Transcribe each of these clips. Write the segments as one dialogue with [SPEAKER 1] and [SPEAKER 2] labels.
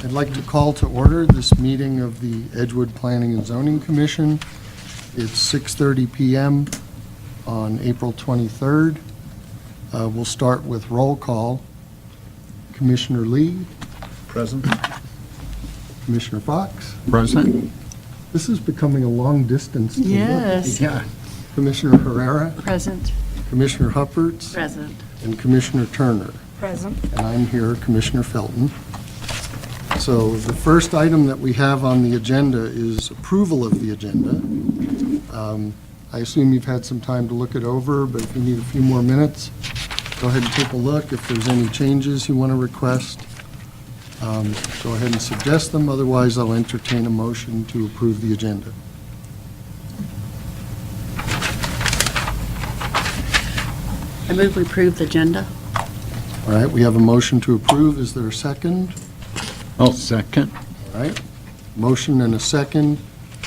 [SPEAKER 1] I'd like to call to order this meeting of the Edgewood Planning and Zoning Commission. It's 6:30 PM on April 23rd. We'll start with roll call. Commissioner Lee,
[SPEAKER 2] Present.
[SPEAKER 1] Commissioner Fox.
[SPEAKER 2] Present.
[SPEAKER 1] This is becoming a long distance to look.
[SPEAKER 3] Yes.
[SPEAKER 2] Yeah.
[SPEAKER 1] Commissioner Herrera,
[SPEAKER 3] Present.
[SPEAKER 1] Commissioner Huppertz,
[SPEAKER 3] Present.
[SPEAKER 1] and Commissioner Turner.
[SPEAKER 3] Present.
[SPEAKER 1] And I'm here, Commissioner Felton. So the first item that we have on the agenda is approval of the agenda. I assume you've had some time to look it over, but if you need a few more minutes, go ahead and take a look. If there's any changes you want to request, go ahead and suggest them. Otherwise, I'll entertain a motion to approve the agenda.
[SPEAKER 3] I move we approve the agenda.
[SPEAKER 1] All right, we have a motion to approve. Is there a second?
[SPEAKER 2] I'll second.
[SPEAKER 1] All right, motion and a second.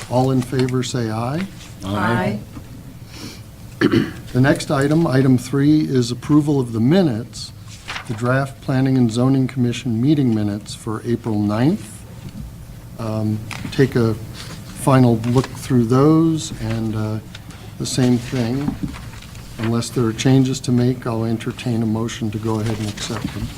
[SPEAKER 1] All in favor, say aye. The next item, item 3, is approval of the minutes, the draft Planning and Zoning Commission meeting minutes for April 9th. Take a final look through those, and the same thing. Unless there are changes to make, I'll entertain a motion to go ahead and accept them.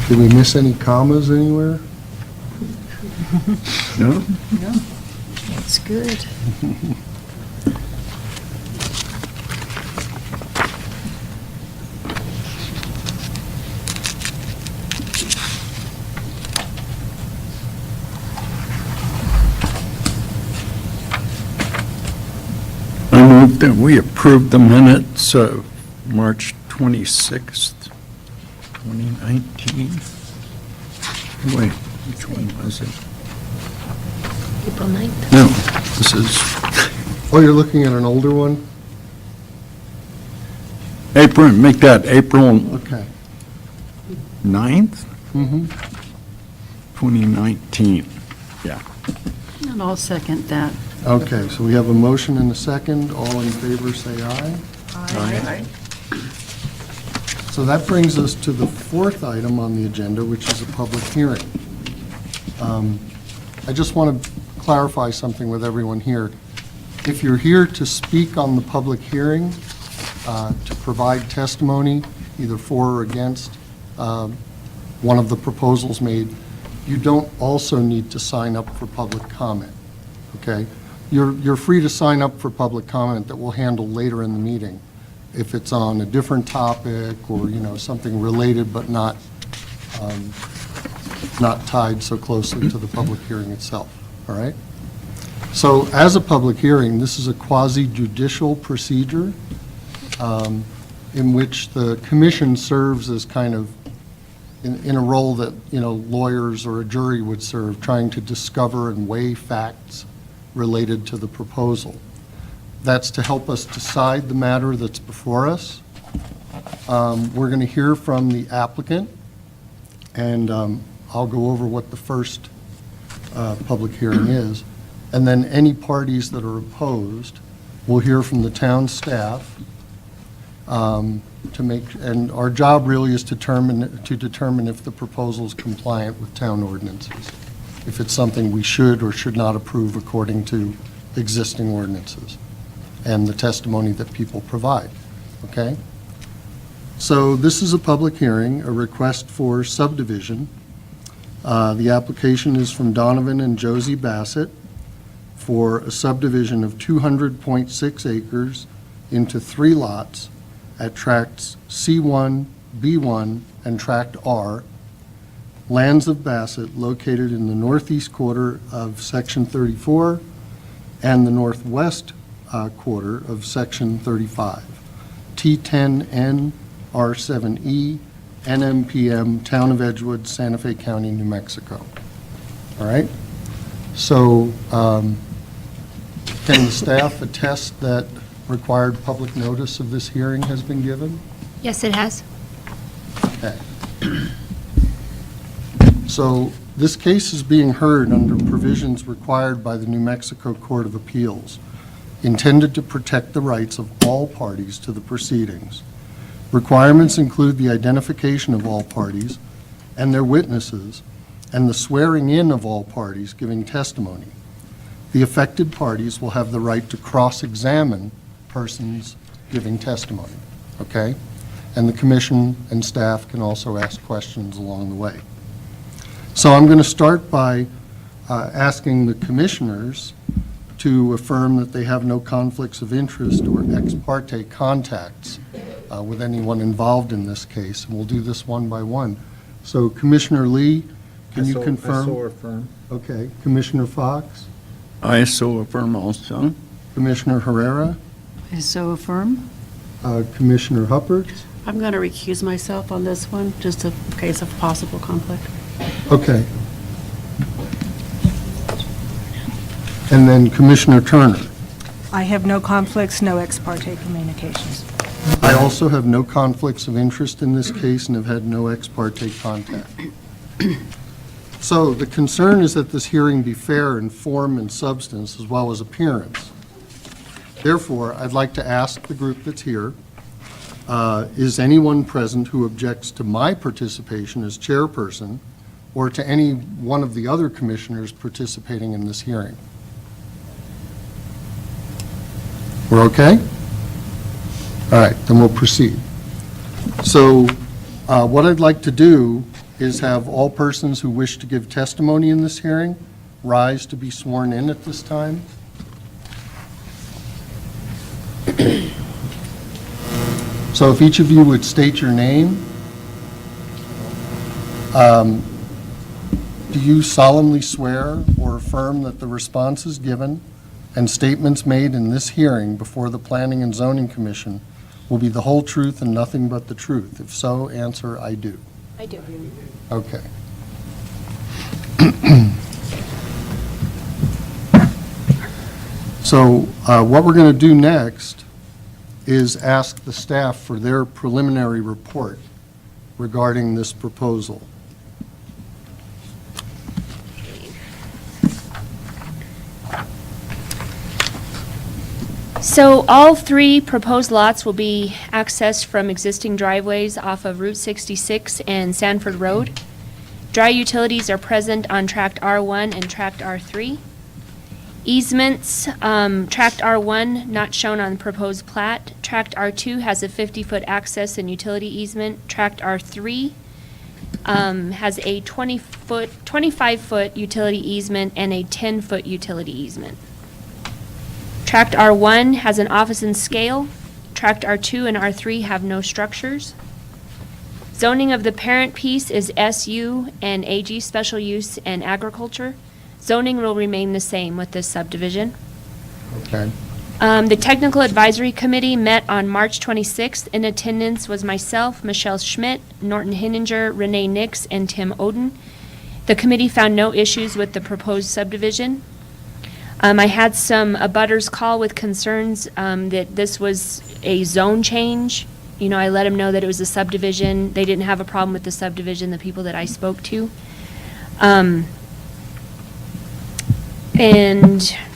[SPEAKER 1] Did we miss any commas anywhere?
[SPEAKER 2] No?
[SPEAKER 3] That's good.
[SPEAKER 2] I move that we approve the minutes of March 26th, 2019. Wait, which one was it?
[SPEAKER 3] April 9th.
[SPEAKER 2] No, this is
[SPEAKER 1] Oh, you're looking at an older one?
[SPEAKER 2] April, make that April
[SPEAKER 1] Okay.
[SPEAKER 2] 9th,
[SPEAKER 1] Mm-hmm.
[SPEAKER 2] 2019.
[SPEAKER 3] And I'll second that.
[SPEAKER 1] Okay, so we have a motion and a second. All in favor, say aye.
[SPEAKER 2] Aye.
[SPEAKER 1] So that brings us to the fourth item on the agenda, which is a public hearing. I just want to clarify something with everyone here. If you're here to speak on the public hearing, to provide testimony, either for or against one of the proposals made, you don't also need to sign up for public comment, okay? You're free to sign up for public comment that we'll handle later in the meeting, if it's on a different topic or, something related but not tied so closely to the public hearing itself, all right? So as a public hearing, this is a quasi-judicial procedure in which the commission serves as kind of in a role that, lawyers or a jury would serve, trying to discover and weigh facts related to the proposal. That's to help us decide the matter that's before us. We're going to hear from the applicant, and I'll go over what the first public hearing is. And then any parties that are opposed, we'll hear from the town staff and our job really is to determine if the proposal is compliant with town ordinances, if it's something we should or should not approve according to existing ordinances and the testimony that people provide, okay? So this is a public hearing, a request for subdivision. The application is from Donovan and Josie Bassett for a subdivision of 200.6 acres into 3 lots at tracts C1, B1, and tract R, lands of Bassett located in the northeast quarter of Section 34 and the northwest quarter of Section 35. T10N R7E NMPM Town of Edgewood, Santa Fe County, New Mexico. All right? So can the staff attest that required public notice of this hearing has been given?
[SPEAKER 4] Yes, it has.
[SPEAKER 1] Okay. So this case is being heard under provisions required by the New Mexico Court of Appeals, intended to protect the rights of all parties to the proceedings. Requirements include the identification of all parties and their witnesses, and the swearing in of all parties giving testimony. The affected parties will have the right to cross-examine persons giving testimony, okay? And the commission and staff can also ask questions along the way. So I'm going to start by asking the commissioners to affirm that they have no conflicts of interest or ex parte contacts with anyone involved in this case, and we'll do this one by one. So Commissioner Lee, can you confirm?
[SPEAKER 5] I so affirm.
[SPEAKER 1] Okay. Commissioner Fox?
[SPEAKER 2] I so affirm also.
[SPEAKER 1] Commissioner Herrera?
[SPEAKER 3] I so affirm.
[SPEAKER 1] Commissioner Huppert?
[SPEAKER 3] I'm going to recuse myself on this one, just in case of possible conflict.
[SPEAKER 1] Okay. And then Commissioner Turner?
[SPEAKER 6] I have no conflicts, no ex parte communications.
[SPEAKER 1] I also have no conflicts of interest in this case and have had no ex parte contact. So the concern is that this hearing be fair in form and substance as well as appearance. Therefore, I'd like to ask the group that's here, is anyone present who objects to my participation as chairperson or to any one of the other commissioners participating in this hearing? We're okay? All right, then we'll proceed. So what I'd like to do is have all persons who wish to give testimony in this hearing rise to be sworn in at this time. So if each of you would state your name. Do you solemnly swear or affirm that the responses given and statements made in this hearing before the Planning and Zoning Commission will be the whole truth and nothing but the truth? If so, answer, I do.
[SPEAKER 4] I do.
[SPEAKER 1] Okay. So what we're going to do next is ask the staff for their preliminary report regarding this proposal.
[SPEAKER 4] So all three proposed lots will be accessed from existing driveways off of Route 66 and Sanford Road. Dry utilities are present on Tract R1 and Tract R3. Easements, Tract R1 not shown on proposed plat. Tract R2 has a 50-foot access and utility easement. Tract R3 has a 25-foot utility easement and a 10-foot utility easement. Tract R1 has an office and scale. Tract R2 and R3 have no structures. Zoning of the parent piece is SU and AG special use and agriculture. Zoning will remain the same with this subdivision.
[SPEAKER 1] Okay.
[SPEAKER 4] The Technical Advisory Committee met on March 26th. In attendance was myself, Michelle Schmidt, Norton Hinninger, Renee Nix, and Tim Oden. The committee found no issues with the proposed subdivision. I had some abutters call with concerns that this was a zone change. You know, I let them know that it was a subdivision. They didn't have a problem with the subdivision, the people that I spoke to. And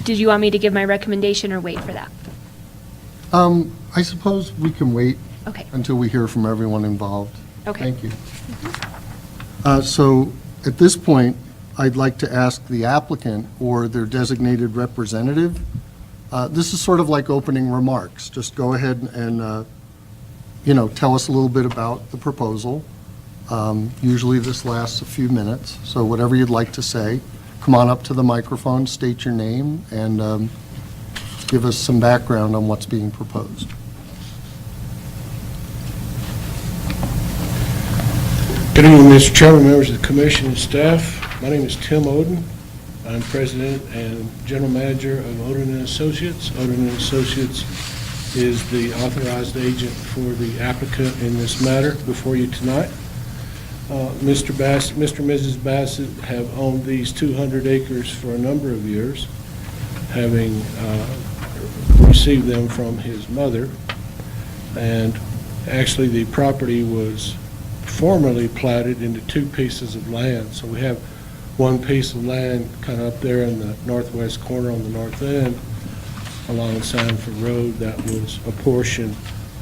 [SPEAKER 4] did you want me to give my recommendation or wait for that?
[SPEAKER 1] I suppose we can wait
[SPEAKER 4] Okay.
[SPEAKER 1] until we hear from everyone involved.
[SPEAKER 4] Okay.
[SPEAKER 1] Thank you. So at this point, I'd like to ask the applicant or their designated representative. This is sort of like opening remarks. Just go ahead and, tell us a little bit about the proposal. Usually this lasts a few minutes, so whatever you'd like to say, come on up to the microphone, state your name, and give us some background on what's being proposed.
[SPEAKER 5] Good evening, Mr. Chairman, members of the commission and staff. My name is Tim Oden. I'm president and general manager of Oden & Associates. Oden & Associates is the authorized agent for the applicant in this matter before you tonight. Mr. Bassett, Mr. and Mrs. Bassett have owned these 200 acres for a number of years, having received them from his mother. And actually, the property was formerly platted into two pieces of land. So we have one piece of land kind of up there in the northwest corner on the north end along Sanford Road that was a portion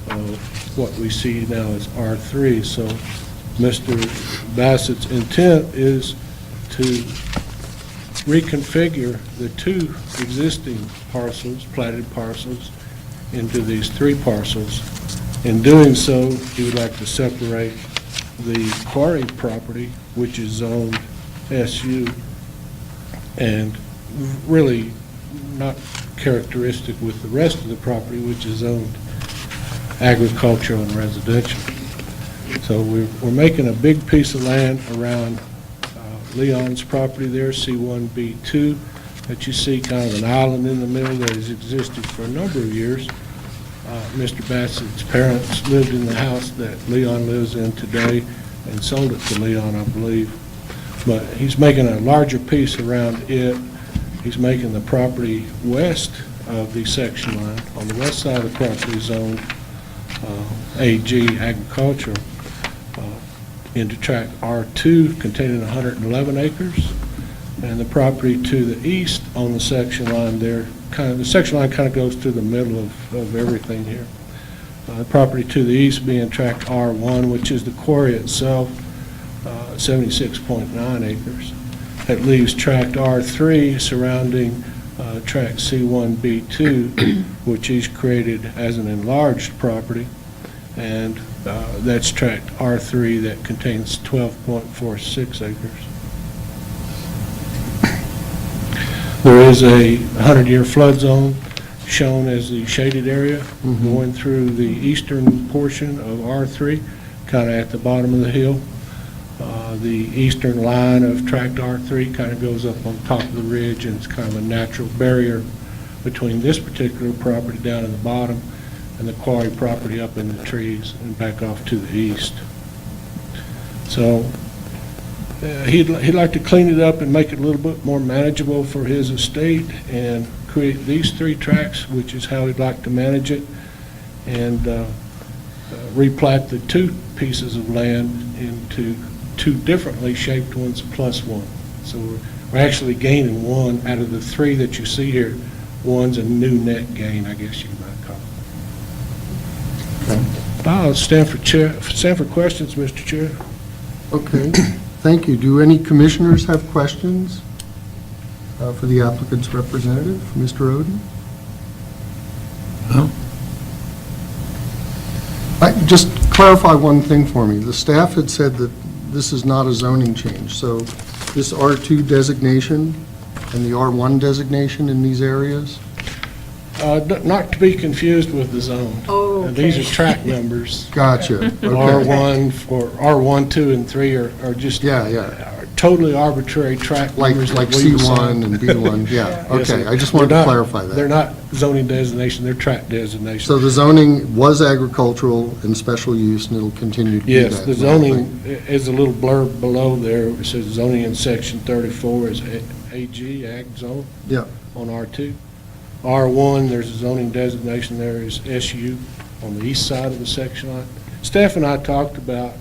[SPEAKER 5] of what we see now as R3. So Mr. Bassett's intent is to reconfigure the two existing parcels, platted parcels, into these three parcels. In doing so, he would like to separate the quarry property, which is zoned SU, and really not characteristic with the rest of the property, which is zoned agricultural and residential. So we're making a big piece of land around Leon's property there, C1B2, that you see kind of an island in the middle that has existed for a number of years. Mr. Bassett's parents lived in the house that Leon lives in today and sold it to Leon, I believe. But he's making a larger piece around it. He's making the property west of the section line, on the west side of the property zoned AG, agricultural, into tract R2 containing 111 acres. And the property to the east on the section line there, the section line kind of goes through the middle of everything here. The property to the east being tract R1, which is the quarry itself, 76.9 acres. That leaves tract R3 surrounding tract C1B2, which he's created as an enlarged property, and that's tract R3 that contains 12.46 acres. There is a 100-year flood zone shown as the shaded area going through the eastern portion of R3, kind of at the bottom of the hill. The eastern line of tract R3 kind of goes up on top of the ridge, and it's kind of a natural barrier between this particular property down in the bottom and the quarry property up in the trees and back off to the east. So he'd like to clean it up and make it a little bit more manageable for his estate and create these three tracts, which is how he'd like to manage it, and replat the two pieces of land into two differently shaped ones plus one. So we're actually gaining one out of the three that you see here. One's a new net gain, I guess you might call it. I'll stand for questions, Mr. Chair.
[SPEAKER 1] Okay, thank you. Do any commissioners have questions for the applicant's representative, Mr. Oden?
[SPEAKER 2] No.
[SPEAKER 1] Just clarify one thing for me. The staff had said that this is not a zoning change, so this R2 designation and the R1 designation in these areas?
[SPEAKER 5] Not to be confused with the zone.
[SPEAKER 6] Oh,
[SPEAKER 5] These are
[SPEAKER 6] okay.
[SPEAKER 5] tract numbers.
[SPEAKER 1] Gotcha. Okay.
[SPEAKER 5] R1, 2, and 3 are just
[SPEAKER 1] Yeah.
[SPEAKER 5] totally arbitrary tract
[SPEAKER 1] Like
[SPEAKER 5] numbers. that we
[SPEAKER 1] C1
[SPEAKER 5] assign.
[SPEAKER 1] and B1, yeah.
[SPEAKER 5] Yes,
[SPEAKER 1] Okay,
[SPEAKER 5] sir.
[SPEAKER 1] I just wanted
[SPEAKER 5] They're
[SPEAKER 1] to
[SPEAKER 5] not-
[SPEAKER 1] clarify
[SPEAKER 5] They're
[SPEAKER 1] that.
[SPEAKER 5] not zoning designation, they're tract designation.
[SPEAKER 1] So the zoning was agricultural and special use, and it'll continue to be that?
[SPEAKER 5] Yes, the zoning is a little blurb below there. It says zoning in section 34 is AG, ag zone.
[SPEAKER 1] Yeah.
[SPEAKER 5] On R2. R1, there's a zoning designation there is SU on the east side of the section line. Staff and I talked about,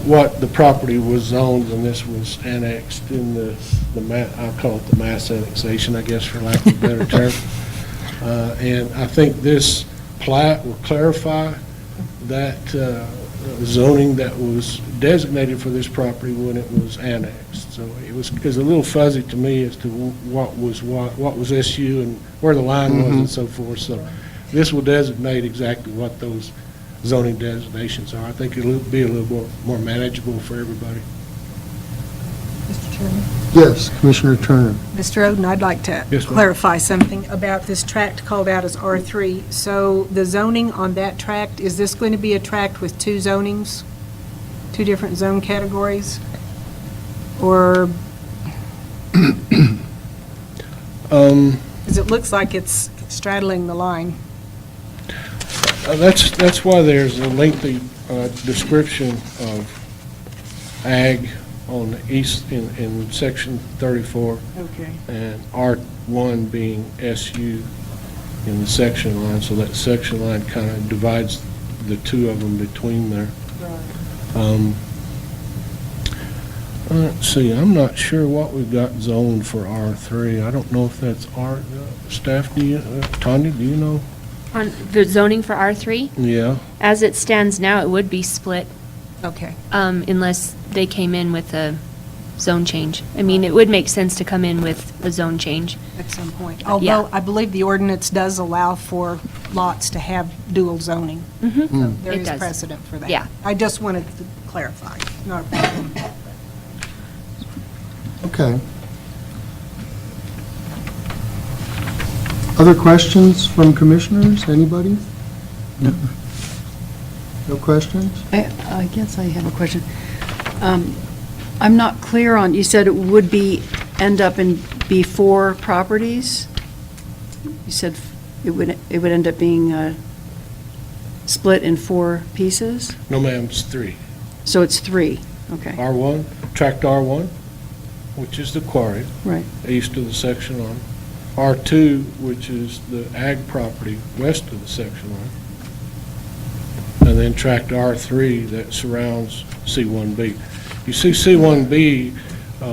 [SPEAKER 5] what the property was zoned when this was annexed in I'll call it the mass annexation, I guess, for lack of a better term. And I think this plat will clarify that zoning that was designated for this property when it was annexed. So it was a little fuzzy to me as to what was SU and where the line was and so forth. So this will designate exactly what those zoning designations are. I think it'll be a little more manageable for everybody.
[SPEAKER 6] Mr. Chairman?
[SPEAKER 1] Yes, Commissioner Turner.
[SPEAKER 6] Mr. Oden, I'd like to
[SPEAKER 5] Yes, ma'am.
[SPEAKER 6] clarify something about this tract called out as R3. So the zoning on that tract, is this going to be a tract with two zonings, two different zone categories? Or, because it looks like it's straddling the line.
[SPEAKER 5] That's why there's a lengthy description of ag on the east, in section 34,
[SPEAKER 6] Okay.
[SPEAKER 5] and R1 being SU in the section line, so that section line kind of divides the two of them between there. Let's see, I'm not sure what we've got zoned for R3. I don't know if that's staff, do you, Tanya, do you know?
[SPEAKER 4] On the zoning for R3,
[SPEAKER 5] Yeah,
[SPEAKER 4] as it stands now, it would be split
[SPEAKER 6] Okay.
[SPEAKER 4] unless they came in with a zone change. I mean, it would make sense to come in with a zone change.
[SPEAKER 6] At some point.
[SPEAKER 4] Yeah.
[SPEAKER 6] Although I believe the ordinance does allow for lots to have dual zoning.
[SPEAKER 4] Mm-hmm.
[SPEAKER 6] There
[SPEAKER 4] It
[SPEAKER 6] is
[SPEAKER 4] does.
[SPEAKER 6] precedent for that.
[SPEAKER 4] Yeah.
[SPEAKER 6] I just wanted to clarify, not a problem.
[SPEAKER 1] Okay. Other questions from commissioners? Anybody? No questions?
[SPEAKER 7] I guess I have a question. I'm not clear on, you said it would end up in B4 properties? You said it would end up being split in 4 pieces?
[SPEAKER 5] no ma'am, it's 3.
[SPEAKER 7] So it's 3, okay,
[SPEAKER 5] R1, tract R1, which is the quarry,
[SPEAKER 7] right.
[SPEAKER 5] east of the section line. R2, which is the ag property west of the section line. And then tract R3 that surrounds C1B. You see C1B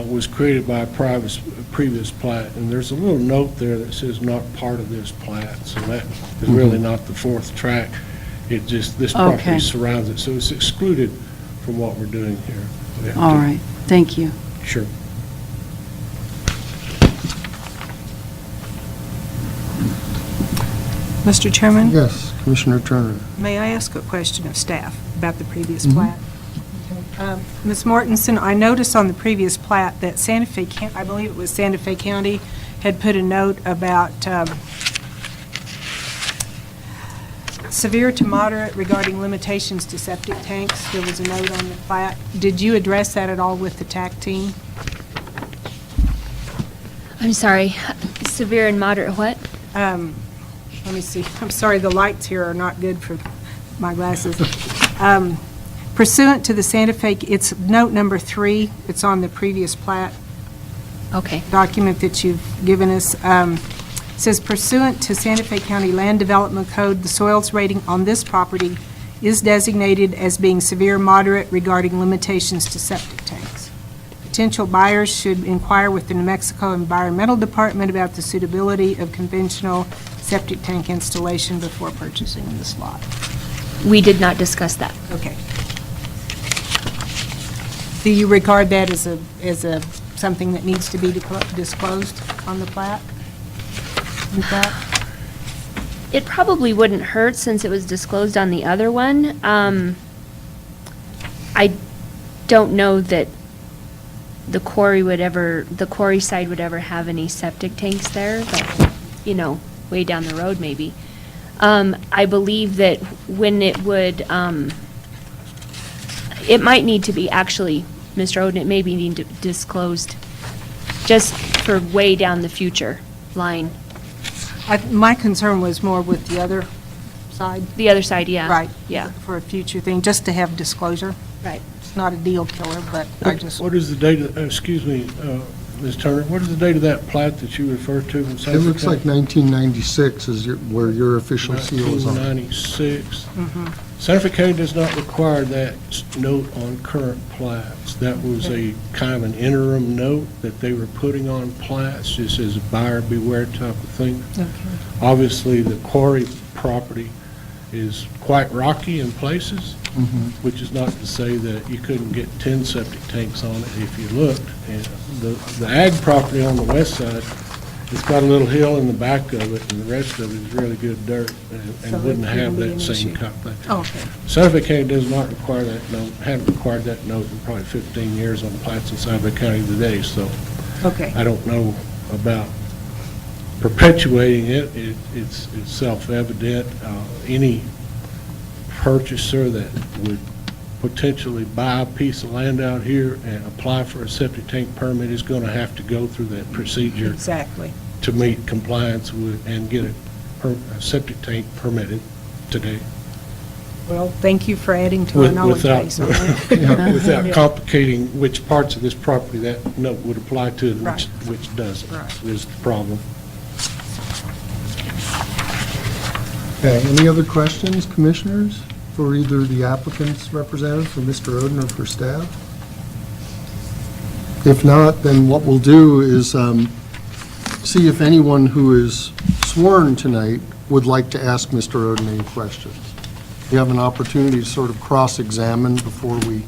[SPEAKER 5] was created by a previous plat, and there's a little note there that says not part of this plat, so that is really not the 4th tract. It just, this property
[SPEAKER 7] Okay.
[SPEAKER 5] surrounds it, so it's excluded from what we're doing here. We have
[SPEAKER 7] All
[SPEAKER 5] to-
[SPEAKER 7] right, thank you.
[SPEAKER 5] Sure.
[SPEAKER 6] Mr. Chairman?
[SPEAKER 1] Yes, Commissioner Turner.
[SPEAKER 6] May I ask a question of staff about the previous plat? Ms. Mortensen, I noticed on the previous plat that Santa Fe, I believe it was Santa Fe County, had put a note about severe to moderate regarding limitations to septic tanks. There was a note on the plat. Did you address that at all with the TAC team?
[SPEAKER 4] I'm sorry, severe and moderate what?
[SPEAKER 6] Let me see. I'm sorry, the lights here are not good for my glasses. Pursuant to the Santa Fe, it's note number 3. It's on the previous plat
[SPEAKER 4] Okay.
[SPEAKER 6] document that you've given us. It says pursuant to Santa Fe County Land Development Code, the soils rating on this property is designated as being severe moderate regarding limitations to septic tanks. Potential buyers should inquire with the New Mexico Environmental Department about the suitability of conventional septic tank installation before purchasing this lot.
[SPEAKER 4] We did not discuss that.
[SPEAKER 6] Okay. Do you regard that as something that needs to be disclosed on the plat? In fact?
[SPEAKER 4] It probably wouldn't hurt since it was disclosed on the other one. I don't know that the quarry side would ever have any septic tanks there, but, way down the road maybe. I believe that when it would, it might need to be, actually, Mr. Oden, it may be need disclosed just for way down the future line.
[SPEAKER 6] My concern was more with the other side.
[SPEAKER 4] The other side, yeah.
[SPEAKER 6] Right.
[SPEAKER 4] Yeah,
[SPEAKER 6] For a future thing, just to have disclosure.
[SPEAKER 4] right.
[SPEAKER 6] It's not a deal killer, but I just,
[SPEAKER 5] What is the date, excuse me, Ms. Turner, what is the date of that plat that you referred to?
[SPEAKER 1] It looks like 1996 is where your official seal is on.
[SPEAKER 5] 1996. Santa Fe County does not require that note on current plats. That was a kind of an interim note that they were putting on plats, just as a buyer beware type of thing. Obviously, the quarry property is quite rocky in places, which is not to say that you couldn't get 10 septic tanks on it if you looked. And the ag property on the west side, it's got a little hill in the back of it, and the rest of it is really good dirt,
[SPEAKER 6] So
[SPEAKER 5] and
[SPEAKER 6] it
[SPEAKER 5] wouldn't have
[SPEAKER 6] wouldn't be
[SPEAKER 5] that
[SPEAKER 6] an
[SPEAKER 5] same
[SPEAKER 6] issue.
[SPEAKER 5] kind of thing.
[SPEAKER 6] oh, okay.
[SPEAKER 5] Santa Fe County does not require that note, haven't required that note in probably 15 years on plats in Santa Fe County today, so
[SPEAKER 6] Okay.
[SPEAKER 5] I don't know about perpetuating it. It's self-evident. Any purchaser that would potentially buy a piece of land out here and apply for a septic tank permit is going to have to go through that procedure
[SPEAKER 6] Exactly.
[SPEAKER 5] to meet compliance with, and get it septic tank permitted today.
[SPEAKER 6] Well, thank you for adding to our knowledge base on that.
[SPEAKER 5] Without complicating which parts of this property that note would apply to and
[SPEAKER 6] Right.
[SPEAKER 5] which doesn't,
[SPEAKER 6] Right.
[SPEAKER 5] is the problem.
[SPEAKER 1] Okay, any other questions, commissioners, for either the applicant's representative, for Mr. Oden, or for staff? If not, then what we'll do is see if anyone who is sworn tonight would like to ask Mr. Oden any questions. You have an opportunity to sort of cross-examine before we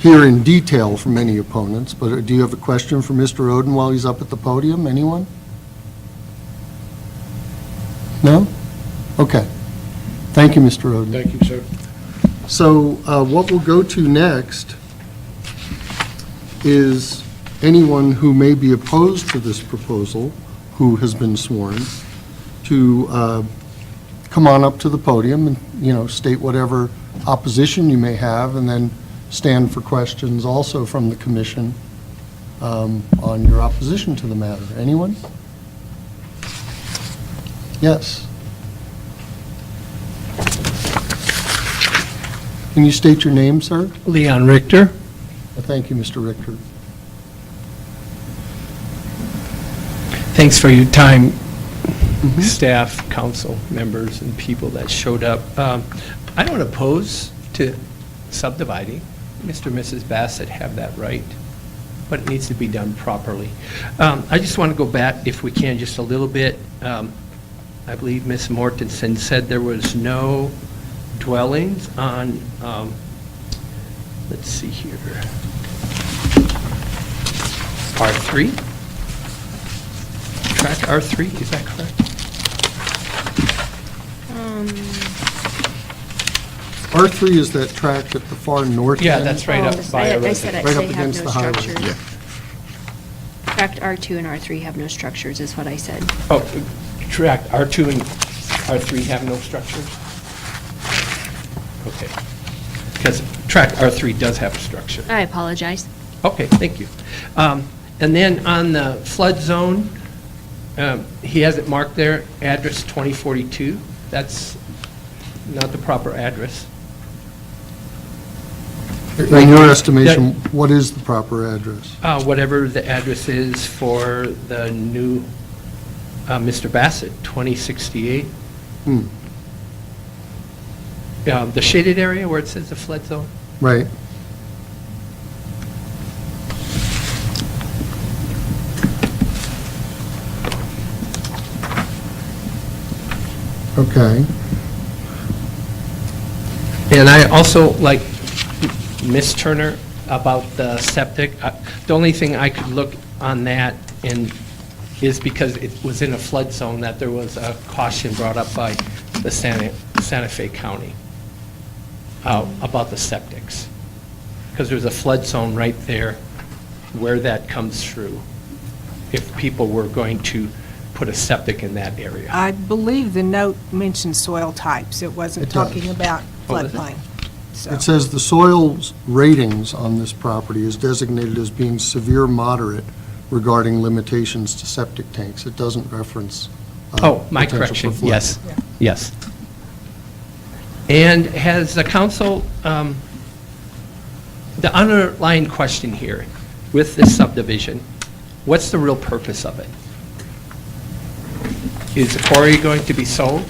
[SPEAKER 1] hear in detail from any opponents, but do you have a question for Mr. Oden while he's up at the podium? Anyone? No? Okay. Thank you, Mr. Oden.
[SPEAKER 5] Thank you, sir.
[SPEAKER 1] So what we'll go to next is anyone who may be opposed to this proposal, who has been sworn, to come on up to the podium and, state whatever opposition you may have, and then stand for questions also from the commission on your opposition to the matter. Anyone? Yes. Can you state your name, sir?
[SPEAKER 8] Leon Richter.
[SPEAKER 1] Thank you, Mr. Richter.
[SPEAKER 8] Thanks for your time, staff, council members, and people that showed up. I don't oppose to subdividing. Mr. and Mrs. Bassett have that right, but it needs to be done properly. I just want to go back, if we can, just a little bit. I believe Ms. Mortensen said there was no dwellings on, let's see here, R3? Tract R3, is that correct?
[SPEAKER 1] R3 is that tract at the far north end?
[SPEAKER 8] Yeah, that's right up by a
[SPEAKER 4] I said
[SPEAKER 8] residence.
[SPEAKER 4] it,
[SPEAKER 1] Right up
[SPEAKER 4] they have
[SPEAKER 1] against
[SPEAKER 4] no
[SPEAKER 1] the highway.
[SPEAKER 4] structures. Tract R2 and R3 have no structures, is what I said.
[SPEAKER 8] Oh, tract R2 and R3 have no structures? Okay. Because tract R3 does have a structure.
[SPEAKER 4] I apologize.
[SPEAKER 8] Okay, thank you. And then on the flood zone, he has it marked there, address 2042. That's not the proper address.
[SPEAKER 1] In your estimation, what is the proper address?
[SPEAKER 8] Whatever the address is for the new Mr. Bassett, 2068. The shaded area where it says the flood zone?
[SPEAKER 1] Right. Okay.
[SPEAKER 8] And I also, like Ms. Turner, about the septic, the only thing I could look on that in is because it was in a flood zone that there was a caution brought up by the Santa Fe County about the septics. Because there's a flood zone right there where that comes through, if people were going to put a septic in that area.
[SPEAKER 6] I believe the note mentioned soil types. It wasn't
[SPEAKER 1] It does.
[SPEAKER 6] talking about
[SPEAKER 8] Oh, is it?
[SPEAKER 6] floodplain. So-
[SPEAKER 1] It says the soils ratings on this property is designated as being severe moderate regarding limitations to septic tanks. It doesn't reference.
[SPEAKER 8] Oh, my
[SPEAKER 1] potential for
[SPEAKER 8] correction,
[SPEAKER 1] flooding.
[SPEAKER 8] yes, yes. And has the council, the underlying question here with this subdivision, what's the real purpose of it? Is the quarry going to be sold?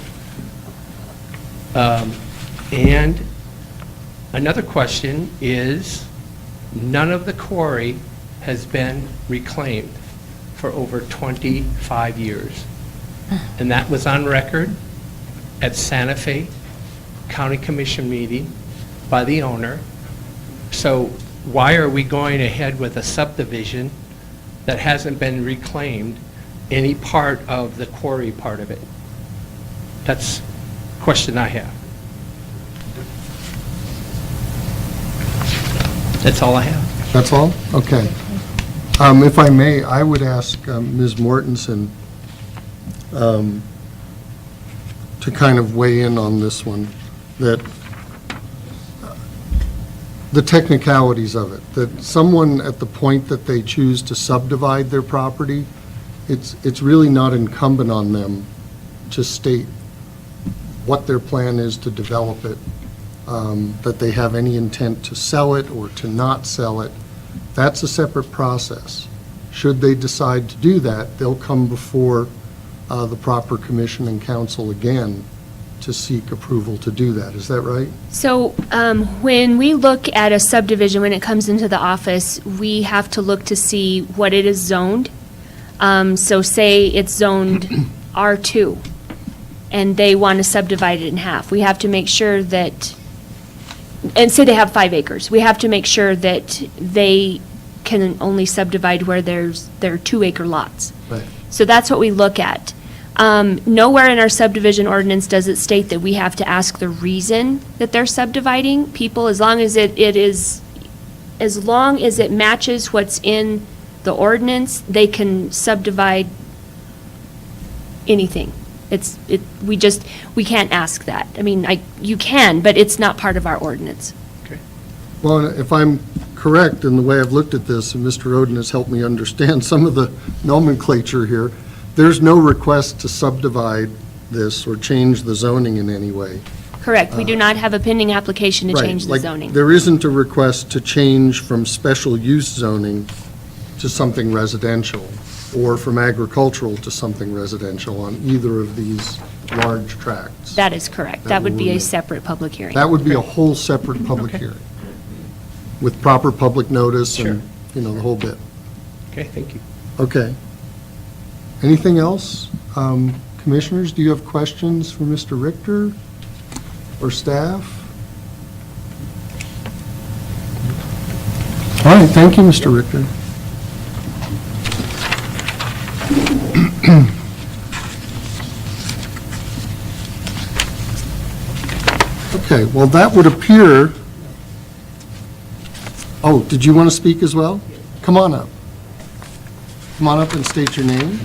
[SPEAKER 8] And another question is, none of the quarry has been reclaimed for over 25 years. And that was on record at Santa Fe County Commission meeting by the owner. So why are we going ahead with a subdivision that hasn't been reclaimed, any part of the quarry part of it? That's a question I have. That's all I have.
[SPEAKER 1] That's all? Okay. If I may, I would ask Ms. Mortensen to kind of weigh in on this one, that the technicalities of it, that someone at the point that they choose to subdivide their property it's really not incumbent on them to state what their plan is to develop it, that they have any intent to sell it or to not sell it. That's a separate process. Should they decide to do that, they'll come before the proper commission and council again to seek approval to do that. Is that right?
[SPEAKER 4] So when we look at a subdivision, when it comes into the office, we have to look to see what it is zoned. So say it's zoned R2, and they want to subdivide it in half. We have to make sure that, and say they have 5 acres, we have to make sure that they can only subdivide where there are 2-acre lots.
[SPEAKER 1] Right.
[SPEAKER 4] So that's what we look at. Nowhere in our subdivision ordinance does it state that we have to ask the reason that they're subdividing people, as long as as long as it matches what's in the ordinance, they can subdivide anything. We can't ask that. I mean, you can, but it's not part of our ordinance.
[SPEAKER 1] Well, if I'm correct in the way I've looked at this, and Mr. Oden has helped me understand some of the nomenclature here, there's no request to subdivide this or change the zoning in any way.
[SPEAKER 4] Correct. We do not have a pending application to
[SPEAKER 1] Right,
[SPEAKER 4] change the
[SPEAKER 1] like,
[SPEAKER 4] zoning.
[SPEAKER 1] there isn't a request to change from special use zoning to something residential, or from agricultural to something residential on either of these large tracts.
[SPEAKER 4] That is correct.
[SPEAKER 1] That
[SPEAKER 4] That would be a
[SPEAKER 1] would-
[SPEAKER 4] separate public hearing.
[SPEAKER 1] That would be a whole separate public hearing, with proper public notice and, the whole bit.
[SPEAKER 8] Okay, thank you.
[SPEAKER 1] Okay. Anything else? Commissioners, do you have questions for Mr. Richter or staff? All right, thank you, Mr. Richter. Okay, well, that would appear, oh, did you want to speak as well? Come on up. Come on up and state your name.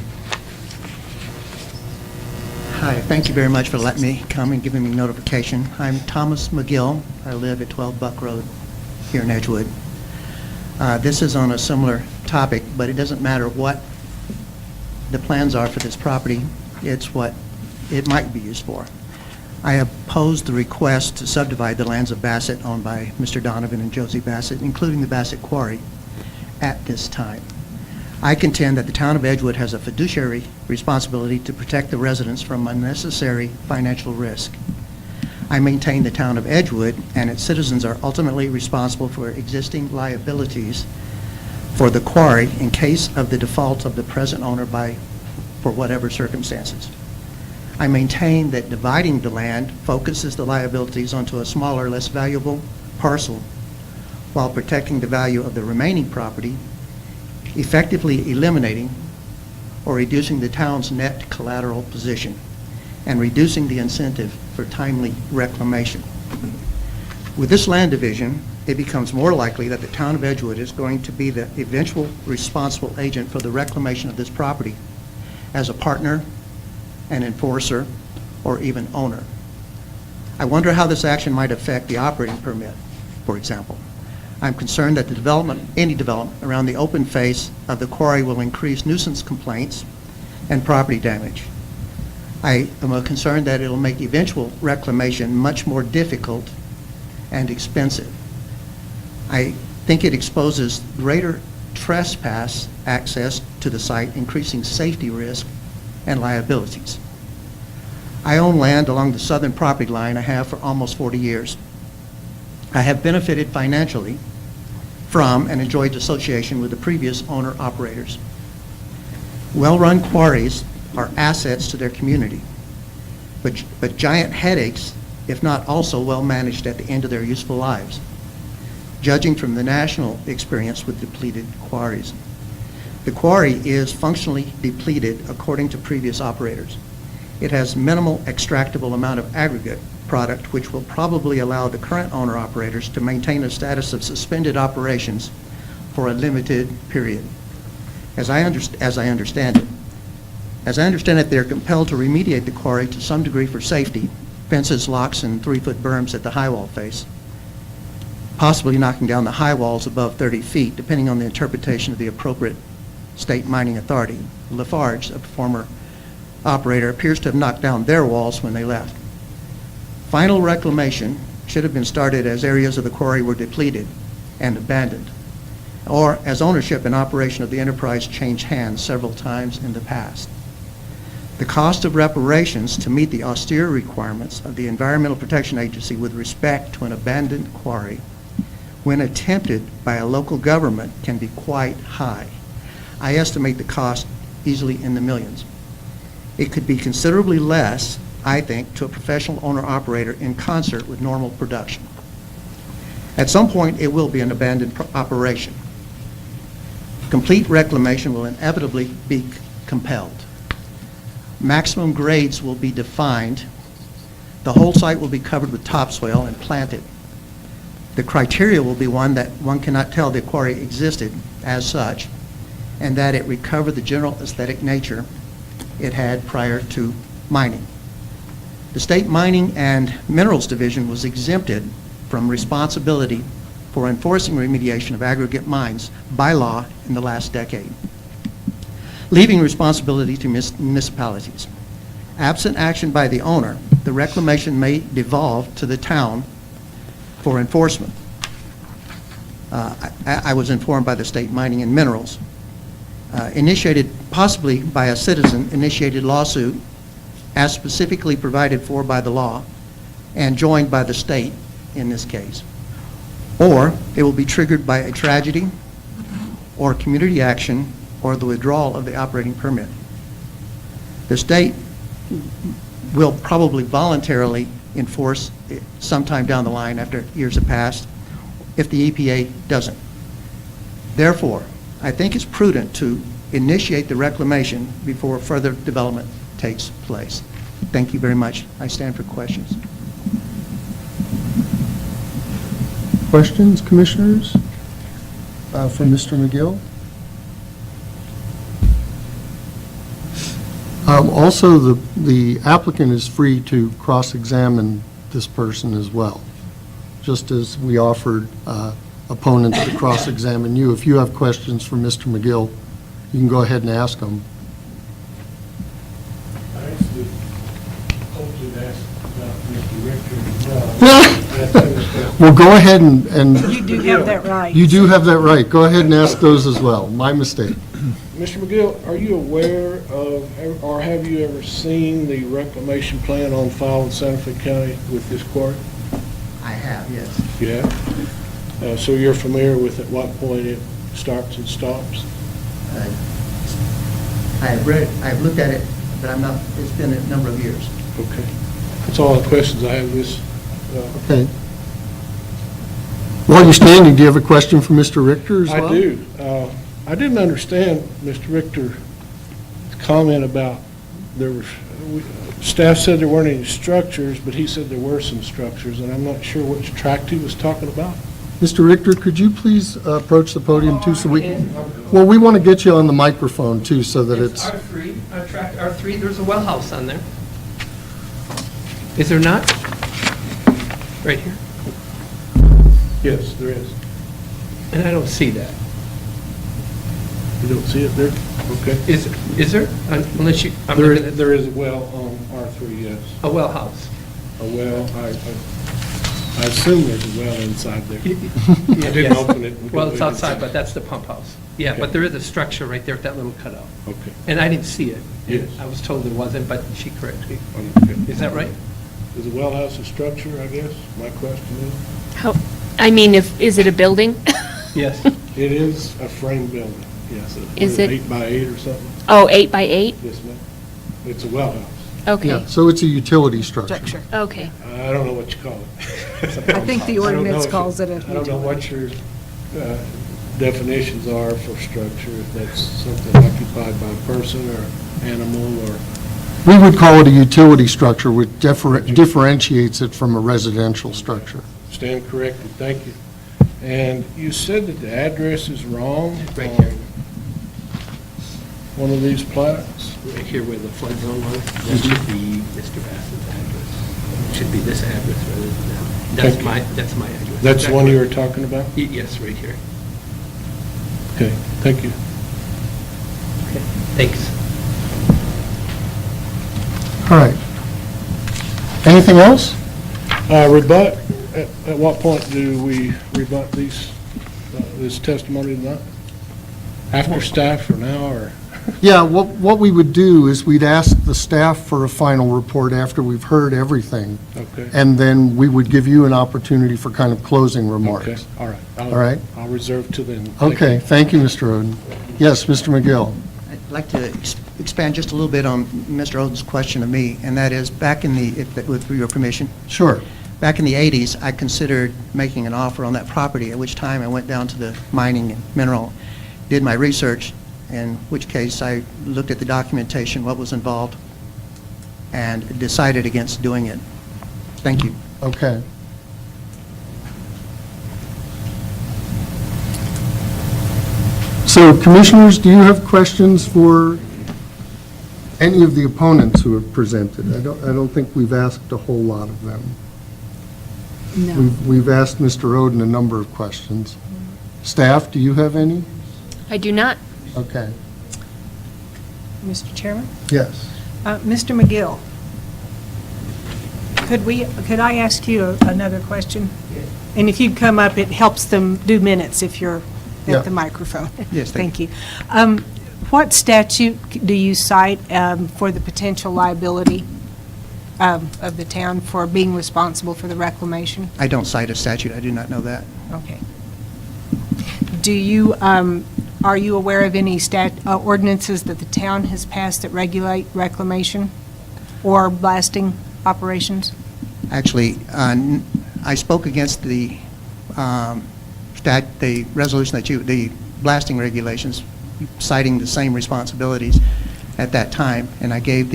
[SPEAKER 9] Hi, thank you very much for letting me come and giving me notification. I'm Thomas McGill. I live at 12 Buck Road here in Edgewood. This is on a similar topic, but it doesn't matter what the plans are for this property. It's what it might be used for. I opposed the request to subdivide the lands of Bassett owned by Mr. Donovan and Josie Bassett, including the Bassett Quarry, at this time. I contend that the town of Edgewood has a fiduciary responsibility to protect the residents from unnecessary financial risk. I maintain the town of Edgewood and its citizens are ultimately responsible for existing liabilities for the quarry in case of the default of the present owner for whatever circumstances. I maintain that dividing the land focuses the liabilities onto a smaller, less valuable parcel while protecting the value of the remaining property, effectively eliminating or reducing the town's net collateral position and reducing the incentive for timely reclamation. With this land division, it becomes more likely that the town of Edgewood is going to be the eventual responsible agent for the reclamation of this property as a partner, an enforcer, or even owner. I wonder how this action might affect the operating permit, for example. I'm concerned that any development around the open face of the quarry will increase nuisance complaints and property damage. I am concerned that it'll make eventual reclamation much more difficult and expensive. I think it exposes greater trespass access to the site, increasing safety risk and liabilities. I own land along the southern property line. I have for almost 40 years. I have benefited financially from and enjoyed association with the previous owner-operators. Well-run quarries are assets to their community, but giant headaches if not also well-managed at the end of their useful lives, judging from the national experience with depleted quarries. The quarry is functionally depleted according to previous operators. It has minimal extractable amount of aggregate product, which will probably allow the current owner-operators to maintain a status of suspended operations for a limited period. As I understand it, they're compelled to remediate the quarry to some degree for safety, fences, locks, and 3-foot berms at the high wall face, possibly knocking down the high walls above 30 feet, depending on the interpretation of the appropriate State Mining Authority. Lafarge, a former operator, appears to have knocked down their walls when they left. Final reclamation should have been started as areas of the quarry were depleted and abandoned, or as ownership and operation of the enterprise changed hands several times in the past. The cost of reparations to meet the austere requirements of the Environmental Protection Agency with respect to an abandoned quarry, when attempted by a local government, can be quite high. I estimate the cost easily in the millions. It could be considerably less, I think, to a professional owner-operator in concert with normal production. At some point, it will be an abandoned operation. Complete reclamation will inevitably be compelled. Maximum grades will be defined. The whole site will be covered with topsoil and planted. The criteria will be one that one cannot tell the quarry existed as such, and that it recovered the general aesthetic nature it had prior to mining. The State Mining and Minerals Division was exempted from responsibility for enforcing remediation of aggregate mines by law in the last decade, leaving responsibility to municipalities. Absent action by the owner, the reclamation may devolve to the town for enforcement. I was informed by the State Mining and Minerals, initiated possibly by a citizen-initiated lawsuit as specifically provided for by the law and joined by the state in this case. Or it will be triggered by a tragedy or community action or the withdrawal of the operating permit. The state will probably voluntarily enforce it sometime down the line after years have passed if the EPA doesn't. Therefore, I think it's prudent to initiate the reclamation before further development takes place. Thank you very much. I stand for questions.
[SPEAKER 1] Questions, commissioners? For Mr. McGill? Also, the applicant is free to cross-examine this person as well, just as we offered opponents to cross-examine you. If you have questions for Mr. McGill, you can go ahead and ask them.
[SPEAKER 5] I actually hoped you'd ask about Mr. Richter as well.
[SPEAKER 1] Well, go ahead and
[SPEAKER 6] You do have that right.
[SPEAKER 1] you do have that right. Go ahead and ask those as well. My mistake.
[SPEAKER 5] Mr. McGill, are you aware of, or have you ever seen the reclamation plan on file in Santa Fe County with this quarry?
[SPEAKER 9] I have, yes.
[SPEAKER 5] You have? So you're familiar with at what point it starts and stops?
[SPEAKER 9] I've read, I've looked at it, but I'm not, it's been a number of years.
[SPEAKER 5] Okay. That's all the questions I have, Ms.
[SPEAKER 1] Okay. While you're standing, do you have a question for Mr. Richter as well?
[SPEAKER 5] I do. I didn't understand Mr. Richter's comment about staff said there weren't any structures, but he said there were some structures, and I'm not sure which tract he was talking about.
[SPEAKER 1] Mr. Richter, could you please approach the podium too, so we well, we want to get you on the microphone too, so that it's...
[SPEAKER 8] R3, tract R3, there's a well house on there. Is there not? Right here?
[SPEAKER 5] Yes, there is.
[SPEAKER 8] And I don't see that.
[SPEAKER 5] You don't see it there? Okay.
[SPEAKER 8] Is there? Unless you, I'm
[SPEAKER 5] There
[SPEAKER 8] looking at
[SPEAKER 5] there is a well on R3, yes.
[SPEAKER 8] a well house.
[SPEAKER 5] A well, I assume there's a well inside there. I didn't
[SPEAKER 8] Yes.
[SPEAKER 5] open it.
[SPEAKER 8] Well, it's outside, but that's the pump house. Yeah, but there is a structure right there at that little cutout.
[SPEAKER 5] Okay.
[SPEAKER 8] And I didn't see it.
[SPEAKER 5] Yes.
[SPEAKER 8] I was told there wasn't, but she corrected me.
[SPEAKER 5] Okay.
[SPEAKER 8] Is that right?
[SPEAKER 5] Is a well house a structure, I guess? My question is?
[SPEAKER 4] How, I mean, is it a building?
[SPEAKER 8] Yes.
[SPEAKER 5] It is a frame building, yes.
[SPEAKER 4] Is it-
[SPEAKER 5] 8 by 8 or something?
[SPEAKER 4] Oh, 8 by 8?
[SPEAKER 5] Yes, ma'am. It's a well house.
[SPEAKER 4] Okay,
[SPEAKER 1] Yeah, so it's a utility structure.
[SPEAKER 6] Structure.
[SPEAKER 4] okay.
[SPEAKER 5] I don't know what you call it.
[SPEAKER 6] I think the ordinance calls it a
[SPEAKER 5] I don't know
[SPEAKER 6] utility.
[SPEAKER 5] what your definitions are for structure, if that's something occupied by a person or animal or,
[SPEAKER 1] We would call it a utility structure, which differentiates it from a residential structure.
[SPEAKER 5] stand corrected, thank you. And you said that the address is wrong
[SPEAKER 8] Right
[SPEAKER 5] on
[SPEAKER 8] here.
[SPEAKER 5] one of these plats?
[SPEAKER 8] Right here where the flood zone was, that should be Mr. Bass's address. It should be this address rather than that. That's my address.
[SPEAKER 5] That's the one you were talking about?
[SPEAKER 8] Yes, right here.
[SPEAKER 5] Okay, thank you.
[SPEAKER 8] Thanks.
[SPEAKER 1] All right. Anything else?
[SPEAKER 5] Rebut, at what point do we rebut this testimony tonight? After staff or now, or?
[SPEAKER 1] Yeah, what we would do is we'd ask the staff for a final report after we've heard everything,
[SPEAKER 5] Okay.
[SPEAKER 1] and then we would give you an opportunity for kind of closing
[SPEAKER 5] Okay,
[SPEAKER 1] remarks.
[SPEAKER 5] all right.
[SPEAKER 1] All right.
[SPEAKER 5] I'll reserve till then. Thank you.
[SPEAKER 1] Okay, thank you, Mr. Oden. Yes, Mr. McGill?
[SPEAKER 9] I'd like to expand just a little bit on Mr. Oden's question of me, and that is, back in the, with your permission,
[SPEAKER 1] Sure.
[SPEAKER 9] back in the 80s, I considered making an offer on that property, at which time I went down to the mining and mineral, did my research, in which case I looked at the documentation, what was involved, and decided against doing it. Thank you.
[SPEAKER 1] Okay. So, commissioners, do you have questions for any of the opponents who have presented? I don't think we've asked a whole lot of them.
[SPEAKER 3] No.
[SPEAKER 1] We've asked Mr. Oden a number of questions. Staff, do you have any?
[SPEAKER 4] I do not.
[SPEAKER 1] Okay.
[SPEAKER 6] Mr. Chairman?
[SPEAKER 1] Yes.
[SPEAKER 6] Mr. McGill, could I ask you another question? And if you'd come up, it helps them do minutes if you're
[SPEAKER 1] Yeah.
[SPEAKER 6] at the microphone.
[SPEAKER 9] Yes, thank
[SPEAKER 6] Thank you. What statute do you cite for the potential liability of the town for being responsible for the reclamation?
[SPEAKER 9] I don't cite a statute, I do not know that.
[SPEAKER 6] Okay. Do you, are you aware of any ordinances that the town has passed that regulate reclamation or blasting operations?
[SPEAKER 9] Actually, I spoke against the the resolution that the blasting regulations, citing the same responsibilities at that time, and I gave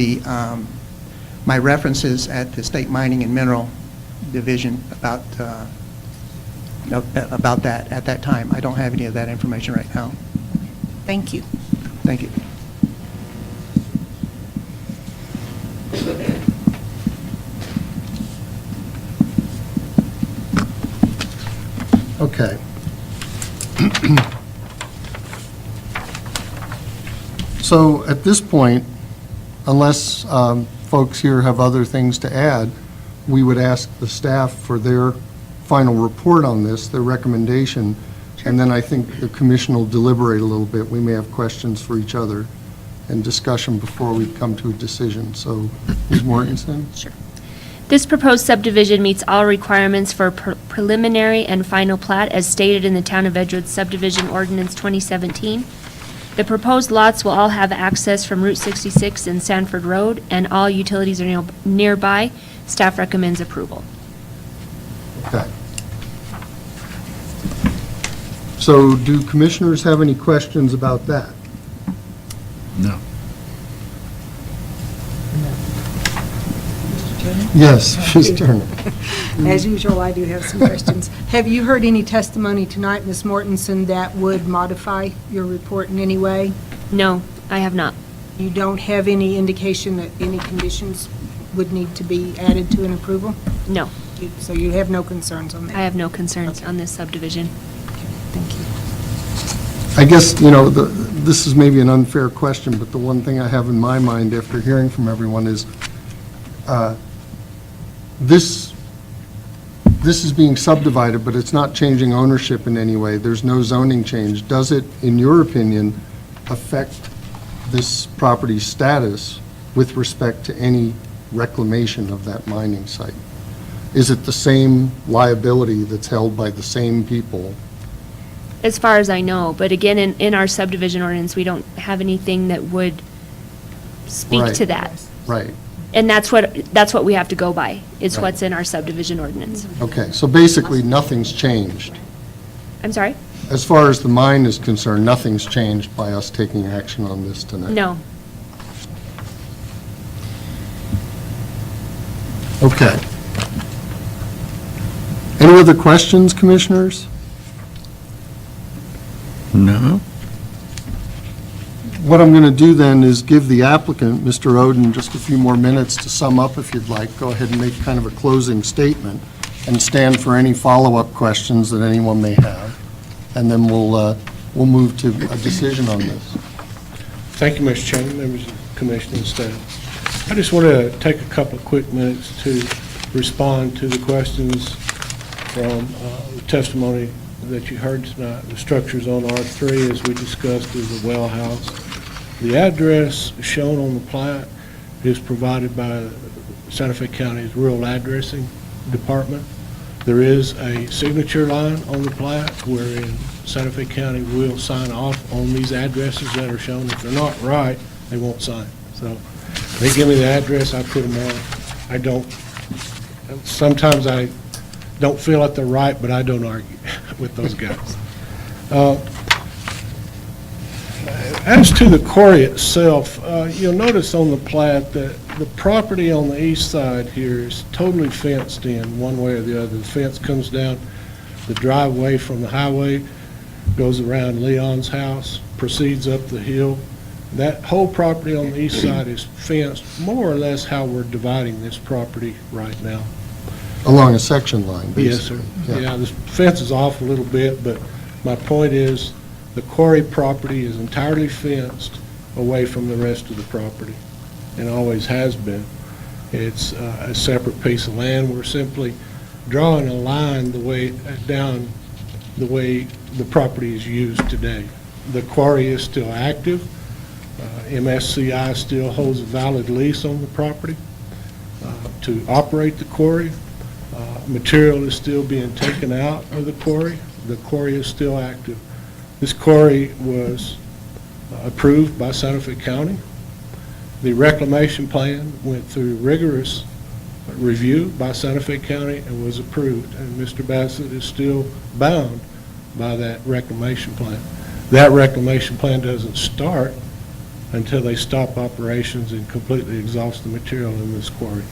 [SPEAKER 9] my references at the State Mining and Mineral Division about that at that time. I don't have any of that information right now.
[SPEAKER 6] Thank you.
[SPEAKER 9] Thank you.
[SPEAKER 1] Okay. So at this point, unless folks here have other things to add, we would ask the staff for their final report on this, their recommendation, and then I think the commission will deliberate a little bit. We may have questions for each other and discussion before we come to a decision. So, Ms. Mortensen?
[SPEAKER 4] Sure. This proposed subdivision meets all requirements for preliminary and final plat as stated in the Town of Edgewood Subdivision Ordinance 2017. The proposed lots will all have access from Route 66 and Sanford Road, and all utilities are nearby. Staff recommends approval.
[SPEAKER 1] Okay. So do commissioners have any questions about that?
[SPEAKER 2] No.
[SPEAKER 1] Yes, Ms. Turner.
[SPEAKER 6] As usual, I do have some questions. Have you heard any testimony tonight, Ms. Mortensen, that would modify your report in any way?
[SPEAKER 4] No, I have not.
[SPEAKER 6] You don't have any indication that any conditions would need to be added to an approval?
[SPEAKER 4] No,
[SPEAKER 6] So you have no concerns on that?
[SPEAKER 4] I have no concerns on this subdivision.
[SPEAKER 6] Thank you.
[SPEAKER 1] I guess, this is maybe an unfair question, but the one thing I have in my mind after hearing from everyone is this is being subdivided, but it's not changing ownership in any way. There's no zoning change. Does it, in your opinion, affect this property's status with respect to any reclamation of that mining site? Is it the same liability that's held by the same people?
[SPEAKER 4] As far as I know, but again, in our subdivision ordinance, we don't have anything that would speak
[SPEAKER 1] Right.
[SPEAKER 4] to that.
[SPEAKER 1] Right.
[SPEAKER 4] And that's what we have to go by, is
[SPEAKER 1] Right.
[SPEAKER 4] what's in our subdivision ordinance.
[SPEAKER 1] Okay, so basically, nothing's changed.
[SPEAKER 4] I'm sorry?
[SPEAKER 1] As far as the mine is concerned, nothing's changed by us taking action on this tonight?
[SPEAKER 4] No.
[SPEAKER 1] Okay. Any other questions, commissioners?
[SPEAKER 2] No?
[SPEAKER 1] What I'm going to do then is give the applicant, Mr. Oden, just a few more minutes to sum up if you'd like. Go ahead and make kind of a closing statement and stand for any follow-up questions that anyone may have. And then we'll move to a decision on this.
[SPEAKER 5] Thank you, Mr. Chairman, members of the commission and staff. I just want to take a couple of quick minutes to respond to the questions from the testimony that you heard tonight. The structures on R3, as we discussed, is a well house. The address shown on the plat is provided by Santa Fe County's Rural Addressing Department. There is a signature line on the plat wherein Santa Fe County will sign off on these addresses that are shown. If they're not right, they won't sign. So they give me the address, I put them on. I don't, sometimes I don't feel that they're right, but I don't argue with those guys. As to the quarry itself, you'll notice on the plat that the property on the east side here is totally fenced in one way or the other. The fence comes down the driveway from the highway, goes around Leon's house, proceeds up the hill. That whole property on the east side is fenced, more or less how we're dividing this property right now.
[SPEAKER 1] Along a section line,
[SPEAKER 5] Yes, sir.
[SPEAKER 1] basically.
[SPEAKER 5] Yeah, the fence is off a little bit, but my point is, the quarry property is entirely fenced away from the rest of the property, and always has been. It's a separate piece of land. We're simply drawing a line down the way the property is used today. The quarry is still active. MSCI still holds a valid lease on the property to operate the quarry. Material is still being taken out of the quarry. The quarry is still active. This quarry was approved by Santa Fe County. The reclamation plan went through rigorous review by Santa Fe County and was approved, and Mr. Bassett is still bound by that reclamation plan. That reclamation plan doesn't start until they stop operations and completely exhaust the material in this quarry.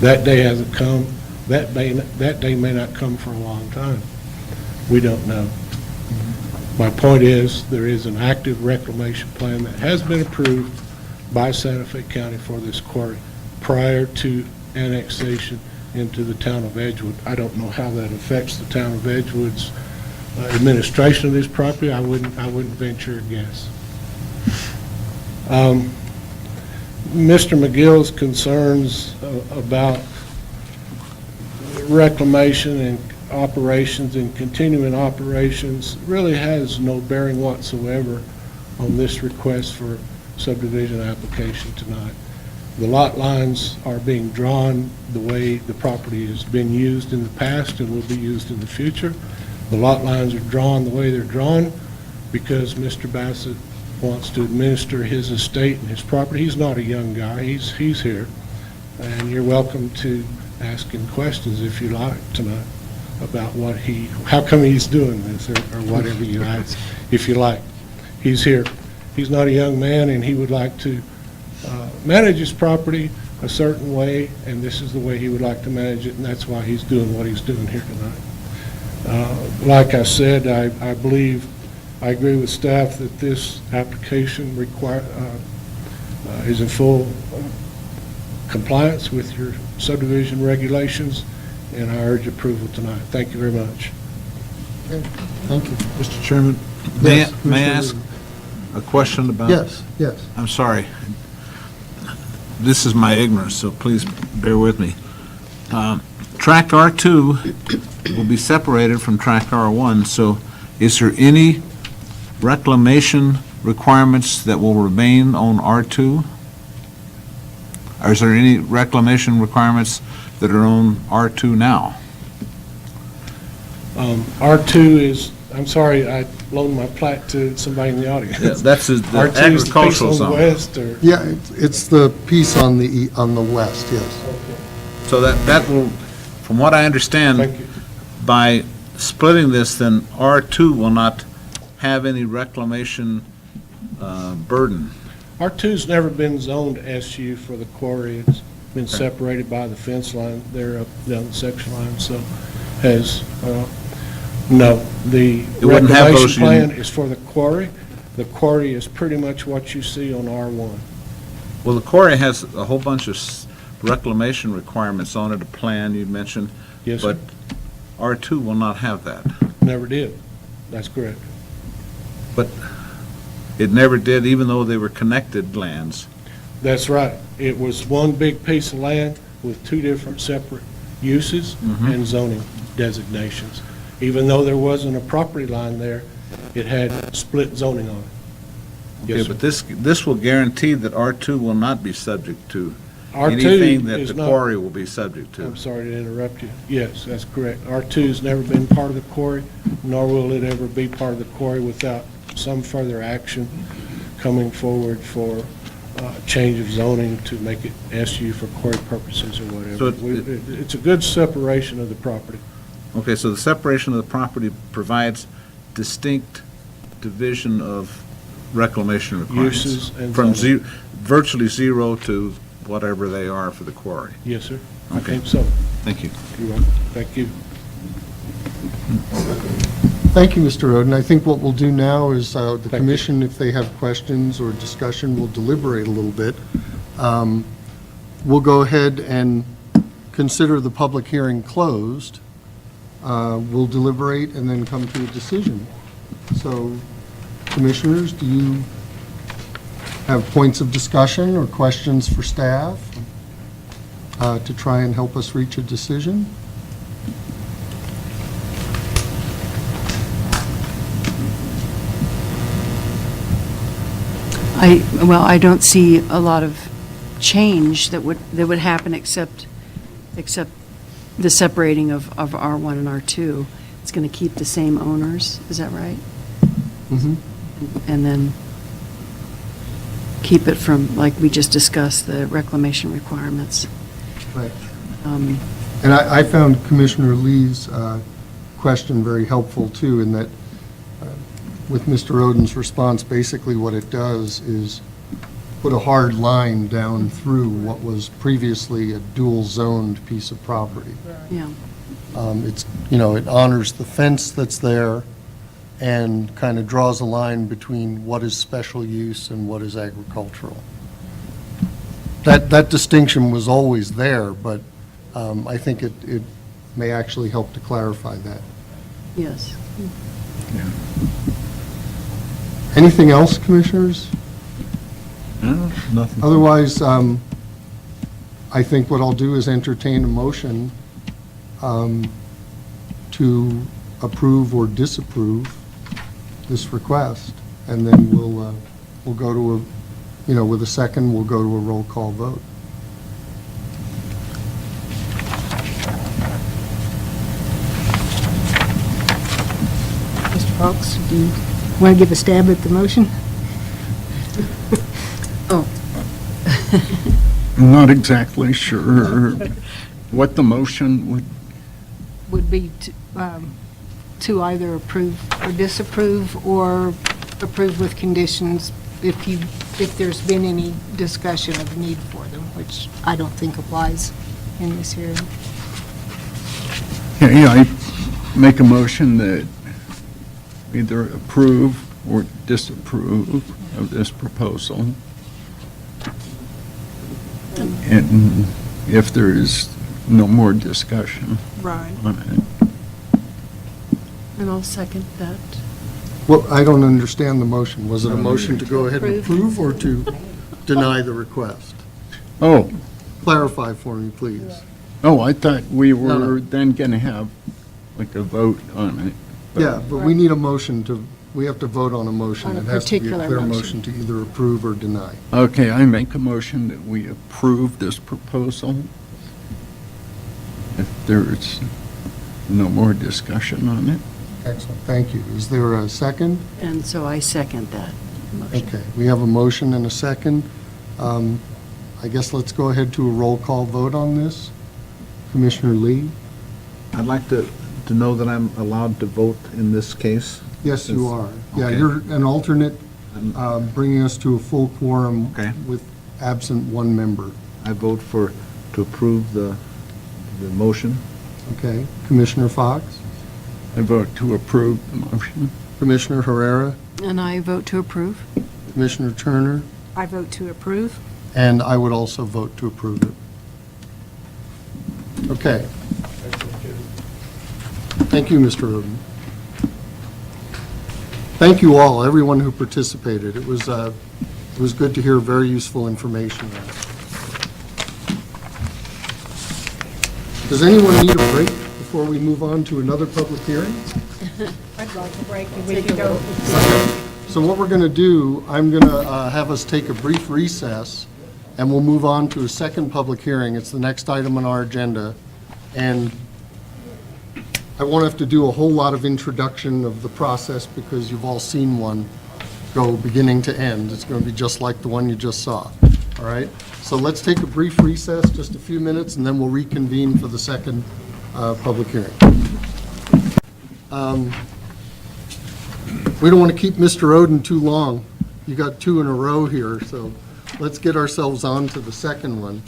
[SPEAKER 5] That day hasn't come. That day may not come for a long time. We don't know. My point is, there is an active reclamation plan that has been approved by Santa Fe County for this quarry prior to annexation into the town of Edgewood. I don't know how that affects the town of Edgewood's administration of this property. I wouldn't venture a guess. Mr. McGill's concerns about reclamation and operations and continuing operations really has no bearing whatsoever on this request for subdivision application tonight. The lot lines are being drawn the way the property has been used in the past and will be used in the future. The lot lines are drawn the way they're drawn because Mr. Bassett wants to administer his estate and his property. He's not a young guy. He's here. And you're welcome to ask him questions if you like tonight about how come he's doing this or whatever you ask, if you like. He's here. He's not a young man, and he would like to manage his property a certain way, and this is the way he would like to manage it, and that's why he's doing what he's doing here tonight. Like I said, I agree with staff that this application is in full compliance with your subdivision regulations, and I urge approval tonight. Thank you very much.
[SPEAKER 1] Okay, thank you.
[SPEAKER 10] Mr. Chairman, may
[SPEAKER 1] Yes,
[SPEAKER 10] I
[SPEAKER 1] Mr.
[SPEAKER 10] ask a question about?
[SPEAKER 1] Yes, yes.
[SPEAKER 10] I'm sorry. This is my ignorance, so please bear with me. Tract R2 will be separated from Tract R1, so is there any reclamation requirements that will remain on R2? Or is there any reclamation requirements that are on R2 now?
[SPEAKER 5] R2 is, I'm sorry, I loaned my plat to somebody in the audience.
[SPEAKER 10] That's the
[SPEAKER 5] R2 is the piece
[SPEAKER 10] agricultural
[SPEAKER 5] on the
[SPEAKER 10] zone.
[SPEAKER 5] west, or?
[SPEAKER 1] Yeah, it's the piece on the west, yes.
[SPEAKER 10] So that will, from what I understand,
[SPEAKER 5] Thank you.
[SPEAKER 10] by splitting this, then R2 will not have any reclamation burden.
[SPEAKER 5] R2's never been zoned SU for the quarry. It's been separated by the fence line there up down the section line, so no. The
[SPEAKER 10] It wouldn't have
[SPEAKER 5] reclamation
[SPEAKER 10] those
[SPEAKER 5] plan is for the quarry. The quarry is pretty much what you see on R1.
[SPEAKER 10] Well, the quarry has a whole bunch of reclamation requirements on it, a plan you mentioned,
[SPEAKER 5] Yes, sir.
[SPEAKER 10] but R2 will not have that.
[SPEAKER 5] Never did. That's correct.
[SPEAKER 10] But It never did, even though they were connected lands.
[SPEAKER 5] That's right. It was one big piece of land with two different separate uses and zoning designations. Even though there wasn't a property line there, it had split zoning on it.
[SPEAKER 10] Okay,
[SPEAKER 5] Yes,
[SPEAKER 10] but
[SPEAKER 5] sir.
[SPEAKER 10] this will guarantee that R2 will not be subject to
[SPEAKER 5] R2
[SPEAKER 10] anything that
[SPEAKER 5] is
[SPEAKER 10] the
[SPEAKER 5] not-
[SPEAKER 10] quarry will be subject to.
[SPEAKER 5] I'm sorry to interrupt you. Yes, that's correct. R2's never been part of the quarry, nor will it ever be part of the quarry without some further action coming forward for change of zoning to make it SU for quarry purposes or whatever.
[SPEAKER 10] So
[SPEAKER 5] It's a good separation of the property.
[SPEAKER 10] Okay, so the separation of the property provides distinct division of reclamation requirements.
[SPEAKER 5] Uses and
[SPEAKER 10] From
[SPEAKER 5] zoning.
[SPEAKER 10] virtually zero to whatever they are for the quarry.
[SPEAKER 5] Yes, sir. I
[SPEAKER 10] Okay.
[SPEAKER 5] think so.
[SPEAKER 10] Thank you.
[SPEAKER 5] You're welcome. Thank you.
[SPEAKER 1] Thank you, Mr. Oden. I think what we'll do now is the
[SPEAKER 5] you.
[SPEAKER 1] commission, if they have questions or discussion, will deliberate a little bit. We'll go ahead and consider the public hearing closed. We'll deliberate and then come to a decision. So, commissioners, do you have points of discussion or questions for staff to try and help us reach a decision?
[SPEAKER 7] I don't see a lot of change that would happen except the separating of R1 and R2. It's going to keep the same owners, is that right?
[SPEAKER 1] Mhm.
[SPEAKER 7] And then keep it from, like we just discussed, the reclamation requirements.
[SPEAKER 1] Right. And I found Commissioner Lee's question very helpful, too, in that with Mr. Oden's response, basically what it does is put a hard line down through what was previously a dual-zoned piece of property.
[SPEAKER 7] Yeah.
[SPEAKER 1] It's, it honors the fence that's there and kind of draws a line between what is special use and what is agricultural. That distinction was always there, but I think it may actually help to clarify that.
[SPEAKER 7] Yes.
[SPEAKER 1] Anything else, Commissioners?
[SPEAKER 10] No, nothing.
[SPEAKER 1] Otherwise, I think what I'll do is entertain a motion to approve or disapprove this request, and then we'll go to with a second, we'll go to a roll call vote.
[SPEAKER 6] Mr. Fox, do you want to give a stab at the motion?
[SPEAKER 2] I'm not exactly sure what the motion
[SPEAKER 6] Would be to either approve or disapprove, or approve with conditions if there's been any discussion of need for them, which I don't think applies in this hearing.
[SPEAKER 2] Yeah, I make a motion that either approve or disapprove of this proposal. And if there is no more discussion
[SPEAKER 6] Right.
[SPEAKER 2] on it.
[SPEAKER 7] And I'll second that.
[SPEAKER 1] Well, I don't understand the motion. Was it a motion to go ahead and
[SPEAKER 6] Approve.
[SPEAKER 1] approve or to deny the request?
[SPEAKER 2] Oh,
[SPEAKER 1] Clarify for me, please.
[SPEAKER 2] I thought we
[SPEAKER 1] No, no.
[SPEAKER 2] were then going to have like a vote on it.
[SPEAKER 1] Yeah, but we need a motion we have to vote on a motion.
[SPEAKER 6] On a
[SPEAKER 1] It has to be a
[SPEAKER 6] particular
[SPEAKER 1] clear
[SPEAKER 6] motion.
[SPEAKER 1] motion to either approve or deny.
[SPEAKER 2] Okay, I make a motion that we approve this proposal. If there's no more discussion on it.
[SPEAKER 1] Excellent, thank you. Is there a second?
[SPEAKER 7] And so I second that motion.
[SPEAKER 1] Okay, we have a motion and a second. I guess let's go ahead to a roll call vote on this. Commissioner Lee?
[SPEAKER 10] I'd like to know that I'm allowed to vote in this case.
[SPEAKER 1] Yes, you are. Yeah,
[SPEAKER 10] Okay.
[SPEAKER 1] you're an alternate, bringing us to a full quorum
[SPEAKER 10] Okay.
[SPEAKER 1] with absent one member.
[SPEAKER 10] I vote to approve the motion.
[SPEAKER 1] Okay, Commissioner Fox?
[SPEAKER 2] I vote to approve the motion.
[SPEAKER 1] Commissioner Herrera?
[SPEAKER 7] And I vote to approve.
[SPEAKER 1] Commissioner Turner?
[SPEAKER 6] I vote to approve.
[SPEAKER 1] And I would also vote to approve it. Okay. Thank you, Mr. Oden. thank you all, everyone who participated. It was good to hear very useful information there. Does anyone need a break before we move on to another public hearing?
[SPEAKER 6] I'd like a break, and we can go.
[SPEAKER 1] So what we're going to do, I'm going to have us take a brief recess, and we'll move on to a second public hearing. It's the next item on our agenda. And I won't have to do a whole lot of introduction of the process because you've all seen one go beginning to end. It's going to be just like the one you just saw. All right? So let's take a brief recess, just a few minutes, and then we'll reconvene for the second public hearing. We don't want to keep Mr. Oden too long. You got two in a row here, so let's get ourselves on to the second one.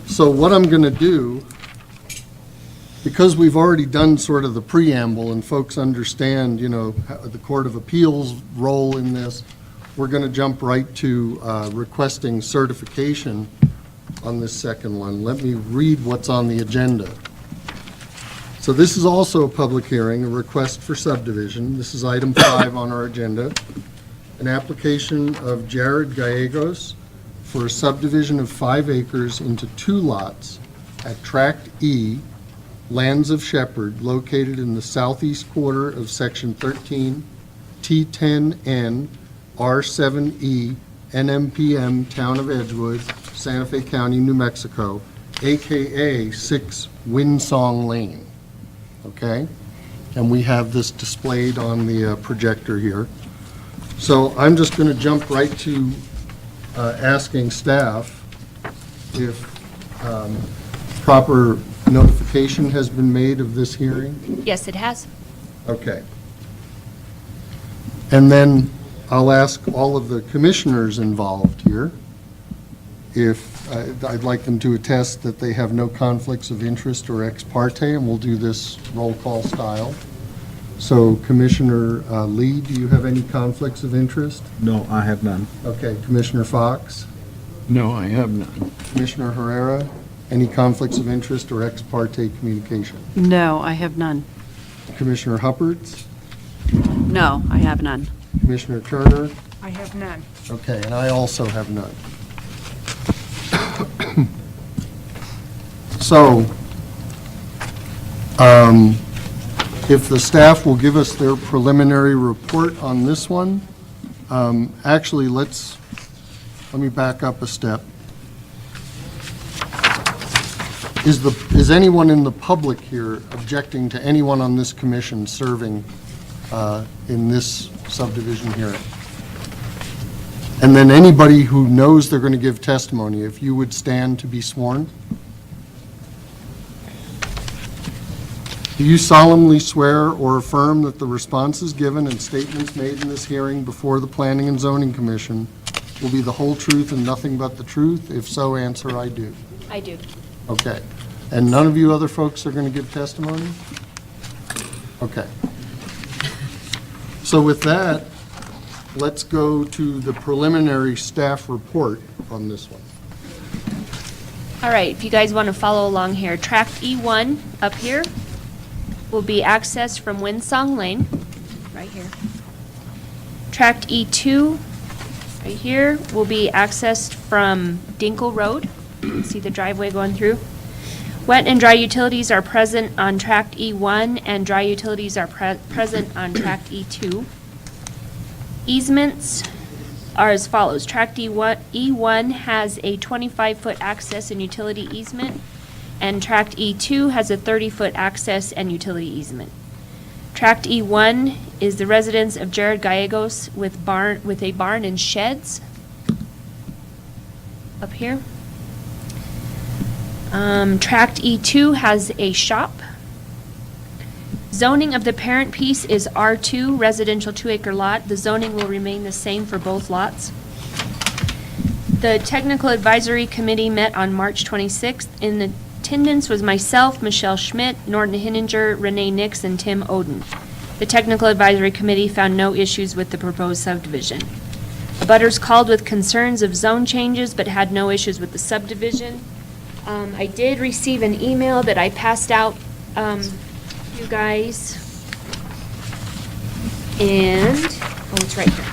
[SPEAKER 1] So what I'm going to do, because we've already done sort of the preamble and folks understand, the Court of Appeals' role in this, we're going to jump right to requesting certification on this second one. Let me read what's on the agenda. So this is also a public hearing, a request for subdivision. This is item 5 on our agenda. An application of Jared Gallegos for a subdivision of 5 acres into 2 lots at Tract E, Lands of Shepherd, located in the southeast quarter of Section 13, T10N, R7E, NMPM, Town of Edgewood, Santa Fe County, New Mexico, AKA 6 Windsong Lane. Okay? And we have this displayed on the projector here. So I'm just going to jump right to asking staff if proper notification has been made of this hearing.
[SPEAKER 4] Yes, it has.
[SPEAKER 1] Okay. And then I'll ask all of the commissioners involved here if I'd like them to attest that they have no conflicts of interest or ex parte, and we'll do this roll call style. So Commissioner Lee, do you have any conflicts of interest?
[SPEAKER 10] No, I have none.
[SPEAKER 1] Okay, Commissioner Fox,
[SPEAKER 2] No, I have none.
[SPEAKER 1] Commissioner Herrera, any conflicts of interest or ex parte communication?
[SPEAKER 7] No, I have none.
[SPEAKER 1] Commissioner Hupperts,
[SPEAKER 3] No, I have none.
[SPEAKER 1] Commissioner Turner,
[SPEAKER 6] I have none.
[SPEAKER 1] okay, and I also have none. So, if the staff will give us their preliminary report on this one, actually, let me back up a step. Is anyone in the public here objecting to anyone on this commission serving in this subdivision hearing? And then anybody who knows they're going to give testimony, if you would stand to be sworn. Do you solemnly swear or affirm that the responses given and statements made in this hearing before the Planning and Zoning Commission will be the whole truth and nothing but the truth? If so, answer I do.
[SPEAKER 4] I do.
[SPEAKER 1] Okay. And none of you other folks are going to give testimony? Okay. So with that, let's go to the preliminary staff report on this one.
[SPEAKER 4] All right, if you guys want to follow along here, Tract E1 up here will be accessed from Windsong Lane, right here. Tract E2, right here, will be accessed from Dinkle Road. You can see the driveway going through. Wet and dry utilities are present on Tract E1, and dry utilities are present on Tract E2. Easements are as follows. Tract E1 has a 25-foot access and utility easement, and Tract E2 has a 30-foot access and utility easement. Tract E1 is the residence of Jared Gallegos with a barn and sheds up here. Tract E2 has a shop. Zoning of the parent piece is R2, residential 2-acre lot. The zoning will remain the same for both lots. The Technical Advisory Committee met on March 26th. In attendance was myself, Michelle Schmidt, Norton Hinninger, Renee Nix, and Tim Oden. The Technical Advisory Committee found no issues with the proposed subdivision. Abutters called with concerns of zone changes but had no issues with the subdivision. I did receive an email that I passed out, you guys. And, oh, it's right here.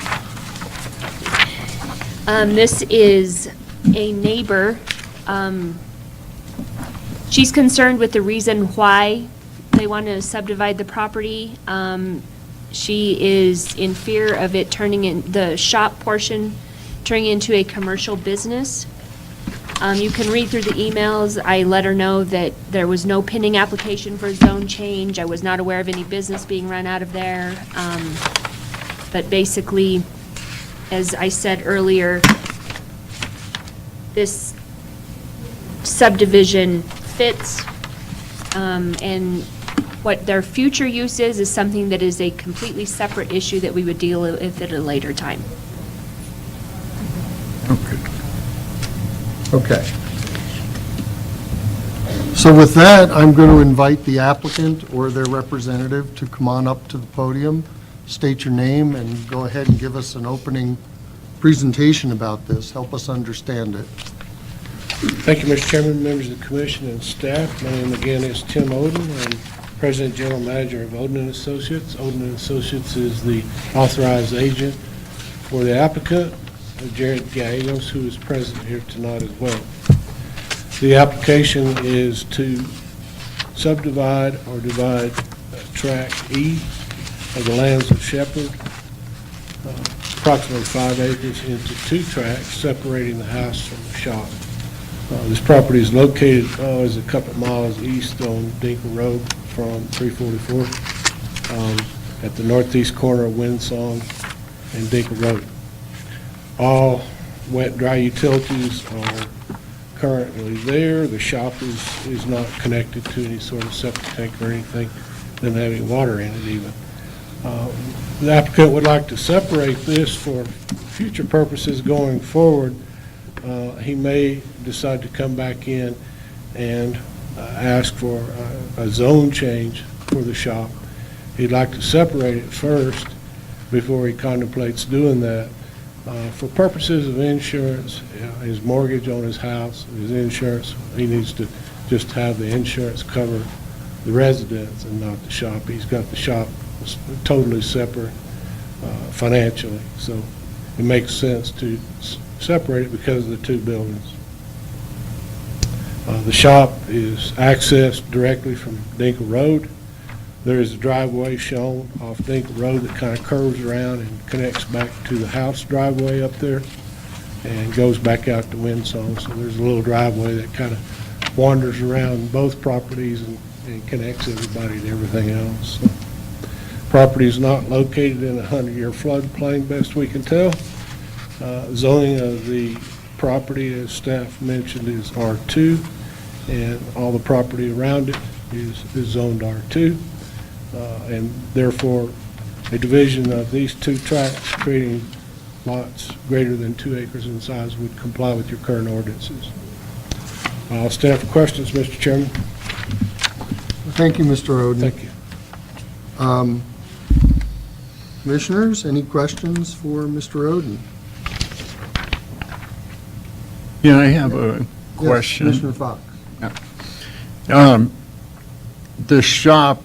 [SPEAKER 4] This is a neighbor. She's concerned with the reason why they want to subdivide the property. She is in fear of it turning in, the shop portion turning into a commercial business. You can read through the emails. I let her know that there was no pending application for a zone change. I was not aware of any business being run out of there. But basically, as I said earlier, this subdivision fits, and what their future use is something that is a completely separate issue that we would deal with at a later time.
[SPEAKER 2] Okay.
[SPEAKER 1] Okay. So with that, I'm going to invite the applicant or their representative to come on up to the podium, state your name, and go ahead and give us an opening presentation about this. Help us understand it.
[SPEAKER 5] Thank you, Mr. Chairman, members of the commission and staff. My name again is Tim Oden. I'm President General Manager of Oden and Associates. Oden and Associates is the authorized agent for the applicant, Jared Gallegos, who is present here tonight as well. The application is to subdivide or divide Tract E of the lands of Shepherd, approximately 5 acres, into 2 tracts, separating the house from the shop. This property is located, is a couple miles east on Dinkle Road from 344, at the northeast corner of Windsong and Dinkle Road. All wet, dry utilities are currently there. The shop is not connected to any sort of septic tank or anything, doesn't have any water in it even. The applicant would like to separate this for future purposes going forward. He may decide to come back in and ask for a zone change for the shop. He'd like to separate it first before he contemplates doing that. For purposes of insurance, his mortgage on his house, his insurance, he needs to just have the insurance cover the residence and not the shop. He's got the shop totally separate financially, so it makes sense to separate it because of the 2 buildings. The shop is accessed directly from Dinkle Road. There is a driveway shown off Dinkle Road that kind of curves around and connects back to the house driveway up there and goes back out to Windsong. So there's a little driveway that kind of wanders around both properties and connects everybody to everything else. So, property is not located in a 100-year floodplain, best we can tell. Zoning of the property, as staff mentioned, is R2, and all the property around it is zoned R2. And therefore, a division of these 2 tracts, creating lots greater than 2 acres in size, would comply with your current ordinances. I'll stand for questions, Mr. Chairman.
[SPEAKER 1] Thank you, Mr. Oden.
[SPEAKER 5] Thank you.
[SPEAKER 1] Commissioners, any questions for Mr. Oden?
[SPEAKER 2] Yeah, I have a
[SPEAKER 1] Yes,
[SPEAKER 2] question.
[SPEAKER 1] Commissioner Fox.
[SPEAKER 2] The shop,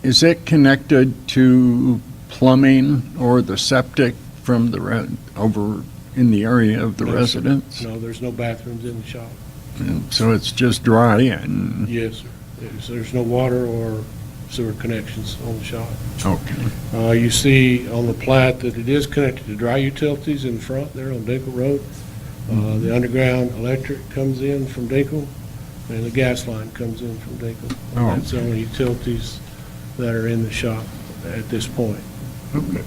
[SPEAKER 2] is it connected to plumbing or the septic from the, over in the area of the
[SPEAKER 5] No, sir.
[SPEAKER 2] residence?
[SPEAKER 5] No, there's no bathrooms in the shop.
[SPEAKER 2] And so it's just dry and,
[SPEAKER 5] Yes, sir. There's no water or sewer connections on the shop.
[SPEAKER 2] okay.
[SPEAKER 5] You see on the plat that it is connected to dry utilities in front there on Dinkle Road. The underground electric comes in from Dinkle, and the gas line comes in from Dinkle.
[SPEAKER 2] Oh.
[SPEAKER 5] That's the only utilities that are in the shop at this point.
[SPEAKER 2] Okay.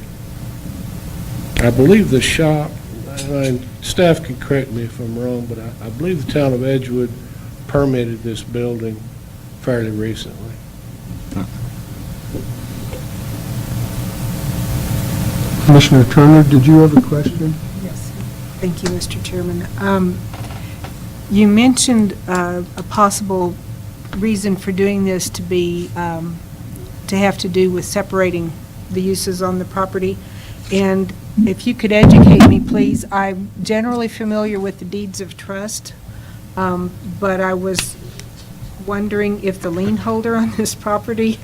[SPEAKER 5] I believe the shop, and staff can correct me if I'm wrong, but I believe the town of Edgewood permitted this building fairly recently.
[SPEAKER 1] Commissioner Turner, did you have a question?
[SPEAKER 6] Yes. Thank you, Mr. Chairman. You mentioned a possible reason for doing this to be, to have to do with separating the uses on the property. And if you could educate me, please, I'm generally familiar with the deeds of trust, but I was wondering if the lien holder on this property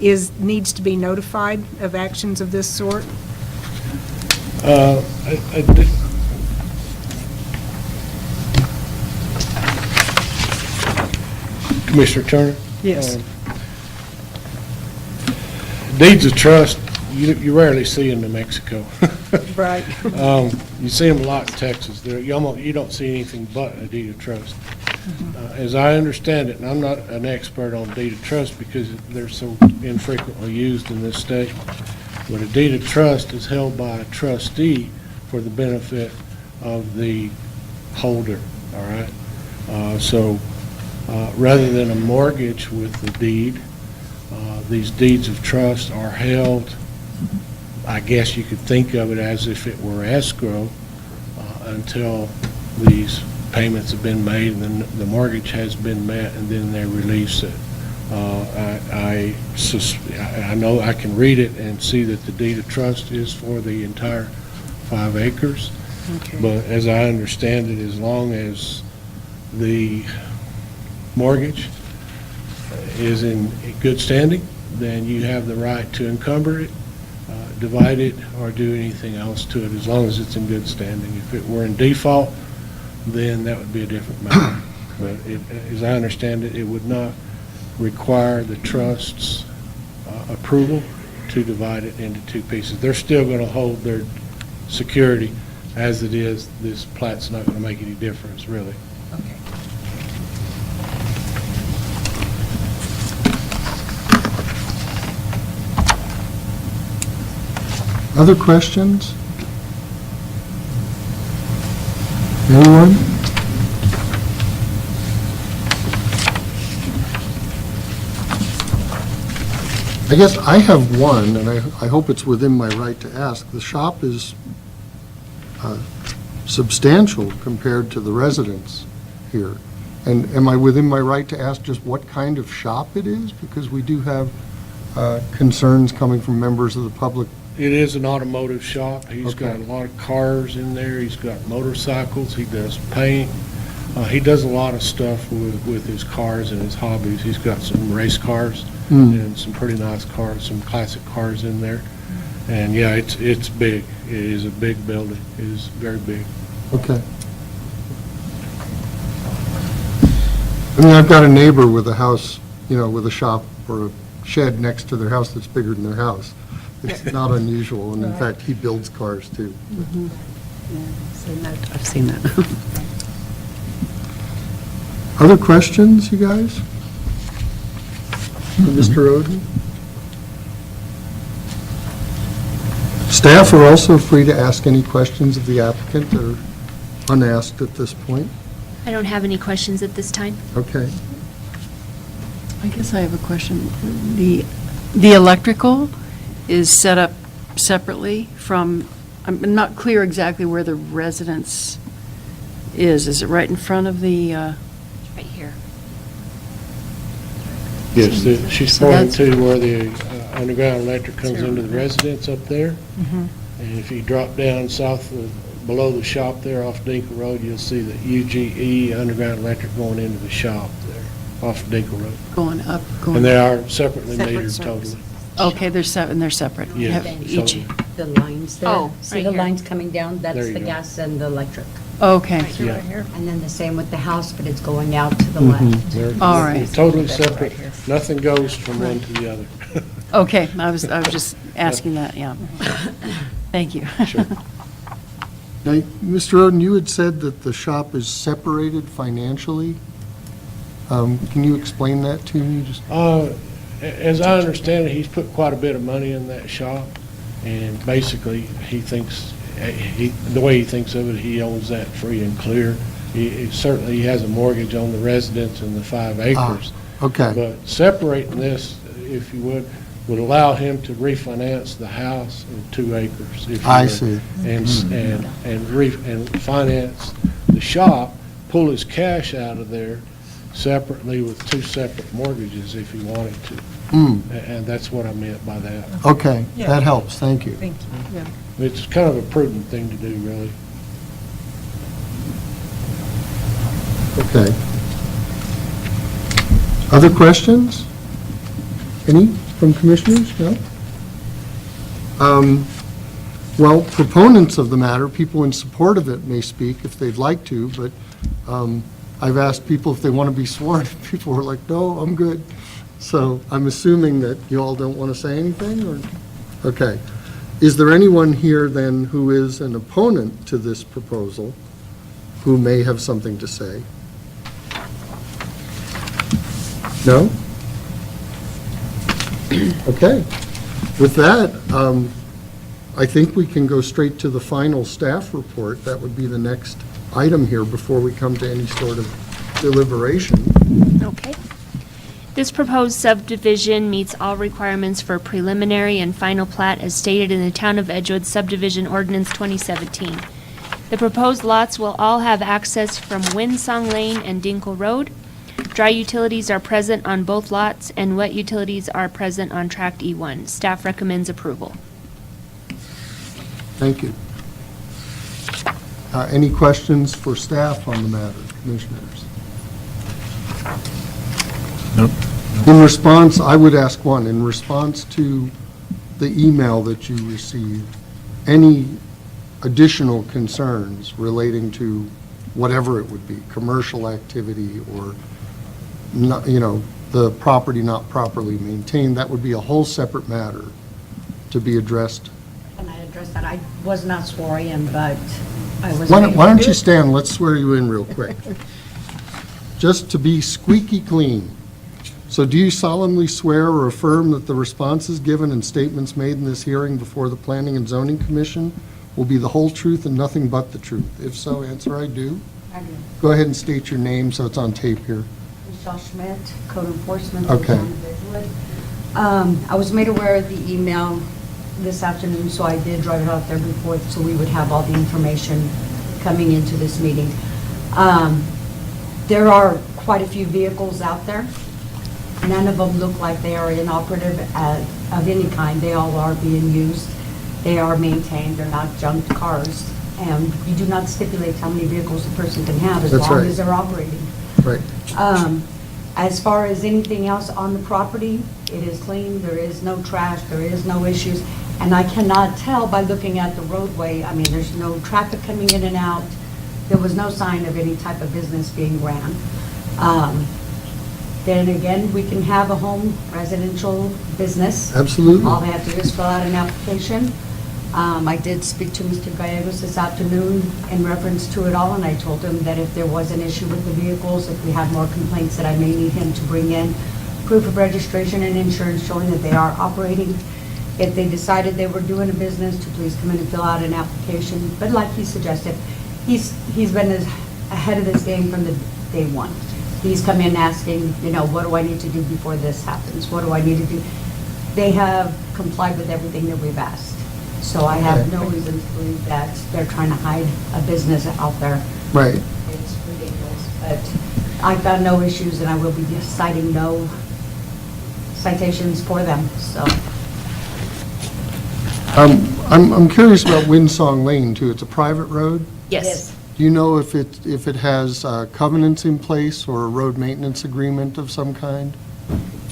[SPEAKER 6] needs to be notified of actions of this sort?
[SPEAKER 5] Commissioner Turner?
[SPEAKER 6] Yes.
[SPEAKER 5] Deeds of trust, you rarely see in New Mexico.
[SPEAKER 6] Right.
[SPEAKER 5] You see them a lot in Texas. You don't see anything but a deed of trust. As I understand it, and I'm not an expert on deed of trust because they're so infrequently used in this state, but a deed of trust is held by a trustee for the benefit of the holder, all right? So rather than a mortgage with the deed, these deeds of trust are held, I guess you could think of it as if it were escrow until these payments have been made and then the mortgage has been met and then they release it. I know I can read it and see that the deed of trust is for the entire 5 acres.
[SPEAKER 6] Okay.
[SPEAKER 5] But as I understand it, as long as the mortgage is in good standing, then you have the right to encumber it, divide it, or do anything else to it, as long as it's in good standing. If it were in default, then that would be a different matter. But as I understand it, it would not require the trust's approval to divide it into 2 pieces. They're still going to hold their security as it is. This plat's not going to make any difference, really.
[SPEAKER 6] Okay.
[SPEAKER 1] Other questions? Anyone? I guess I have one, and I hope it's within my right to ask. The shop is substantial compared to the residence here. And am I within my right to ask just what kind of shop it is? Because we do have concerns coming from members of the public.
[SPEAKER 5] It is an automotive shop. He's
[SPEAKER 1] Okay.
[SPEAKER 5] got a lot of cars in there. He's got motorcycles. He does paint. He does a lot of stuff with his cars and his hobbies. He's got some race cars and some pretty nice cars, some classic cars in there. And yeah, it's big. It is a big building. It is very big.
[SPEAKER 1] Okay. I mean, I've got a neighbor with a house, with a shop or a shed next to their house that's bigger than their house. It's not unusual, and in fact, he builds cars too.
[SPEAKER 3] I've seen that.
[SPEAKER 1] Other questions, you guys? For Mr. Oden? Staff are also free to ask any questions of the applicant that are unasked at this point.
[SPEAKER 4] I don't have any questions at this time.
[SPEAKER 1] Okay.
[SPEAKER 7] I guess I have a question. The electrical is set up separately from, I'm not clear exactly where the residence is. Is it right in front of the,
[SPEAKER 4] Right here.
[SPEAKER 5] Yes, she's
[SPEAKER 7] So
[SPEAKER 5] pointing
[SPEAKER 7] that's-
[SPEAKER 5] to where the underground electric comes into the residence up there. And if you drop down below the shop there off Dinkle Road, you'll see the UGE underground electric going into the shop there off Dinkle Road.
[SPEAKER 7] going up, going?
[SPEAKER 5] And they are separately
[SPEAKER 6] Separate
[SPEAKER 5] metered
[SPEAKER 6] service.
[SPEAKER 5] totally.
[SPEAKER 7] Okay, they're separate.
[SPEAKER 5] Yeah,
[SPEAKER 7] Have Each,
[SPEAKER 5] so-
[SPEAKER 11] The lines there.
[SPEAKER 4] Oh,
[SPEAKER 11] See
[SPEAKER 4] right
[SPEAKER 11] the
[SPEAKER 4] here.
[SPEAKER 11] lines coming down?
[SPEAKER 5] There
[SPEAKER 11] That's
[SPEAKER 5] you
[SPEAKER 11] the
[SPEAKER 5] go.
[SPEAKER 11] gas and the electric.
[SPEAKER 7] okay,
[SPEAKER 5] Yeah.
[SPEAKER 11] And then the same with the house, but it's going out to the left.
[SPEAKER 5] They're
[SPEAKER 7] All right.
[SPEAKER 5] they're totally separate. Nothing goes from one to the other.
[SPEAKER 7] okay, I was just asking that, yeah. Thank you.
[SPEAKER 5] Sure.
[SPEAKER 1] Now, Mr. Oden, you had said that the shop is separated financially. Can you explain that to me? Just
[SPEAKER 5] As I understand it, he's put quite a bit of money in that shop, and basically, he thinks, the way he thinks of it, he owns that free and clear. Certainly, he has a mortgage on the residence and the 5 acres.
[SPEAKER 1] Okay,
[SPEAKER 5] But separating this, if you would allow him to refinance the house in 2 acres. if you
[SPEAKER 1] I
[SPEAKER 5] would,
[SPEAKER 1] see.
[SPEAKER 5] And finance the shop, pull his cash out of there separately with 2 separate mortgages if he wanted to. And that's what I meant by that.
[SPEAKER 1] okay, that helps, thank you.
[SPEAKER 6] Thank you.
[SPEAKER 5] It's kind of a prudent thing to do, really.
[SPEAKER 1] Okay. Other questions? Any from commissioners? No? Well, proponents of the matter, people in support of it may speak if they'd like to, but I've asked people if they want to be sworn. People were like, no, I'm good. So I'm assuming that you all don't want to say anything, or? Okay. Is there anyone here then who is an opponent to this proposal who may have something to say? No? Okay. With that, I think we can go straight to the final staff report. That would be the next item here before we come to any sort of deliberation.
[SPEAKER 4] Okay. This proposed subdivision meets all requirements for preliminary and final plat as stated in the Town of Edgewood Subdivision Ordinance 2017. The proposed lots will all have access from Windsong Lane and Dinkle Road. Dry utilities are present on both lots, and wet utilities are present on Tract E1. Staff recommends approval.
[SPEAKER 1] Thank you. Any questions for staff on the matter, commissioners?
[SPEAKER 10] Nope.
[SPEAKER 1] In response, I would ask one, in response to the email that you received, any additional concerns relating to whatever it would be, commercial activity or, not, the property not properly maintained, that would be a whole separate matter to be addressed.
[SPEAKER 11] Can I address that? I was not sworn in, but I was.
[SPEAKER 1] Why don't you stand, let's swear you in real quick. Just to be squeaky clean. So do you solemnly swear or affirm that the responses given and statements made in this hearing before the Planning and Zoning Commission will be the whole truth and nothing but the truth? If so, answer I do.
[SPEAKER 11] I do.
[SPEAKER 1] Go ahead and state your name so it's on tape here.
[SPEAKER 11] Michelle Schmidt, Code Enforcement.
[SPEAKER 1] Okay.
[SPEAKER 11] I was made aware of the email this afternoon, so I did drive it out there before, so we would have all the information coming into this meeting. There are quite a few vehicles out there. None of them look like they are inoperative of any kind. They all are being used. They are maintained. They're not junked cars. And you do not stipulate how many vehicles a person can have as
[SPEAKER 1] That's
[SPEAKER 11] long
[SPEAKER 1] right.
[SPEAKER 11] as they're operating.
[SPEAKER 1] Right.
[SPEAKER 11] As far as anything else on the property, it is clean. There is no trash. There is no issues. And I cannot tell by looking at the roadway. I mean, there's no traffic coming in and out. There was no sign of any type of business being ran. Then again, we can have a home residential business.
[SPEAKER 1] Absolutely.
[SPEAKER 11] All they have to do is fill out an application. I did speak to Mr. Gallegos this afternoon in reference to it all, and I told him that if there was an issue with the vehicles, if we had more complaints, that I may need him to bring in proof of registration and insurance showing that they are operating. If they decided they were doing a business, to please come in and fill out an application. But like he suggested, he's been ahead of this game from the day one. He's come in asking, what do I need to do before this happens? What do I need to do? They have complied with everything that we've asked. So I have no reason to believe that they're trying to hide a business out there.
[SPEAKER 1] Right.
[SPEAKER 11] It's ridiculous. But I found no issues, and I will be citing no citations for them, so.
[SPEAKER 1] I'm curious about Windsong Lane, too. It's a private road?
[SPEAKER 4] Yes.
[SPEAKER 1] Do you know if it has covenants in place or a road maintenance agreement of some kind?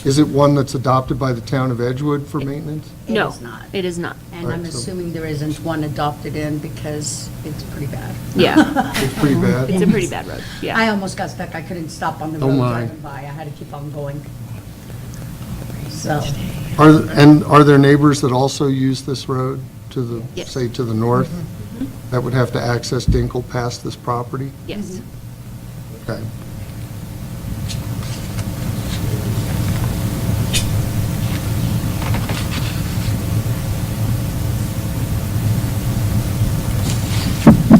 [SPEAKER 1] Is it one that's adopted by the town of Edgewood for maintenance?
[SPEAKER 4] No,
[SPEAKER 11] It is not.
[SPEAKER 4] it is not.
[SPEAKER 11] And
[SPEAKER 1] Right,
[SPEAKER 11] I'm
[SPEAKER 1] so-
[SPEAKER 11] assuming there isn't one adopted in because it's pretty bad.
[SPEAKER 4] Yeah,
[SPEAKER 1] It's pretty bad.
[SPEAKER 4] it's a pretty bad road, yeah.
[SPEAKER 11] I almost got stuck. I couldn't stop on the
[SPEAKER 1] Oh,
[SPEAKER 11] road
[SPEAKER 1] my.
[SPEAKER 11] driving by. I had to keep on going. So,
[SPEAKER 1] Are there neighbors that also use this road to the,
[SPEAKER 4] Yes.
[SPEAKER 1] say, to the north? That would have to access Dinkle past this property?
[SPEAKER 4] Yes.
[SPEAKER 1] Okay.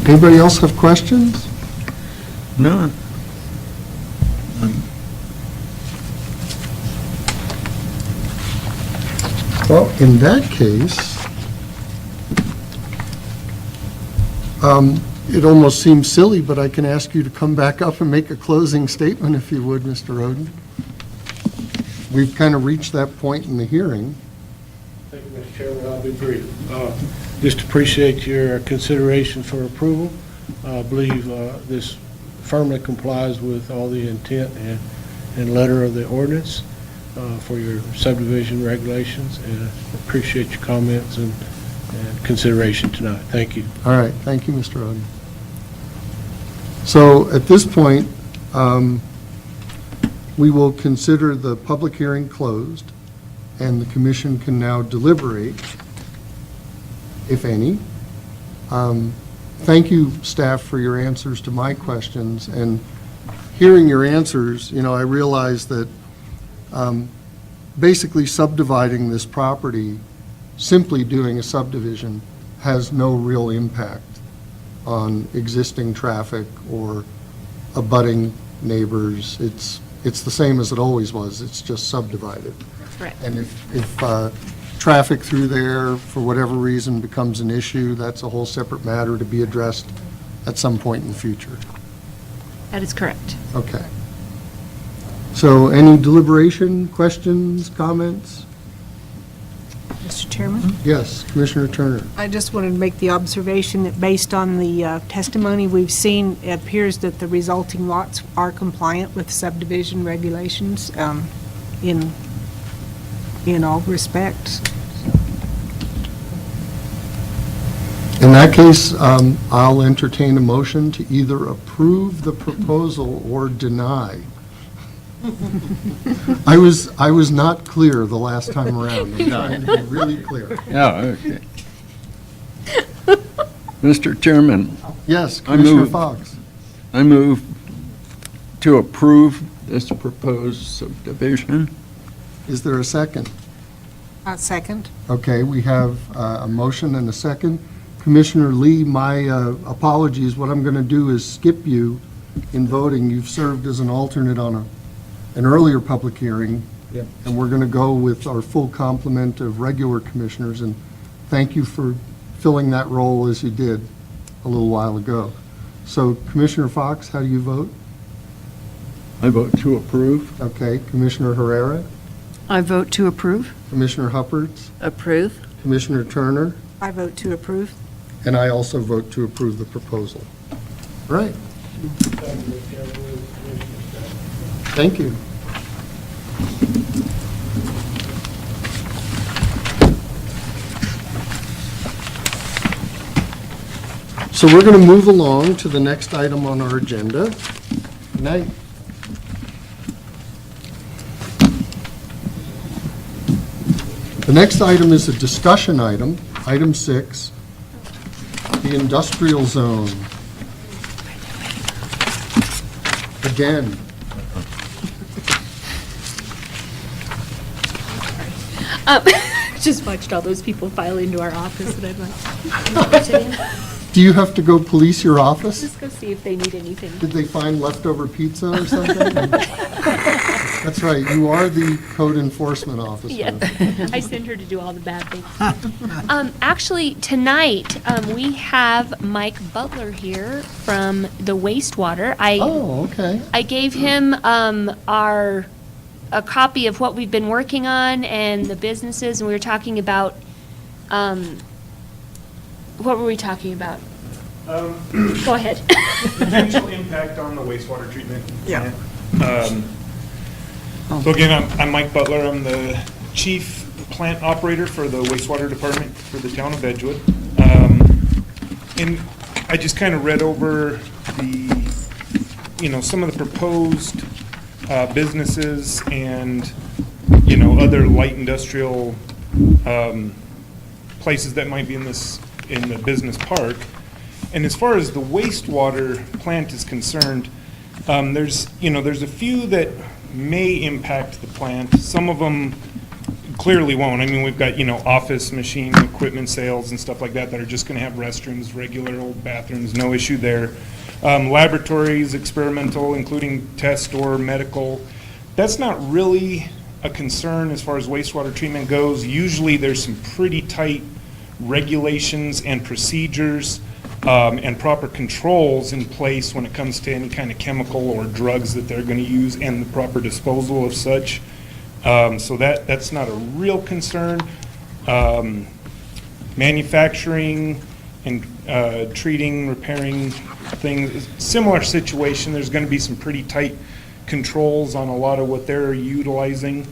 [SPEAKER 1] Anybody else have questions?
[SPEAKER 10] No.
[SPEAKER 1] Well, in that case, it almost seems silly, but I can ask you to come back up and make a closing statement, if you would, Mr. Roden. We've kind of reached that point in the hearing.
[SPEAKER 5] Thank you, Mr. Chairman. I'll be brief. Just appreciate your consideration for approval. I believe this firmly complies with all the intent and letter of the ordinance for your subdivision regulations, and appreciate your comments and consideration tonight. Thank you.
[SPEAKER 1] All right, thank you, Mr. Odom. So at this point, we will consider the public hearing closed, and the commission can now deliberate, if any. Thank you, staff, for your answers to my questions, and hearing your answers, I realize that basically subdividing this property, simply doing a subdivision, has no real impact on existing traffic or abutting neighbors. It's the same as it always was, it's just subdivided.
[SPEAKER 4] Correct.
[SPEAKER 1] And if traffic through there, for whatever reason, becomes an issue, that's a whole separate matter to be addressed at some point in the future.
[SPEAKER 4] That is correct.
[SPEAKER 1] Okay. So any deliberation, questions, comments?
[SPEAKER 6] Mr. Chairman?
[SPEAKER 1] Yes, Commissioner Turner.
[SPEAKER 6] I just wanted to make the observation that based on the testimony we've seen, it appears that the resulting lots are compliant with subdivision regulations in all respects.
[SPEAKER 1] In that case, I'll entertain a motion to either approve the proposal or deny. I was not clear the last time around. I'm trying to be really clear.
[SPEAKER 2] Yeah, okay. Mr. Chairman,
[SPEAKER 1] Yes,
[SPEAKER 2] I
[SPEAKER 1] Commissioner
[SPEAKER 2] move-
[SPEAKER 1] Fox.
[SPEAKER 2] I move to approve this proposed subdivision.
[SPEAKER 1] Is there a second?
[SPEAKER 6] Second.
[SPEAKER 1] Okay, we have a motion and a second. Commissioner Lee, my apologies. What I'm going to do is skip you in voting. You've served as an alternate on an earlier public hearing, and we're going to go with our full complement of regular commissioners, and thank you for filling that role as you did a little while ago. So Commissioner Fox, how do you vote?
[SPEAKER 2] I vote to approve.
[SPEAKER 1] Okay, Commissioner Herrera,
[SPEAKER 7] I vote to approve.
[SPEAKER 1] Commissioner Hupperts,
[SPEAKER 3] Approve?
[SPEAKER 1] Commissioner Turner,
[SPEAKER 6] I vote to approve.
[SPEAKER 1] and I also vote to approve the proposal. All right. Thank you. So we're going to move along to the next item on our agenda. Good night. The next item is a discussion item, item 6, the industrial zone. Again.
[SPEAKER 4] Just watched all those people file into our office, and I'm like,
[SPEAKER 1] Do you have to go police your office?
[SPEAKER 4] just go see if they need anything.
[SPEAKER 1] Did they find leftover pizza or something? That's right, you are the code enforcement officer.
[SPEAKER 4] Yeah, I send her to do all the bad things. Actually, tonight, we have Mike Butler here from the wastewater.
[SPEAKER 1] Oh, okay.
[SPEAKER 4] I gave him a copy of what we've been working on and the businesses, and we were talking about, what were we talking about? Go ahead.
[SPEAKER 12] Potential impact on the wastewater treatment plant. So again, I'm Mike Butler. I'm the chief plant operator for the wastewater department for the town of Edgewood. And I just kind of read over some of the proposed businesses and, other light industrial places that might be in the business park. And as far as the wastewater plant is concerned, there's a few that may impact the plant. Some of them clearly won't. I mean, we've got, office machine equipment sales and stuff like that are just going to have restrooms, regular old bathrooms, no issue there. Laboratories, experimental, including test or medical, that's not really a concern as far as wastewater treatment goes. Usually there's some pretty tight regulations and procedures and proper controls in place when it comes to any kind of chemical or drugs that they're going to use and the proper disposal of such. So that's not a real concern. Manufacturing and treating, repairing things, similar situation. There's going to be some pretty tight controls on a lot of what they're utilizing.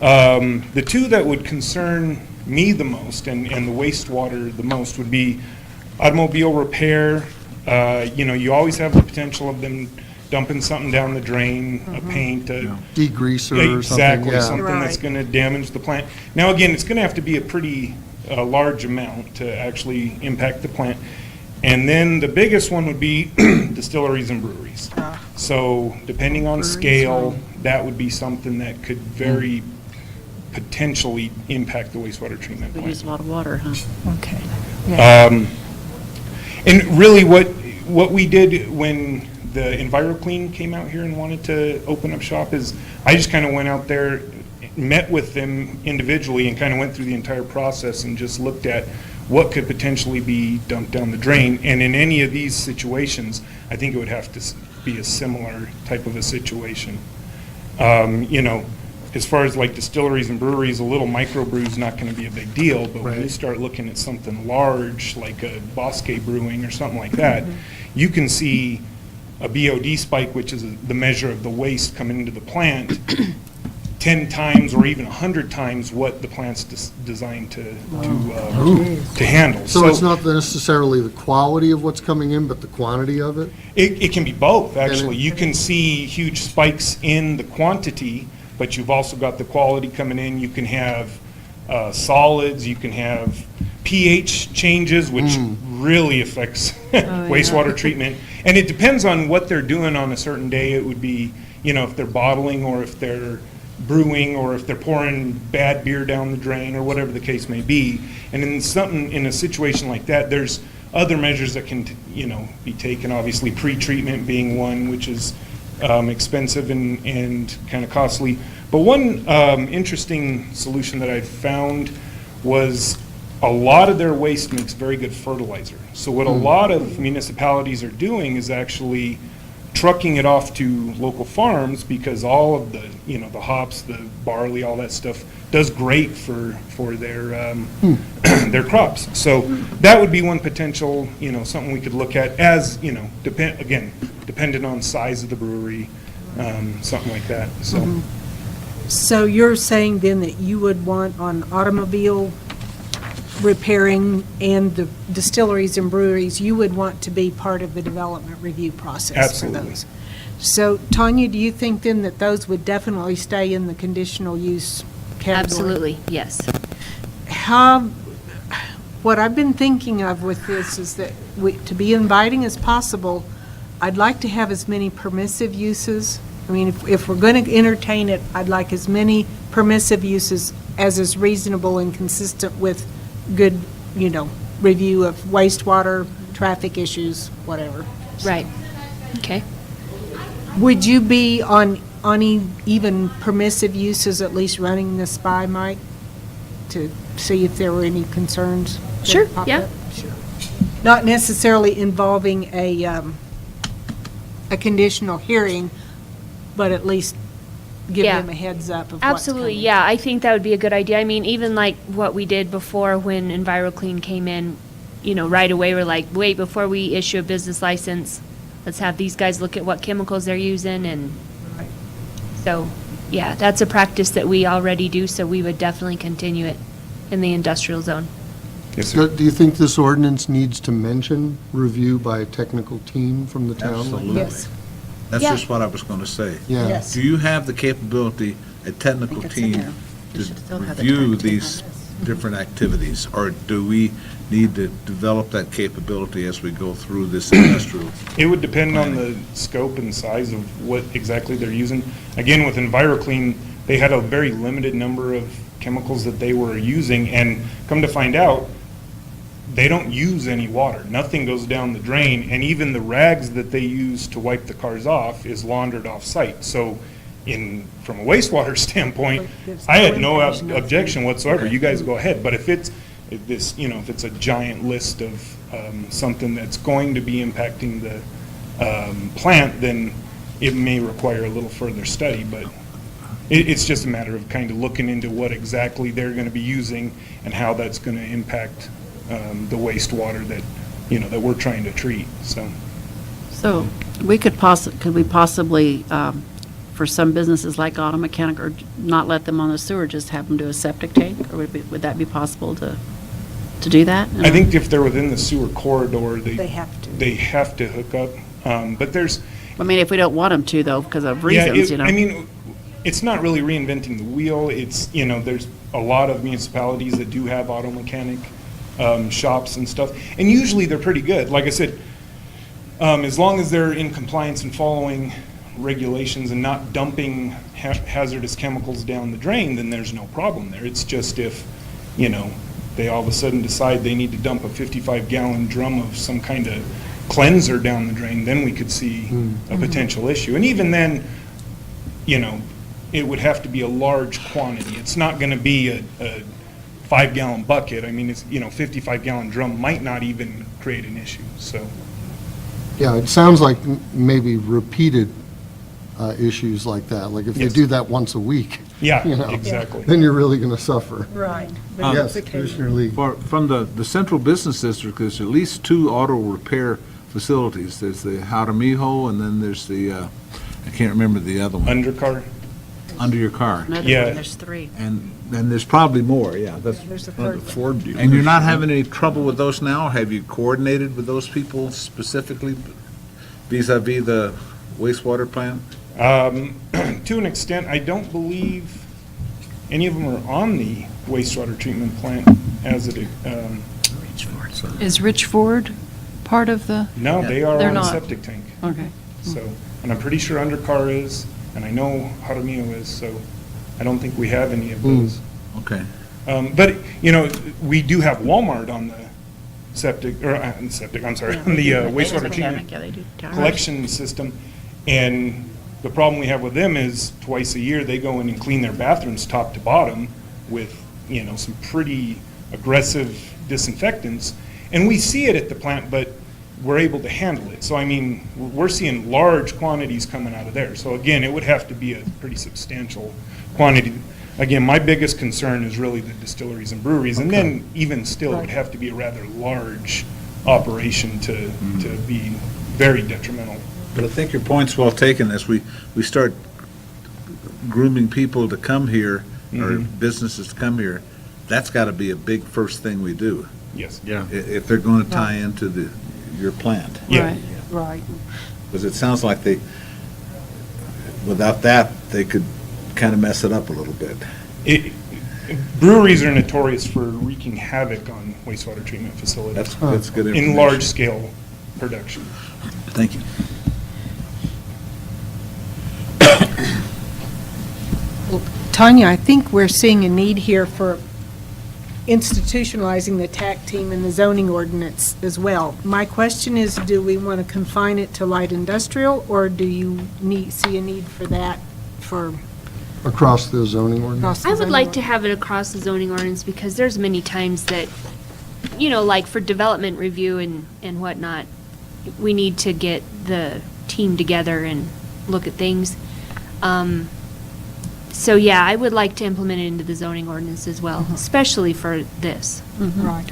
[SPEAKER 12] The two that would concern me the most and the wastewater the most would be automobile repair. You always have the potential of them dumping something down the drain, a paint, a
[SPEAKER 1] Degreaser or something,
[SPEAKER 12] exactly,
[SPEAKER 1] yeah.
[SPEAKER 12] something that's
[SPEAKER 6] Right.
[SPEAKER 12] going to damage the plant. Now, again, it's going to have to be a pretty large amount to actually impact the plant. And then the biggest one would be distilleries and breweries. So depending on scale, that would be something that could very potentially impact the wastewater treatment
[SPEAKER 3] We
[SPEAKER 12] plant.
[SPEAKER 3] use a lot of water, huh?
[SPEAKER 6] Okay.
[SPEAKER 12] And really, what we did when the EnviroClean came out here and wanted to open up shop is, I just kind of went out there, met with them individually, and kind of went through the entire process and just looked at what could potentially be dumped down the drain. And in any of these situations, I think it would have to be a similar type of a situation. As far as like distilleries and breweries, a little microbrew is not going to be a big deal, but when you
[SPEAKER 1] Right.
[SPEAKER 12] start looking at something large, like a Bosque Brewing or something like that, you can see a BOD spike, which is the measure of the waste coming into the plant, 10 times or even 100 times what the plant's designed to handle.
[SPEAKER 1] So it's not necessarily the quality of what's coming in, but the quantity of it?
[SPEAKER 12] It can be both, actually.
[SPEAKER 1] it-
[SPEAKER 12] You can see huge spikes in the quantity, but you've also got the quality coming in. You can have solids, you can have pH changes, which really affects wastewater treatment. And it depends on what they're doing on a certain day. It would be, if they're bottling or if they're brewing or if they're pouring bad beer down the drain or whatever the case may be. And in a situation like that, there's other measures that can, be taken, obviously pre-treatment being one, which is expensive and kind of costly. But one interesting solution that I found was a lot of their waste makes very good fertilizer. So what a lot of municipalities are doing is actually trucking it off to local farms, because all of the, the hops, the barley, all that stuff does great for their their crops. So that would be one potential, something we could look at as, dependent on size of the brewery, something like that, so.
[SPEAKER 6] So you're saying then that you would want on automobile repairing and the distilleries and breweries, you would want to be part of the development review process for
[SPEAKER 12] Absolutely.
[SPEAKER 6] those? So Tanya, do you think then that those would definitely stay in the conditional use category?
[SPEAKER 4] Absolutely, yes.
[SPEAKER 6] What I've been thinking of with this is that to be inviting as possible, I'd like to have as many permissive uses. I mean, if we're going to entertain it, I'd like as many permissive uses as is reasonable and consistent with good, review of wastewater, traffic issues, whatever.
[SPEAKER 4] Right. Okay.
[SPEAKER 6] Would you be on even permissive uses, at least running this by, Mike, to see if there were any concerns? that
[SPEAKER 4] Sure,
[SPEAKER 6] popped
[SPEAKER 4] yeah.
[SPEAKER 6] up? Sure. Not necessarily involving a conditional hearing, but at least give
[SPEAKER 4] Yeah.
[SPEAKER 6] them a heads up of what's
[SPEAKER 4] Absolutely,
[SPEAKER 6] coming.
[SPEAKER 4] yeah, I think that would be a good idea. I mean, even like what we did before when EnviroClean came in, right away, we're like, wait, before we issue a business license, let's have these guys look at what chemicals they're using, and so, yeah, that's a practice that we already do, so we would definitely continue it in the industrial zone.
[SPEAKER 12] Yes, sir.
[SPEAKER 1] Do you think this ordinance needs to mention review by a technical team from the town?
[SPEAKER 10] Absolutely.
[SPEAKER 6] Yes.
[SPEAKER 10] That's
[SPEAKER 4] Yeah.
[SPEAKER 10] just what I was going to say.
[SPEAKER 1] Yeah.
[SPEAKER 6] Yes.
[SPEAKER 10] Do you have the capability, a technical
[SPEAKER 7] it's in
[SPEAKER 10] team,
[SPEAKER 7] there. You should still
[SPEAKER 10] to
[SPEAKER 7] have the
[SPEAKER 10] review
[SPEAKER 7] technical team
[SPEAKER 10] these
[SPEAKER 7] on
[SPEAKER 10] different activities? Or do we need to develop that capability as we go through this industrial?
[SPEAKER 12] It would depend on the scope and size of what exactly they're using. Again, with EnviroClean, they had a very limited number of chemicals that they were using, and come to find out, they don't use any water. Nothing goes down the drain, and even the rags that they use to wipe the cars off is laundered off-site. So from a wastewater standpoint, I had no objection whatsoever. You guys go ahead. But if it's a giant list of something that's going to be impacting the plant, then it may require a little further study. But it's just a matter of kind of looking into what exactly they're going to be using and how that's going to impact the wastewater that we're trying to treat, so.
[SPEAKER 3] So we could we possibly
[SPEAKER 7] for some businesses like auto mechanic, or not let them on the sewer, just have them do a septic tank? Or would that be possible to do that?
[SPEAKER 12] I think if they're within the sewer corridor,
[SPEAKER 6] They have to.
[SPEAKER 12] they have to hook up. But there's,
[SPEAKER 7] I mean, if we don't want them to, though, because of
[SPEAKER 12] yeah,
[SPEAKER 7] reasons, you know?
[SPEAKER 12] I mean, it's not really reinventing the wheel. It's, there's a lot of municipalities that do have auto mechanic shops and stuff. And usually they're pretty good. Like I said, as long as they're in compliance and following regulations and not dumping hazardous chemicals down the drain, then there's no problem there. It's just if, they all of a sudden decide they need to dump a 55-gallon drum of some kind of cleanser down the drain, then we could see a potential issue. And even then, it would have to be a large quantity. It's not going to be a 5-gallon bucket. I mean, it's, 55-gallon drum might not even create an issue, so.
[SPEAKER 1] Yeah, it sounds like maybe repeated issues like that, like if they
[SPEAKER 12] Yes.
[SPEAKER 1] do that once a week.
[SPEAKER 12] Yeah,
[SPEAKER 1] you know,
[SPEAKER 12] exactly.
[SPEAKER 1] Then you're really going to suffer.
[SPEAKER 6] Right.
[SPEAKER 1] Yes, Commissioner Lee.
[SPEAKER 10] From the central business district, there's at least 2 auto repair facilities. There's the Jaramillo, and then there's the, I can't remember the other one,
[SPEAKER 12] Undercar?
[SPEAKER 10] under your car.
[SPEAKER 7] Another
[SPEAKER 12] Yeah.
[SPEAKER 7] one, there's 3.
[SPEAKER 10] And then there's probably more, yeah. That's
[SPEAKER 6] There's a
[SPEAKER 2] Or the
[SPEAKER 6] third one.
[SPEAKER 2] Ford dealer.
[SPEAKER 10] And you're not having any trouble with those now? Have you coordinated with those people specifically vis-à-vis the wastewater plant?
[SPEAKER 12] To an extent, I don't believe any of them are on the wastewater treatment plant as it,
[SPEAKER 7] Is Rich Ford part of the,
[SPEAKER 12] no, they are
[SPEAKER 7] They're
[SPEAKER 12] on a
[SPEAKER 7] not.
[SPEAKER 12] septic tank.
[SPEAKER 7] okay.
[SPEAKER 12] So, and I'm pretty sure Undercar is, and I know Jaramillo is, so I don't think we have any of those.
[SPEAKER 10] Okay.
[SPEAKER 12] But, we do have Walmart on the septic, or, septic, I'm sorry, on the wastewater treatment
[SPEAKER 7] Yeah, they do.
[SPEAKER 12] collection system. And the problem we have with them is twice a year, they go in and clean their bathrooms top to bottom with, some pretty aggressive disinfectants. And we see it at the plant, but we're able to handle it. So, I mean, we're seeing large quantities coming out of there. So again, it would have to be a pretty substantial quantity. Again, my biggest concern is really the distilleries and breweries. And then even still, it would have to be a rather large operation to be very detrimental.
[SPEAKER 10] But I think your point's well taken. As we start grooming people to come here, or businesses to come here, that's got to be a big first thing we do,
[SPEAKER 12] Yes.
[SPEAKER 2] Yeah.
[SPEAKER 10] if they're going to tie into your plant.
[SPEAKER 12] Yeah.
[SPEAKER 7] Right, right.
[SPEAKER 10] Because it sounds like without that, they could kind of mess it up a little bit.
[SPEAKER 12] Breweries are notorious for wreaking havoc on wastewater treatment facilities
[SPEAKER 10] That's good information.
[SPEAKER 12] in large-scale production.
[SPEAKER 10] Thank you.
[SPEAKER 6] Tanya, I think we're seeing a need here for institutionalizing the TAC team and the zoning ordinance as well. My question is, do we want to confine it to light industrial, or do you see a need for that for
[SPEAKER 1] Across the zoning ordinance?
[SPEAKER 6] across the
[SPEAKER 4] I would
[SPEAKER 6] zoning
[SPEAKER 4] like to have it across the zoning ordinance because there's many times that, like for development review and whatnot, we need to get the team together and look at things. So yeah, I would like to implement it into the zoning ordinance as well, especially for this.
[SPEAKER 6] Right.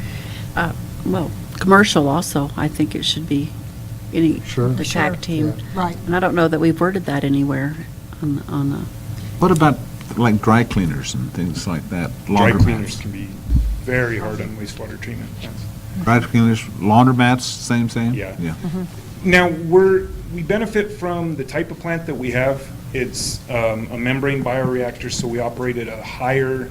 [SPEAKER 7] Well, commercial also, I think it should be any,
[SPEAKER 1] Sure.
[SPEAKER 7] the TAC
[SPEAKER 6] Sure.
[SPEAKER 7] team.
[SPEAKER 6] Right.
[SPEAKER 7] And I don't know that we've worded that anywhere on the,
[SPEAKER 10] What about like dry cleaners and things like that?
[SPEAKER 12] Dry
[SPEAKER 10] Laundromats?
[SPEAKER 12] cleaners can be very hard on wastewater treatment plants.
[SPEAKER 10] Dry cleaners, laundromats, same?
[SPEAKER 12] Yeah.
[SPEAKER 10] Yeah.
[SPEAKER 12] Now, we benefit from the type of plant that we have. It's a membrane bioreactor, so we operate at a higher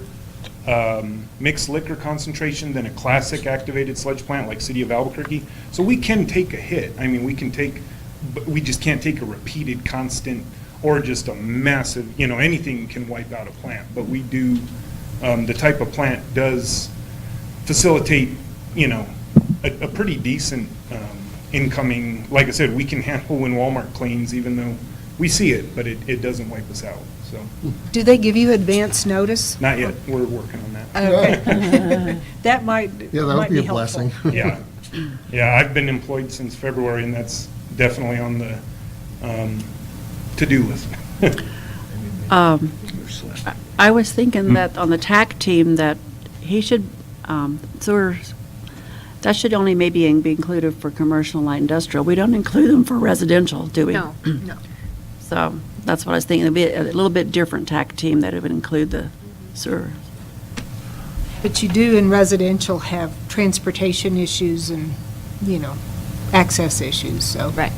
[SPEAKER 12] mixed liquor concentration than a classic activated sludge plant like City of Albuquerque. So we can take a hit. I mean, but we just can't take a repeated constant or just a massive, anything can wipe out a plant. But we do, the type of plant does facilitate, a pretty decent incoming, like I said, we can handle when Walmart cleans, even though we see it, but it doesn't wipe us out, so.
[SPEAKER 6] Do they give you advance notice?
[SPEAKER 12] Not yet, we're working on that.
[SPEAKER 6] Okay. That might
[SPEAKER 1] Yeah, that would be a
[SPEAKER 6] helpful.
[SPEAKER 1] blessing.
[SPEAKER 12] Yeah, yeah, I've been employed since February, and that's definitely on the to-do list.
[SPEAKER 7] I was thinking that on the TAC team that he should, that should only maybe be included for commercial and light industrial. We don't include them for residential, do we?
[SPEAKER 4] No.
[SPEAKER 6] No.
[SPEAKER 7] So That's what I was thinking. It'd be a little bit different TAC team that it would include the sewer.
[SPEAKER 6] But you do in residential have transportation issues and, access issues, so.
[SPEAKER 4] Right.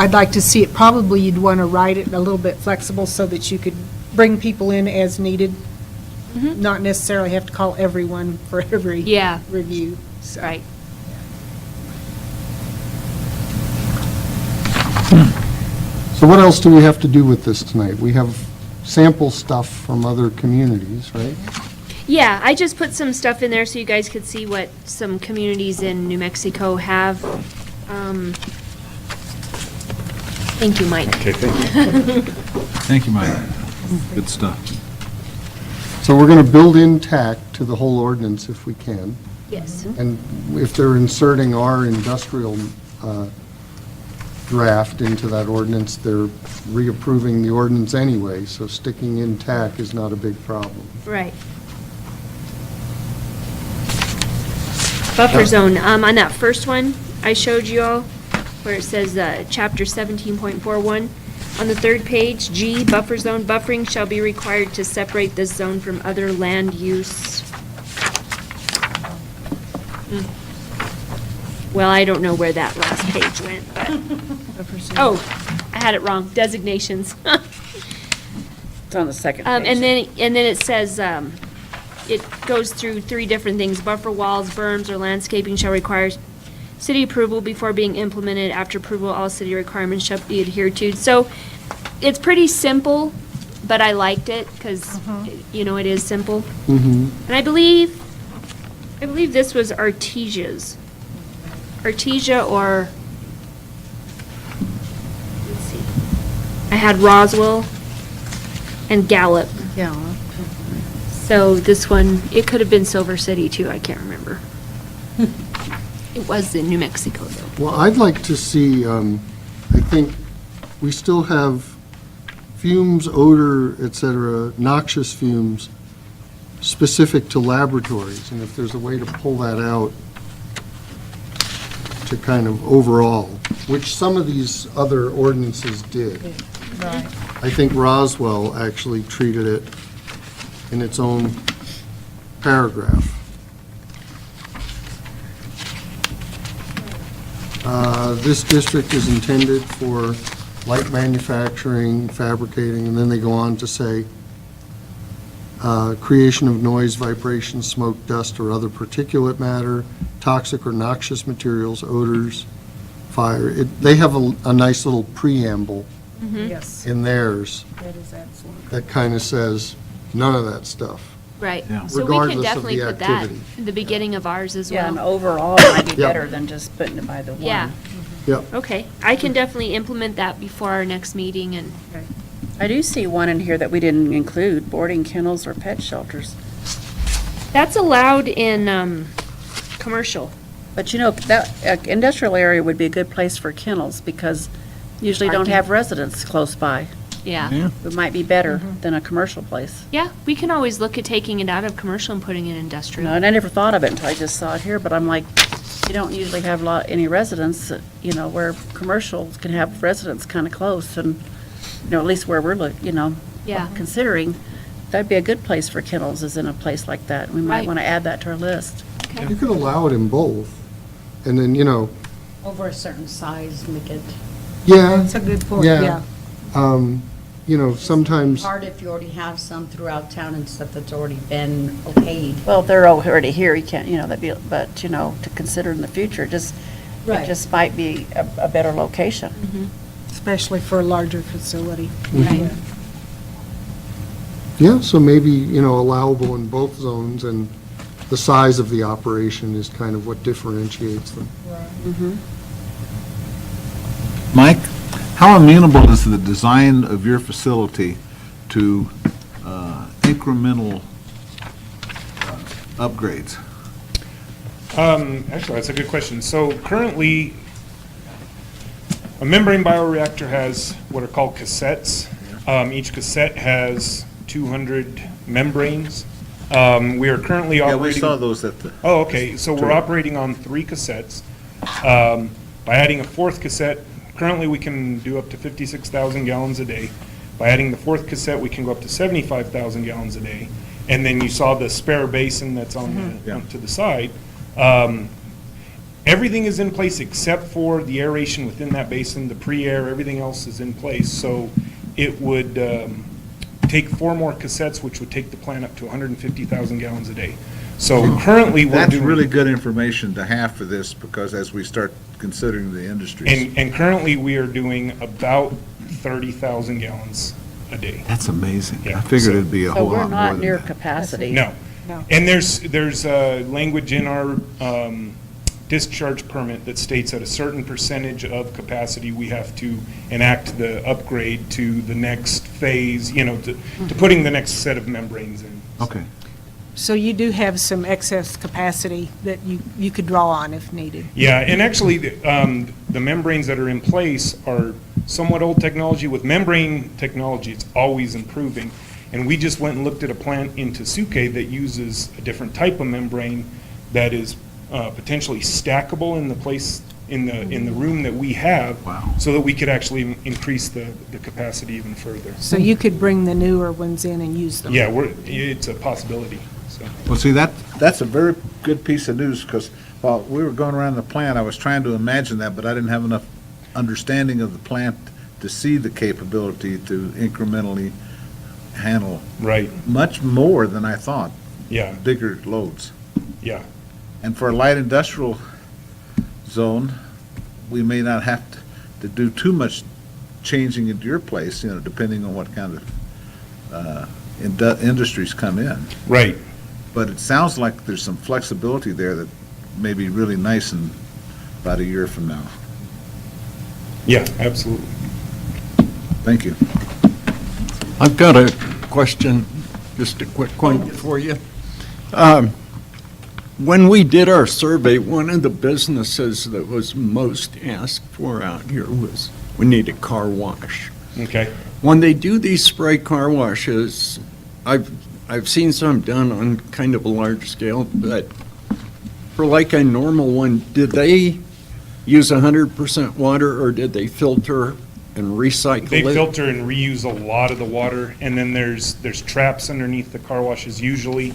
[SPEAKER 6] I'd like to see it, probably you'd want to write it a little bit flexible so that you could bring people in as needed, not necessarily have to call everyone for every
[SPEAKER 4] Yeah.
[SPEAKER 6] review. So.
[SPEAKER 4] Right.
[SPEAKER 1] So what else do we have to do with this tonight? We have sample stuff from other communities, right?
[SPEAKER 4] Yeah, I just put some stuff in there so you guys could see what some communities in New Mexico have. Thank you, Mike.
[SPEAKER 12] Okay, thank you.
[SPEAKER 10] Thank you, Mike. Good stuff.
[SPEAKER 1] So we're going to build in TAC to the whole ordinance if we can.
[SPEAKER 4] Yes.
[SPEAKER 1] And if they're inserting our industrial draft into that ordinance, they're reapproving the ordinance anyway, so sticking in TAC is not a big problem.
[SPEAKER 4] Right. Buffer zone, on that first one I showed you all, where it says, chapter 17.41, on the third page, G, buffer zone, buffering shall be required to separate this zone from other land use. Well, I don't know where that last page went, but, oh, I had it wrong, designations.
[SPEAKER 7] It's on the second page.
[SPEAKER 4] And then it says, it goes through 3 different things. Buffer walls, berms, or landscaping shall require city approval before being implemented. After approval, all city requirements shall be adhered to. So it's pretty simple, but I liked it because, it is simple.
[SPEAKER 1] Mm-hmm.
[SPEAKER 4] And I believe this was Artesia's. Artesia or, let's see. I had Roswell and Gallup.
[SPEAKER 7] Yeah.
[SPEAKER 4] So this one, it could have been Silver City too, I can't remember. It was in New Mexico though.
[SPEAKER 1] Well, I'd like to see, I think we still have fumes, odor, et cetera, noxious fumes specific to laboratories, and if there's a way to pull that out to kind of overall, which some of these other ordinances did.
[SPEAKER 6] Right.
[SPEAKER 1] I think Roswell actually treated it in its own paragraph. This district is intended for light manufacturing, fabricating, and then they go on to say, creation of noise, vibration, smoke, dust, or other particulate matter, toxic or noxious materials, odors, fire. They have a nice little preamble
[SPEAKER 6] Yes,
[SPEAKER 1] in theirs
[SPEAKER 6] that is excellent.
[SPEAKER 1] that kind of says, none of that stuff.
[SPEAKER 4] Right.
[SPEAKER 10] Yeah.
[SPEAKER 4] So we can
[SPEAKER 1] Regardless of
[SPEAKER 4] definitely
[SPEAKER 1] the
[SPEAKER 4] put that
[SPEAKER 1] activity.
[SPEAKER 4] in the beginning of ours as
[SPEAKER 7] Yeah, and
[SPEAKER 4] well.
[SPEAKER 7] overall, it might be
[SPEAKER 1] Yeah.
[SPEAKER 7] better than just putting it by the one.
[SPEAKER 4] Yeah,
[SPEAKER 1] Yep.
[SPEAKER 4] okay. I can definitely implement that before our next meeting and,
[SPEAKER 7] I do see one in here that we didn't include, boarding kennels or pet shelters.
[SPEAKER 4] that's allowed in, commercial.
[SPEAKER 7] But that industrial area would be a good place for kennels because usually don't
[SPEAKER 4] Parking.
[SPEAKER 7] have residents close by.
[SPEAKER 4] Yeah.
[SPEAKER 10] Yeah.
[SPEAKER 7] It might be better than a commercial place.
[SPEAKER 4] Yeah, we can always look at taking it out of commercial and putting it in
[SPEAKER 7] You know,
[SPEAKER 4] industrial.
[SPEAKER 7] and I never thought of it until I just saw it here, but I'm like, you don't usually have any residents, where commercials can have residents kind of close and, at least where we're
[SPEAKER 4] Yeah.
[SPEAKER 7] considering, that'd be a good place for kennels is in a place like that. We might
[SPEAKER 4] Right.
[SPEAKER 7] want to add that to our list.
[SPEAKER 4] Okay.
[SPEAKER 1] You could allow it in both, and then,
[SPEAKER 11] Over a certain size, make it
[SPEAKER 1] yeah,
[SPEAKER 6] That's a good point,
[SPEAKER 1] Yeah.
[SPEAKER 6] yeah.
[SPEAKER 1] sometimes,
[SPEAKER 11] hard if you already have some throughout town and stuff that's already been okayed.
[SPEAKER 7] Well, if they're already here, you can't, but, to consider in the future, it
[SPEAKER 11] Right.
[SPEAKER 7] just might be a better location.
[SPEAKER 6] Especially for a larger facility.
[SPEAKER 4] Right.
[SPEAKER 1] yeah, so maybe, allowable in both zones, and the size of the operation is kind of what differentiates them.
[SPEAKER 10] Mike, how amenable is the design of your facility to incremental upgrades?
[SPEAKER 12] Actually, that's a good question. So currently, a membrane bioreactor has what are called cassettes. Each cassette has 200 membranes. We are currently
[SPEAKER 10] Yeah,
[SPEAKER 12] operating.
[SPEAKER 10] we saw those at the,
[SPEAKER 12] Oh, okay, so we're operating on 3 cassettes. By adding a 4th cassette, Currently, we can do up to 56,000 gallons a day. By adding the fourth cassette, we can go up to 75,000 gallons a day. And then you saw the spare basin that's on the, to the side. Everything is in place except for the aeration within that basin, the pre-air, everything else is in place. So it would take 4 more cassettes, which would take the plant up to 150,000 gallons a day. So currently, we're
[SPEAKER 10] That's
[SPEAKER 12] doing.
[SPEAKER 10] really good information to have for this, because as we start considering the industries.
[SPEAKER 12] And currently, we are doing about 30,000 gallons a day.
[SPEAKER 10] That's amazing.
[SPEAKER 12] Yeah,
[SPEAKER 10] I figured
[SPEAKER 12] so-
[SPEAKER 10] it'd be a
[SPEAKER 13] So
[SPEAKER 10] whole
[SPEAKER 13] we're
[SPEAKER 10] lot more
[SPEAKER 13] not
[SPEAKER 10] than
[SPEAKER 13] near
[SPEAKER 10] that.
[SPEAKER 13] capacity.
[SPEAKER 12] No.
[SPEAKER 6] No.
[SPEAKER 12] And there's language in our discharge permit that states at a certain percentage of capacity, we have to enact the upgrade to the next phase, to putting the next set of membranes in.
[SPEAKER 10] Okay.
[SPEAKER 6] So you do have some excess capacity that you could draw on if needed.
[SPEAKER 12] Yeah, and actually, the membranes that are in place are somewhat old technology. With membrane technology, it's always improving. And we just went and looked at a plant in Tesuque that uses a different type of membrane that is potentially stackable in the place, in the room that we have.
[SPEAKER 10] Wow.
[SPEAKER 12] So that we could actually increase the capacity even further.
[SPEAKER 6] So you could bring the newer ones in and use them.
[SPEAKER 12] Yeah, it's a possibility, so.
[SPEAKER 10] Well, see, that's a very good piece of news, because while we were going around the plant, I was trying to imagine that, but I didn't have enough understanding of the plant to see the capability to incrementally handle
[SPEAKER 12] Right,
[SPEAKER 10] much more than I thought,
[SPEAKER 12] yeah,
[SPEAKER 10] bigger loads.
[SPEAKER 12] yeah.
[SPEAKER 10] And for a light industrial zone, we may not have to do too much changing at your place, depending on what kind of industries come in.
[SPEAKER 12] Right.
[SPEAKER 10] But it sounds like there's some flexibility there that may be really nice in about a year from now.
[SPEAKER 12] Yeah, absolutely.
[SPEAKER 10] Thank you.
[SPEAKER 2] I've got a question, just a quick one for you. When we did our survey, one of the businesses that was most asked for out here was, we need a car wash.
[SPEAKER 12] Okay.
[SPEAKER 2] When they do these spray car washes, I've seen some done on kind of a large scale, but for like a normal one, did they use 100% water, or did they filter and recycle
[SPEAKER 12] They
[SPEAKER 2] it?
[SPEAKER 12] filter and reuse a lot of the water, and then there's traps underneath the car washes usually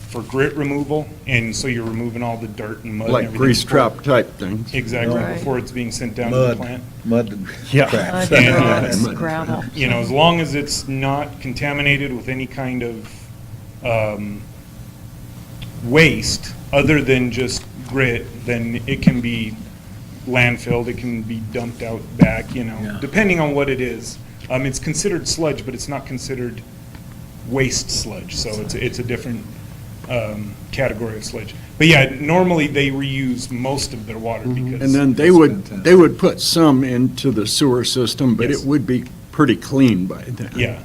[SPEAKER 12] for grit removal, and so you're removing all the dirt and mud and
[SPEAKER 2] Like
[SPEAKER 12] everything.
[SPEAKER 2] grease
[SPEAKER 12] before-
[SPEAKER 2] trap type things?
[SPEAKER 12] Exactly,
[SPEAKER 7] Right.
[SPEAKER 12] before it's being sent down to the
[SPEAKER 10] Mud,
[SPEAKER 12] plant.
[SPEAKER 10] mud and
[SPEAKER 2] Yeah.
[SPEAKER 10] traps.
[SPEAKER 12] And,
[SPEAKER 7] Gravel.
[SPEAKER 12] as long as it's not contaminated with any kind of waste other than just grit, then it can be landfilled, it can be dumped out back,
[SPEAKER 10] Yeah.
[SPEAKER 12] depending on what it is. It's considered sludge, but it's not considered waste sludge, so it's a different category of sludge. But yeah, normally they reuse most of their water because.
[SPEAKER 2] And then they would put some into the sewer system, but it
[SPEAKER 12] Yes.
[SPEAKER 2] would be pretty clean by then?
[SPEAKER 12] Yeah.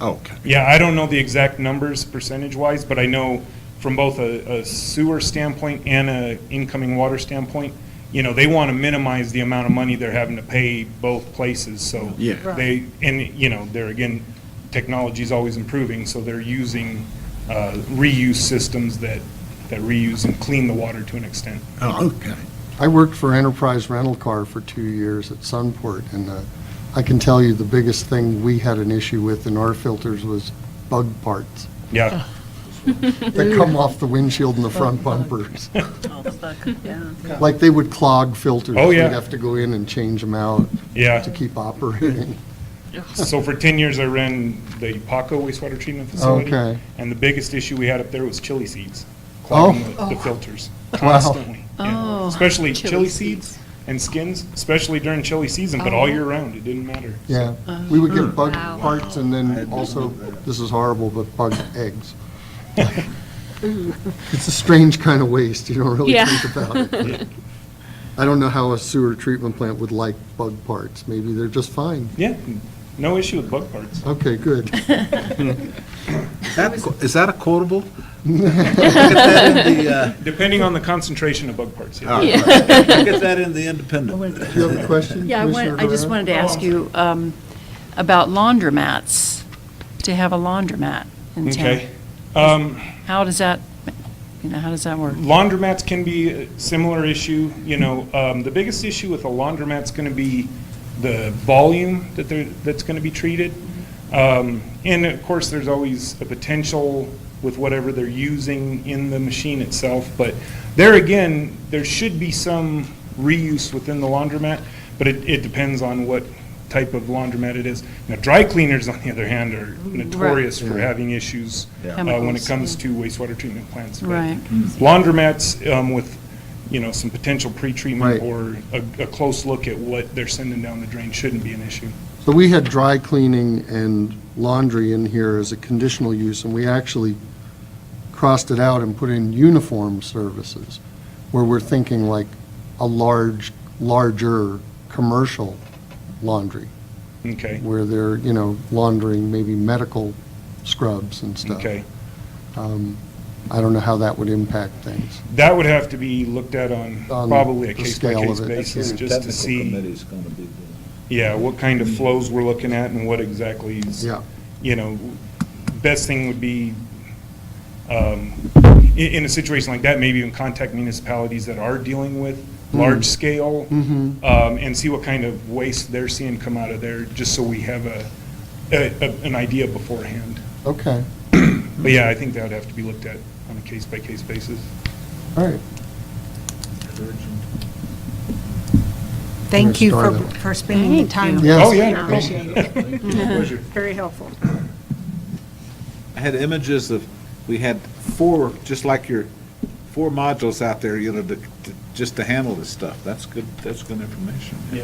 [SPEAKER 2] Okay.
[SPEAKER 12] Yeah, I don't know the exact numbers percentage-wise, but I know from both a sewer standpoint and a incoming water standpoint, they want to minimize the amount of money they're having to pay both places, so.
[SPEAKER 2] Yeah.
[SPEAKER 12] They're, again, technology's always improving, so they're using reuse systems that reuse and clean the water to an extent.
[SPEAKER 2] Oh, okay.
[SPEAKER 1] I worked for Enterprise Rental Car for 2 years at Sunport, and I can tell you the biggest thing we had an issue with in our filters was bug parts
[SPEAKER 12] Yeah,
[SPEAKER 1] that come off the windshield and the front bumpers.
[SPEAKER 7] Yeah.
[SPEAKER 1] Like they would clog filters.
[SPEAKER 12] Oh, yeah.
[SPEAKER 1] We'd have to go in and change them out
[SPEAKER 12] yeah.
[SPEAKER 1] to keep operating.
[SPEAKER 12] So for 10 years, I ran the Paco wastewater treatment facility.
[SPEAKER 1] Okay.
[SPEAKER 12] And the biggest issue we had up there was chili seeds, clogging the filters constantly. Yeah.
[SPEAKER 7] Oh.
[SPEAKER 12] Especially chili seeds and skins, especially during chili season, but all year round, it didn't matter.
[SPEAKER 1] Yeah, we would get bug
[SPEAKER 3] Wow.
[SPEAKER 1] parts and then also, this is horrible, but bug eggs. It's a strange kind of waste, you don't really
[SPEAKER 4] Yeah.
[SPEAKER 1] think about it. I don't know how a sewer treatment plant would like bug parts, maybe they're just fine.
[SPEAKER 12] Yeah, no issue with bug parts.
[SPEAKER 1] Okay, good.
[SPEAKER 10] Is that a quotable? Get that in the,
[SPEAKER 12] Depending on the concentration of bug parts, yeah.
[SPEAKER 10] get that in the independent.
[SPEAKER 1] Do you have a question?
[SPEAKER 7] Yeah,
[SPEAKER 1] Commissioner
[SPEAKER 7] I just
[SPEAKER 1] Herrera?
[SPEAKER 7] wanted to ask you about laundromats, to have a laundromat in town.
[SPEAKER 12] Okay.
[SPEAKER 7] How does that, how does that work?
[SPEAKER 12] Laundromats can be a similar issue, the biggest issue with a laundromat's going to be the volume that's going to be treated. And of course, there's always a potential with whatever they're using in the machine itself. But there again, there should be some reuse within the laundromat, but it depends on what type of laundromat it is. Now, dry cleaners, on the other hand, are notorious for having issues when it
[SPEAKER 7] Chemicals,
[SPEAKER 12] comes to wastewater treatment plants. But
[SPEAKER 7] Right.
[SPEAKER 12] laundromats with, some potential pretreatment
[SPEAKER 1] Right.
[SPEAKER 12] or a close look at what they're sending down the drain shouldn't be an issue.
[SPEAKER 1] So we had dry cleaning and laundry in here as a conditional use, and we actually crossed it out and put in uniform services, where we're thinking like a larger commercial laundry,
[SPEAKER 12] Okay,
[SPEAKER 1] where they're, laundering maybe medical scrubs and stuff.
[SPEAKER 12] okay.
[SPEAKER 1] I don't know how that would impact things.
[SPEAKER 12] That would have to be looked at on
[SPEAKER 1] On
[SPEAKER 12] probably a
[SPEAKER 1] the scale
[SPEAKER 12] case-by-case
[SPEAKER 1] of it.
[SPEAKER 12] basis, just to see,
[SPEAKER 10] Committee's gonna be doing.
[SPEAKER 12] yeah, what kind of flows we're looking at and what exactly is,
[SPEAKER 1] Yeah.
[SPEAKER 12] best thing would be, in a situation like that, maybe even contact municipalities that are dealing with large scale, and see what kind of waste they're seeing come out of there, just so we have an idea beforehand.
[SPEAKER 1] Okay,
[SPEAKER 12] But yeah, I think that would have to be looked at on a case-by-case basis.
[SPEAKER 1] all right.
[SPEAKER 6] Thank you
[SPEAKER 1] Start it.
[SPEAKER 6] for spending the time.
[SPEAKER 1] Yes.
[SPEAKER 12] Oh, yeah.
[SPEAKER 6] Appreciate it.
[SPEAKER 10] Pleasure.
[SPEAKER 6] Very helpful.
[SPEAKER 10] I had images of, we had four, just like your, four modules out there, just to handle this stuff. That's good information.
[SPEAKER 12] Yeah.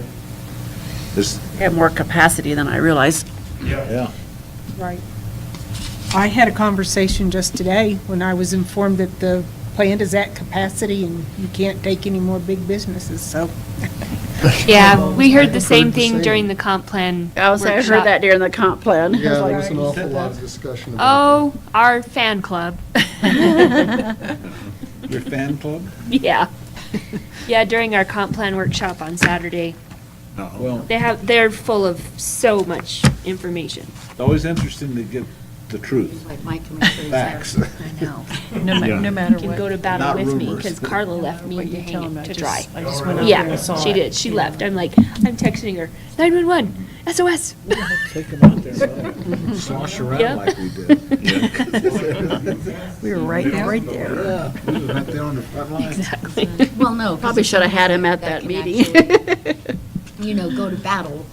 [SPEAKER 10] This,
[SPEAKER 13] Have more capacity than I realized.
[SPEAKER 10] yeah.
[SPEAKER 6] Right. I had a conversation just today when I was informed that the plant is at capacity and you can't take any more big businesses, so.
[SPEAKER 4] Yeah, we heard the same
[SPEAKER 1] Heard the
[SPEAKER 4] thing
[SPEAKER 1] same.
[SPEAKER 4] during the comp plan
[SPEAKER 13] I heard
[SPEAKER 4] workshop.
[SPEAKER 13] that during the comp plan.
[SPEAKER 1] Yeah, there
[SPEAKER 13] Like,
[SPEAKER 1] was an awful lot of discussion about
[SPEAKER 4] Oh, our fan club.
[SPEAKER 10] Your fan club?
[SPEAKER 4] Yeah. Yeah, during our comp plan workshop on Saturday.
[SPEAKER 10] Well,
[SPEAKER 4] They're full of so much information.
[SPEAKER 10] it's always interesting to get the truth,
[SPEAKER 11] Like my commissioners
[SPEAKER 10] facts.
[SPEAKER 11] I know.
[SPEAKER 7] No matter
[SPEAKER 4] You can
[SPEAKER 7] what.
[SPEAKER 4] go to battle
[SPEAKER 10] Not
[SPEAKER 4] with me
[SPEAKER 10] rumors.
[SPEAKER 4] because Carla left me
[SPEAKER 7] What
[SPEAKER 4] to
[SPEAKER 7] you tell
[SPEAKER 4] hang
[SPEAKER 7] them,
[SPEAKER 4] it to
[SPEAKER 7] I
[SPEAKER 4] dry.
[SPEAKER 7] just went out there and
[SPEAKER 4] Yeah,
[SPEAKER 7] saw
[SPEAKER 4] she
[SPEAKER 7] it.
[SPEAKER 4] did. She left. I'm like, I'm texting her, 911, SOS.
[SPEAKER 5] Take them out there, slosh
[SPEAKER 4] Yep.
[SPEAKER 5] around like we did.
[SPEAKER 13] We were right there.
[SPEAKER 10] Yeah, we were right there on the front line.
[SPEAKER 4] Exactly.
[SPEAKER 11] Well, no. 'cause
[SPEAKER 13] Probably should have had him at that
[SPEAKER 11] can
[SPEAKER 13] meeting.
[SPEAKER 11] actually, go to battle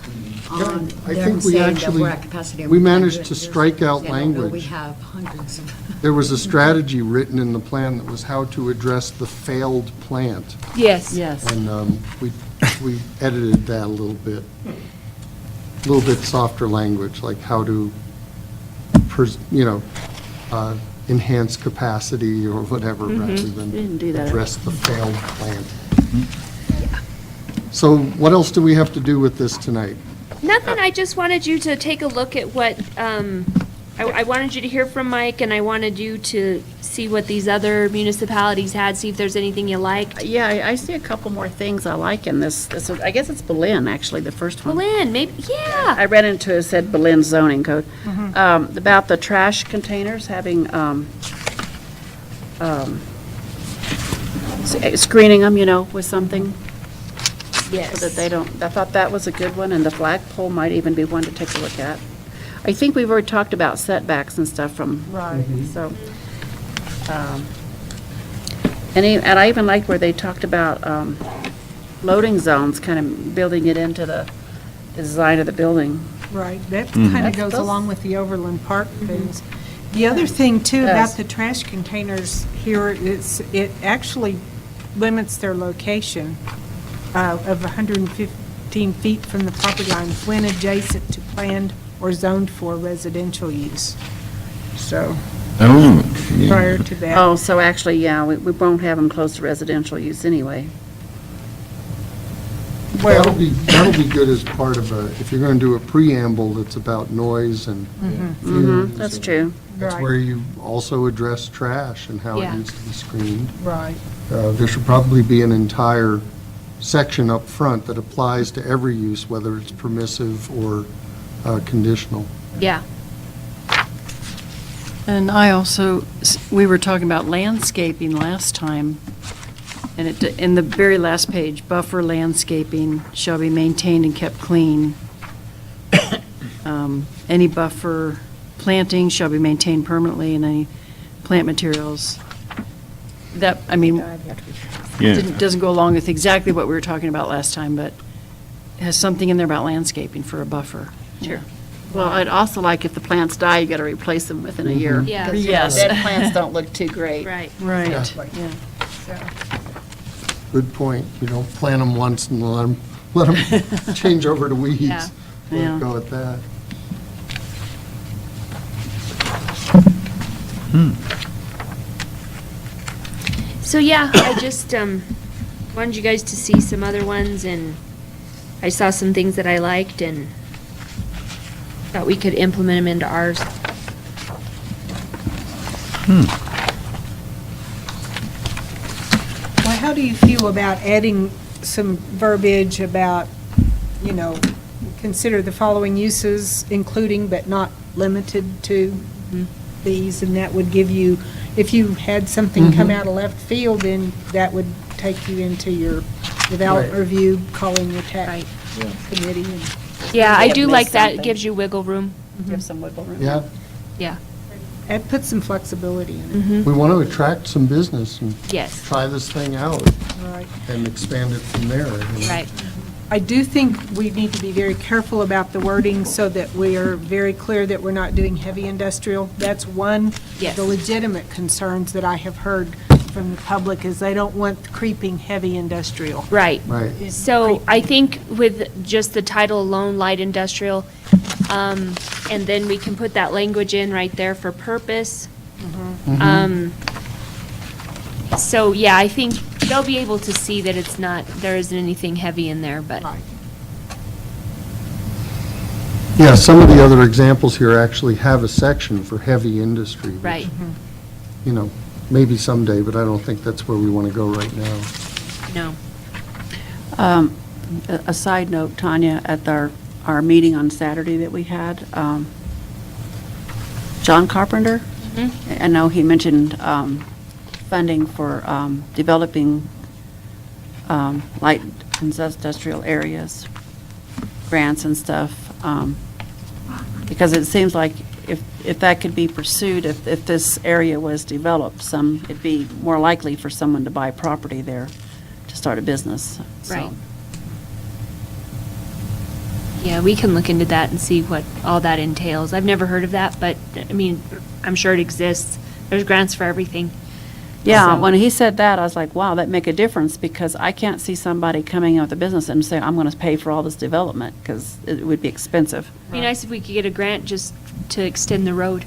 [SPEAKER 11] on
[SPEAKER 1] I
[SPEAKER 11] them
[SPEAKER 1] think we
[SPEAKER 11] saying that
[SPEAKER 1] actually-
[SPEAKER 11] we're at capacity. and
[SPEAKER 1] we
[SPEAKER 11] can't do
[SPEAKER 1] managed
[SPEAKER 11] it.
[SPEAKER 1] to
[SPEAKER 11] There's-
[SPEAKER 1] strike out
[SPEAKER 11] they don't know We
[SPEAKER 1] language.
[SPEAKER 11] have hundreds of.
[SPEAKER 1] There was a strategy written in the plan that was how to address the failed plant.
[SPEAKER 4] Yes.
[SPEAKER 7] Yes.
[SPEAKER 1] And we edited that a little bit softer language, like how to, enhance capacity or whatever, rather than
[SPEAKER 13] Didn't do that.
[SPEAKER 1] address the failed plant. So what else do we have to do with this tonight?
[SPEAKER 4] Nothing, I just wanted you to take a look at what, I wanted you to hear from Mike, and I wanted you to see what these other municipalities had, see if there's anything you liked.
[SPEAKER 13] Yeah, I see a couple more things I like in this. I guess it's Berlin, actually, the first one.
[SPEAKER 4] Berlin, maybe, yeah.
[SPEAKER 13] I read into it, said Berlin zoning code, about the trash containers having, screening them, with something,
[SPEAKER 4] Yes.
[SPEAKER 13] so that they don't, I thought that was a good one, and the flagpole might even be one to take a look at. I think we've already talked about setbacks and stuff from,
[SPEAKER 6] Right.
[SPEAKER 13] so, and I even liked where they talked about loading zones, kind of building it into the design of the building.
[SPEAKER 6] Right, that kind of goes
[SPEAKER 13] Those-
[SPEAKER 6] along with the Overland Park things. The other thing, too, about
[SPEAKER 13] Yes.
[SPEAKER 6] the trash containers here, it actually limits their location of 115 feet from the property line when adjacent to planned or zoned for residential use. So, prior to that.
[SPEAKER 13] Oh, so actually, yeah, we won't have them close to residential use anyway.
[SPEAKER 1] That'll be good as part of if you're going to do a preamble that's about noise and fumes.
[SPEAKER 13] That's
[SPEAKER 1] and
[SPEAKER 13] true.
[SPEAKER 1] That's
[SPEAKER 6] Right.
[SPEAKER 1] where you also address trash and how it
[SPEAKER 4] Yeah.
[SPEAKER 1] needs to be screened.
[SPEAKER 6] Right.
[SPEAKER 1] There should probably be an entire section up front that applies to every use, whether it's permissive or conditional.
[SPEAKER 4] Yeah.
[SPEAKER 7] And I also, we were talking about landscaping last time, And in the very last page, buffer landscaping shall be maintained and kept clean. Any buffer planting shall be maintained permanently, and any plant materials. That, I mean, doesn't go along with exactly what we were talking about last time, but it has something in there about landscaping for a buffer.
[SPEAKER 13] Sure. Well, I'd also like if the plants die, you got to replace them within a year.
[SPEAKER 4] Yeah.
[SPEAKER 13] Because, you know,
[SPEAKER 7] Yes.
[SPEAKER 13] dead plants don't look too great.
[SPEAKER 4] Right.
[SPEAKER 7] Right,
[SPEAKER 1] Yeah.
[SPEAKER 7] yeah.
[SPEAKER 1] Good point. You don't plant them once and let them change over to weeds.
[SPEAKER 4] Yeah.
[SPEAKER 7] Yeah.
[SPEAKER 1] Go with that.
[SPEAKER 4] So, yeah, I just wanted you guys to see some other ones, and I saw some things that I liked and thought we could implement them into ours.
[SPEAKER 6] Well, how do you feel about adding some verbiage about, you know, consider the following uses, including but not limited to these, and that would give you, if you had something come out of left field, then that would take you into your development
[SPEAKER 1] Right.
[SPEAKER 6] review, calling your tax
[SPEAKER 4] Right.
[SPEAKER 6] committee. And
[SPEAKER 4] Yeah, I
[SPEAKER 13] have
[SPEAKER 4] do
[SPEAKER 13] missed
[SPEAKER 4] like that. It
[SPEAKER 13] something.
[SPEAKER 4] gives you wiggle room.
[SPEAKER 13] You have some wiggle room.
[SPEAKER 1] Yeah,
[SPEAKER 4] Yeah.
[SPEAKER 6] It puts some flexibility in
[SPEAKER 4] Mm-hmm.
[SPEAKER 1] we want to attract some business and
[SPEAKER 4] Yes.
[SPEAKER 1] try this thing out
[SPEAKER 6] it. Right.
[SPEAKER 1] and expand it from there. you know.
[SPEAKER 4] Right.
[SPEAKER 6] I do think we need to be very careful about the wording so that we are very clear that we're not doing heavy industrial. That's one of
[SPEAKER 4] Yes.
[SPEAKER 6] the legitimate concerns that I have heard from the public, is they don't want creeping heavy industrial.
[SPEAKER 4] Right.
[SPEAKER 1] Right.
[SPEAKER 4] So I think with just the title alone, light industrial, and then we can put that language in right there for purpose. So, yeah, I think they'll be able to see that it's not, there isn't anything heavy in there, but,
[SPEAKER 6] Right.
[SPEAKER 1] Yeah, some of the other examples here actually have a section for heavy industry. which,
[SPEAKER 4] right,
[SPEAKER 1] You know, maybe someday, but I don't think that's where we want to go right now.
[SPEAKER 4] no.
[SPEAKER 13] A side note, Tanya, at our meeting on Saturday that we had, John Carpenter, I know he mentioned funding for developing light industrial areas, grants and stuff, because it seems like if that could be pursued, if this area was developed, it'd be more likely for someone to buy property there to start a business. So,
[SPEAKER 4] Right. Yeah, we can look into that and see what all that entails. I've never heard of that, but, I mean, I'm sure it exists. There's grants for everything.
[SPEAKER 13] Yeah,
[SPEAKER 4] So-
[SPEAKER 13] when he said that, I was like, wow, that make a difference, because I can't see somebody coming in with a business and saying, I'm going to pay for all this development, because it would be expensive.
[SPEAKER 4] Be nice if we could get a grant just to extend the road.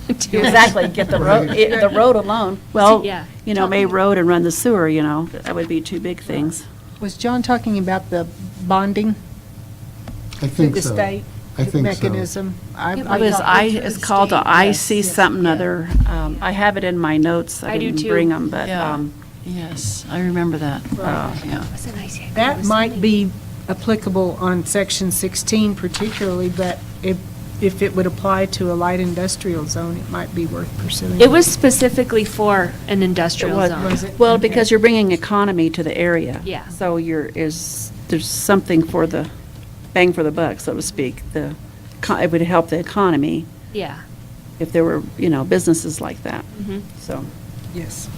[SPEAKER 4] to-
[SPEAKER 13] Exactly, get the road alone. Well,
[SPEAKER 4] Yeah.
[SPEAKER 13] you know, May Road and run the sewer, you know, that would be two big things.
[SPEAKER 6] Was John talking about the bonding
[SPEAKER 1] I
[SPEAKER 6] through
[SPEAKER 1] think
[SPEAKER 6] the
[SPEAKER 1] so.
[SPEAKER 6] state
[SPEAKER 1] I think so.
[SPEAKER 6] mechanism? I
[SPEAKER 13] It was, it's called a IC something other, I have it in my notes,
[SPEAKER 4] I
[SPEAKER 13] I
[SPEAKER 4] do
[SPEAKER 13] didn't
[SPEAKER 4] too.
[SPEAKER 13] bring them, but,
[SPEAKER 7] Yeah. Yes, I remember that. Yeah.
[SPEAKER 4] What's a nice idea?
[SPEAKER 6] That might be applicable on Section 16 particularly, but if it would apply to a light industrial zone, it might be worth pursuing.
[SPEAKER 4] It was specifically for an
[SPEAKER 13] It
[SPEAKER 4] industrial
[SPEAKER 13] was-
[SPEAKER 4] zone.
[SPEAKER 6] Was it?
[SPEAKER 13] well,
[SPEAKER 6] Okay.
[SPEAKER 13] because you're bringing economy to the area.
[SPEAKER 4] Yeah.
[SPEAKER 13] So there's something for the bang for the buck, so to speak. It would help the economy
[SPEAKER 4] Yeah.
[SPEAKER 13] if there were, you know, businesses like that.
[SPEAKER 4] Mhm.
[SPEAKER 13] So,
[SPEAKER 6] Yes.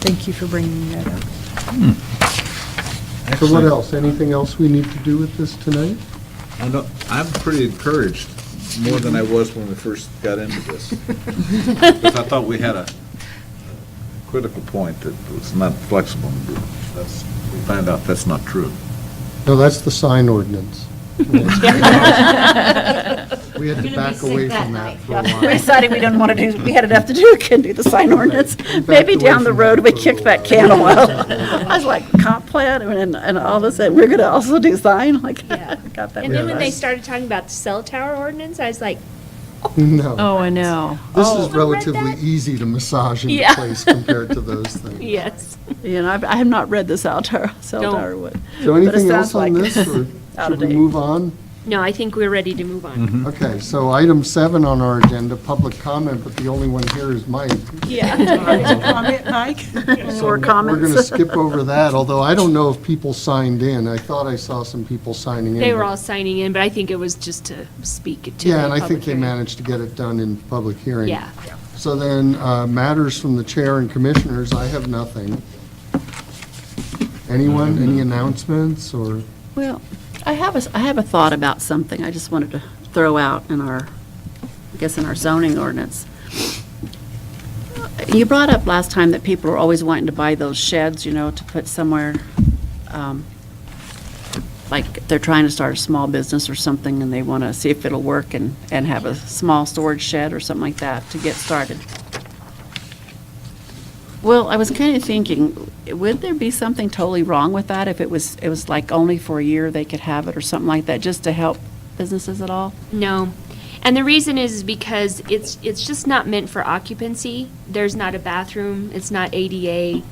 [SPEAKER 6] Thank you for bringing that up.
[SPEAKER 1] So what else? Anything else we need to do with this tonight?
[SPEAKER 10] I'm pretty encouraged, more than I was when we first got into this. Because I thought we had a critical point that was not flexible. We found out that's not true.
[SPEAKER 1] No, that's the sign ordinance. We had to back away from that for a
[SPEAKER 13] we
[SPEAKER 1] while.
[SPEAKER 13] decided we didn't want to do, we had enough to do, couldn't do the sign ordinance.
[SPEAKER 1] backed
[SPEAKER 13] Maybe
[SPEAKER 1] away
[SPEAKER 13] down the
[SPEAKER 1] from
[SPEAKER 13] road,
[SPEAKER 1] that
[SPEAKER 13] we
[SPEAKER 1] for a
[SPEAKER 13] kicked that
[SPEAKER 1] while.
[SPEAKER 13] can a while. I was like, comp plan, and all of a sudden, we're going to also do sign, like,
[SPEAKER 4] Yeah.
[SPEAKER 13] got that.
[SPEAKER 4] And then when they
[SPEAKER 13] reversed.
[SPEAKER 4] started talking about the cell tower ordinance, I was like,
[SPEAKER 1] No.
[SPEAKER 7] Oh, I know.
[SPEAKER 1] This
[SPEAKER 4] Oh.
[SPEAKER 1] is relatively easy to massage into
[SPEAKER 4] Yeah.
[SPEAKER 1] place compared to those things.
[SPEAKER 4] yes.
[SPEAKER 13] You know, I have not read the cell
[SPEAKER 4] Don't.
[SPEAKER 13] tower wood.
[SPEAKER 1] So
[SPEAKER 13] But it
[SPEAKER 1] anything else
[SPEAKER 13] sounds
[SPEAKER 1] on
[SPEAKER 13] like
[SPEAKER 1] this, or
[SPEAKER 13] out
[SPEAKER 1] should
[SPEAKER 13] of
[SPEAKER 1] we
[SPEAKER 13] date.
[SPEAKER 1] move on?
[SPEAKER 4] No, I think we're ready to move on.
[SPEAKER 1] Okay, so item 7 on our agenda, public comment, but the only one here is Mike.
[SPEAKER 4] Yeah.
[SPEAKER 6] Comment, Mike?
[SPEAKER 1] So we're going to skip over that, although I don't know if people signed in. I thought I saw some people signing in.
[SPEAKER 4] They were
[SPEAKER 1] but-
[SPEAKER 4] all signing in, but I think it was just to speak to
[SPEAKER 1] Yeah,
[SPEAKER 4] the
[SPEAKER 1] and I think
[SPEAKER 4] public
[SPEAKER 1] they
[SPEAKER 4] hearing.
[SPEAKER 1] managed to get it done in public hearing.
[SPEAKER 4] Yeah.
[SPEAKER 1] So then, matters from the chair and commissioners, I have nothing. Anyone, any announcements, or?
[SPEAKER 13] Well, I have a thought about something I just wanted to throw out in our, I guess in our zoning ordinance. You brought up last time that people are always wanting to buy those sheds, to put somewhere, like they're trying to start a small business or something and they want to see if it'll work and have a small storage shed or something like that to get started. Well, I was kind of thinking, would there be something totally wrong with that if it was like only for a year they could have it or something like that, just to help businesses at all?
[SPEAKER 4] No. And the reason is because it's just not meant for occupancy. There's not a bathroom, it's not ADA.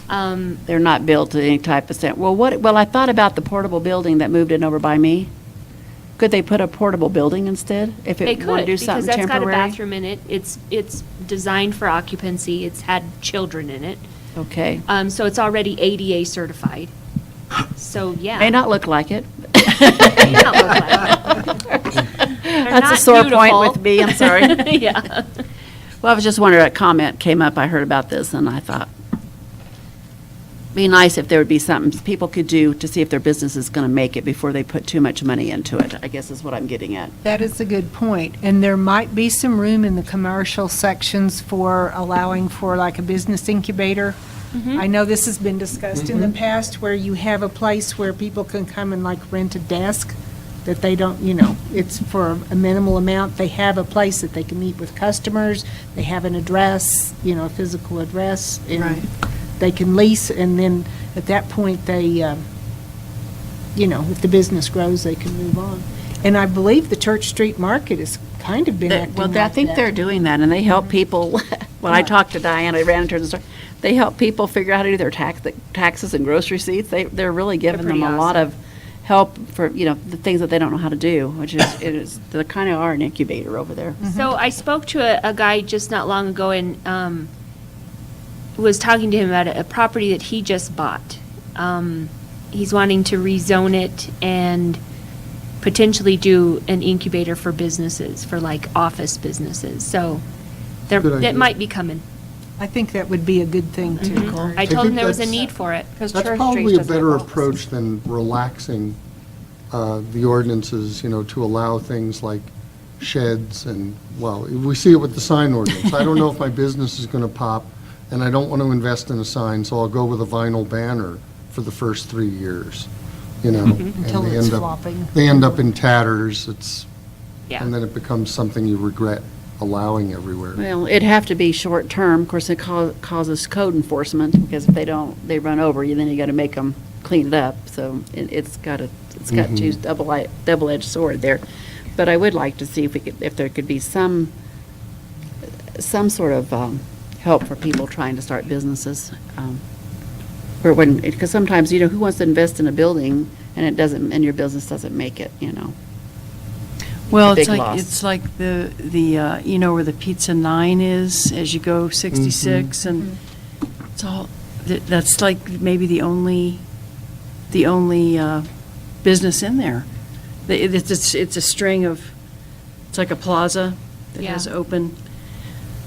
[SPEAKER 13] They're not built to any type of standard. Well, I thought about the portable building that moved in over by me. Could they put a portable building instead if
[SPEAKER 4] They
[SPEAKER 13] it wanted
[SPEAKER 4] could,
[SPEAKER 13] to do
[SPEAKER 4] because
[SPEAKER 13] something
[SPEAKER 4] that's got a
[SPEAKER 13] temporary?
[SPEAKER 4] bathroom in it. It's designed for occupancy. It's had children in it.
[SPEAKER 13] Okay.
[SPEAKER 4] So it's already ADA certified. So, yeah.
[SPEAKER 13] May not look like it.
[SPEAKER 4] May not look like it. They're
[SPEAKER 13] That's a
[SPEAKER 4] not
[SPEAKER 13] sore point
[SPEAKER 4] beautiful.
[SPEAKER 13] with me, I'm sorry.
[SPEAKER 4] Yeah.
[SPEAKER 13] Well, I was just wondering, a comment came up, I heard about this, and I thought, be nice if there would be something people could do to see if their business is going to make it before they put too much money into it, I guess is what I'm getting at.
[SPEAKER 6] That is a good point. And there might be some room in the commercial sections for allowing for like a business incubator. I know this has been discussed in the past, where you have a place where people can come and like rent a desk that they don't, it's for a minimal amount. They have a place that they can meet with customers. They have an address, a physical address. And they can lease, and then at that point, they, if the business grows, they can move on. And I believe the Church Street Market has kind of been acting like that.
[SPEAKER 13] Well, I think they're doing that, and they help people, when I talked to Diane, I ran into her in the store, they help people figure out how to do their taxes and grocery receipts. They're really giving them a lot of help for, the things that they don't know how to do, which is, they kind of are an incubator over there.
[SPEAKER 4] So I spoke to a guy just not long ago and was talking to him about a property that he just bought. He's wanting to rezone it and potentially do an incubator for businesses, for like office businesses. So
[SPEAKER 1] Good idea.
[SPEAKER 4] that might be coming.
[SPEAKER 6] I think that would be a good thing to encourage.
[SPEAKER 4] I told him
[SPEAKER 1] think
[SPEAKER 4] there was a
[SPEAKER 1] that's-
[SPEAKER 4] need for it.
[SPEAKER 7] Because
[SPEAKER 1] That's
[SPEAKER 7] Church Street
[SPEAKER 1] probably a
[SPEAKER 7] doesn't have
[SPEAKER 1] better
[SPEAKER 7] offices.
[SPEAKER 1] approach than relaxing the ordinances, to allow things like sheds and, well, we see it with the sign ordinance. I don't know if my business is going to pop, and I don't want to invest in a sign, so I'll go with a vinyl banner for the first 3 years, and
[SPEAKER 6] Until
[SPEAKER 1] they
[SPEAKER 6] it's
[SPEAKER 1] end up-
[SPEAKER 6] flopping.
[SPEAKER 1] They end up in tatters,
[SPEAKER 4] Yeah.
[SPEAKER 1] and then it becomes something you regret allowing everywhere.
[SPEAKER 13] Well, it'd have to be short-term. Of course, it causes code enforcement, because if they don't, they run over you, then you got to make them clean it up. So it's got two double-edged sword there. But I would like to see if there could be some sort of help for people trying to start businesses. Because sometimes, who wants to invest in a building and your business doesn't make it,
[SPEAKER 7] Well,
[SPEAKER 13] Big
[SPEAKER 7] it's like,
[SPEAKER 13] loss.
[SPEAKER 7] it's like the where the Pizza 9 is, as you go 66, and it's all, that's like maybe the only business in there. It's a string of, it's like a plaza that
[SPEAKER 4] Yeah.
[SPEAKER 7] has open,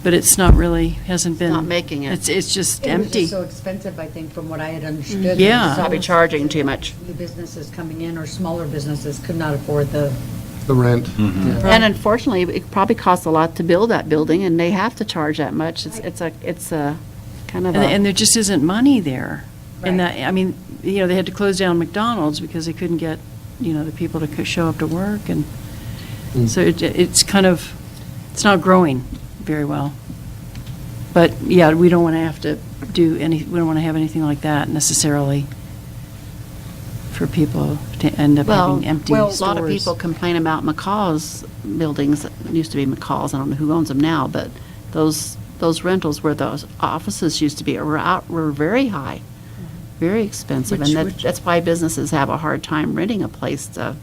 [SPEAKER 7] but it's not really, hasn't been.
[SPEAKER 13] not making it.
[SPEAKER 7] It's just
[SPEAKER 11] It was
[SPEAKER 7] empty.
[SPEAKER 11] just so expensive, I think, from what I had understood.
[SPEAKER 7] Yeah.
[SPEAKER 13] Probably charging too much.
[SPEAKER 11] New businesses coming in or smaller businesses could not afford the
[SPEAKER 1] The rent.
[SPEAKER 10] Mm-hmm.
[SPEAKER 1] Yeah.
[SPEAKER 13] And unfortunately, it probably costs a lot to build that building, and they have to charge that much. It's a kind of
[SPEAKER 7] And
[SPEAKER 13] a,
[SPEAKER 7] there just isn't money there. And
[SPEAKER 11] Right.
[SPEAKER 7] that, I mean, they had to close down McDonald's because they couldn't get, the people to show up to work, and so it's kind of, it's not growing very well. But, yeah, we don't want to have to we don't want to have anything like that necessarily for people to end up
[SPEAKER 13] well,
[SPEAKER 7] having empty
[SPEAKER 13] a
[SPEAKER 7] stores.
[SPEAKER 13] lot of people complain about McCaw's buildings. It used to be McCaw's. I don't know who owns them now, but those rentals where those offices used to be were very high, very expensive. And that's why businesses have a hard time renting a place to.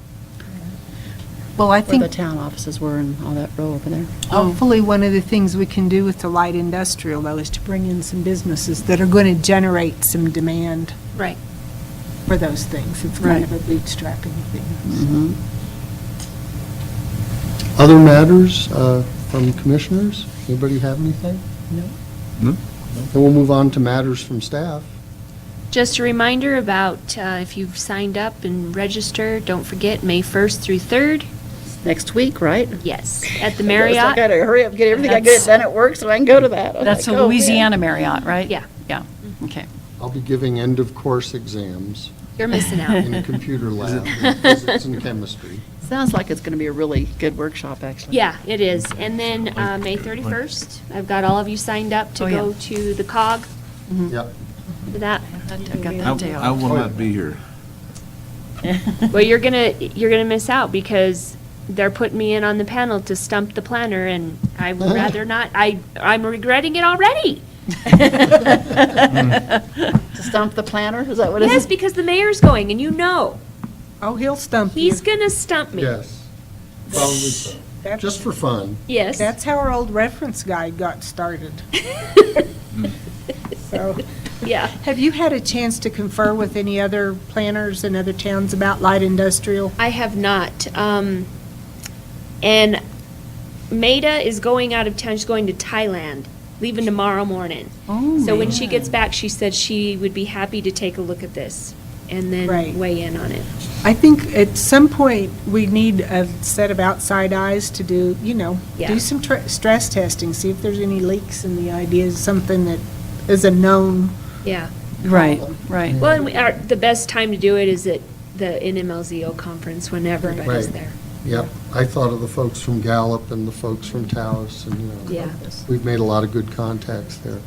[SPEAKER 6] Well, I
[SPEAKER 13] where the
[SPEAKER 6] think
[SPEAKER 13] town offices were and all that row over there.
[SPEAKER 6] hopefully one of the things we can do with the light industrial, though, is to bring in some businesses that are going to generate some demand
[SPEAKER 4] Right.
[SPEAKER 6] for those things. It's kind of a bootstrapping thing.
[SPEAKER 1] Other matters from commissioners? Anybody have anything?
[SPEAKER 6] No.
[SPEAKER 10] No.
[SPEAKER 1] Then we'll move on to matters from staff.
[SPEAKER 4] Just a reminder about if you've signed up and registered, don't forget, May 1st through 3rd.
[SPEAKER 13] Next week, right?
[SPEAKER 4] Yes, at the
[SPEAKER 13] I
[SPEAKER 4] Marriott.
[SPEAKER 13] gotta hurry up, get everything I get done at work so I can go to that. I'm
[SPEAKER 7] That's the
[SPEAKER 13] like, oh, man.
[SPEAKER 7] Louisiana Marriott, right?
[SPEAKER 4] Yeah.
[SPEAKER 7] Yeah, okay.
[SPEAKER 1] I'll be giving end-of-course exams
[SPEAKER 4] You're missing out.
[SPEAKER 1] in the computer lab, in physics and chemistry.
[SPEAKER 13] Sounds like it's gonna be a really good workshop, actually.
[SPEAKER 4] Yeah, it is. And then May 31st, I've got all of you signed up to
[SPEAKER 7] Oh, yeah.
[SPEAKER 4] go to the COG
[SPEAKER 1] Yep.
[SPEAKER 4] for that.
[SPEAKER 7] I got that day
[SPEAKER 10] I
[SPEAKER 7] off.
[SPEAKER 10] will not be here.
[SPEAKER 4] Well, you're gonna miss out because they're putting me in on the panel to stump the planner, and I would rather not. I'm regretting it already.
[SPEAKER 13] To stump the planner, is that what it
[SPEAKER 4] Yes,
[SPEAKER 13] is?
[SPEAKER 4] because the mayor's going, and you know
[SPEAKER 6] Oh, he'll stump you.
[SPEAKER 4] he's gonna stump me.
[SPEAKER 1] Yes. Probably so.
[SPEAKER 6] That's-
[SPEAKER 1] Just for fun.
[SPEAKER 4] Yes.
[SPEAKER 6] That's how our old reference guide got started. So,
[SPEAKER 4] Yeah.
[SPEAKER 6] have you had a chance to confer with any other planners in other towns about light industrial?
[SPEAKER 4] I have not. And Maida is going out of town. She's going to Thailand, leaving tomorrow morning.
[SPEAKER 7] Oh,
[SPEAKER 4] So when she gets back, she said she would be happy to take a look at this and then
[SPEAKER 6] Right.
[SPEAKER 4] weigh in on it.
[SPEAKER 6] I think at some point, we need a set of outside eyes to do,
[SPEAKER 4] Yeah.
[SPEAKER 6] do some stress testing, see if there's any leaks in the ideas, something that is a known.
[SPEAKER 4] Yeah.
[SPEAKER 7] Right, right.
[SPEAKER 4] Well, and the best time to do it is at the NMLZO conference when everybody's
[SPEAKER 1] Right.
[SPEAKER 4] there.
[SPEAKER 1] Yep. I thought of the folks from Gallup and the folks from Taos, and,
[SPEAKER 4] Yeah.
[SPEAKER 1] we've made a lot of good contacts there.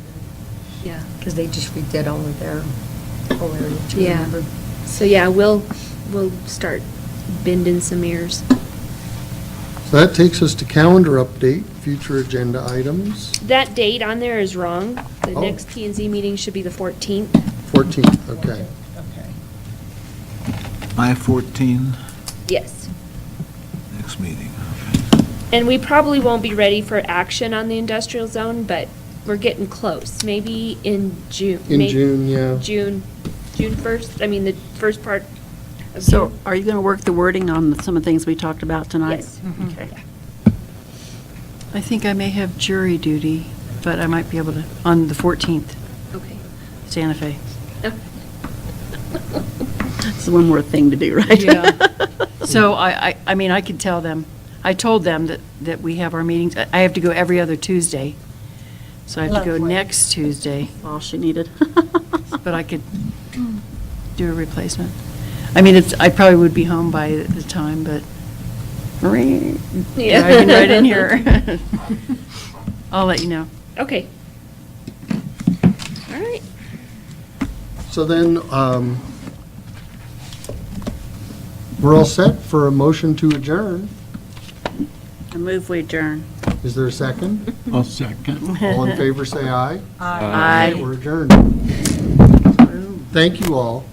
[SPEAKER 4] Yeah.
[SPEAKER 11] Because they just redid all of their whole area, too,
[SPEAKER 4] Yeah.
[SPEAKER 11] remember?
[SPEAKER 4] So yeah, we'll start bending some ears.
[SPEAKER 1] So that takes us to calendar update, future agenda items,
[SPEAKER 4] That date on there is wrong. The
[SPEAKER 1] Oh.
[SPEAKER 4] next P and Z meeting should be the 14th.
[SPEAKER 1] 14th, okay.
[SPEAKER 10] I-14,
[SPEAKER 4] Yes.
[SPEAKER 10] next meeting.
[SPEAKER 4] And we probably won't be ready for action on the industrial zone, but we're getting close. Maybe in June.
[SPEAKER 1] In June, yeah.
[SPEAKER 4] June 1st, I mean, the first part of
[SPEAKER 13] So
[SPEAKER 4] June.
[SPEAKER 13] are you gonna work the wording on some of the things we talked about tonight?
[SPEAKER 4] Yes.
[SPEAKER 13] Okay.
[SPEAKER 7] I think I may have jury duty, but I might be able to, on the 14th,
[SPEAKER 4] Okay.
[SPEAKER 7] Santa Fe.
[SPEAKER 13] It's one more thing to do, right?
[SPEAKER 7] Yeah. So I mean, I could tell them, I told them that we have our meetings, I have to go every other Tuesday. So I have to go
[SPEAKER 6] Lovely.
[SPEAKER 7] next Tuesday,
[SPEAKER 13] All she needed.
[SPEAKER 7] but I could do a replacement. I mean, I probably would be home by the time, but driving right in here. I'll let you know.
[SPEAKER 4] Okay. All right.
[SPEAKER 1] So then, we're all set for a motion to adjourn.
[SPEAKER 13] I move we adjourn.
[SPEAKER 1] Is there a second?
[SPEAKER 10] I'll second.
[SPEAKER 1] All in favor, say aye.
[SPEAKER 13] Aye.
[SPEAKER 1] We're adjourned. Thank you all.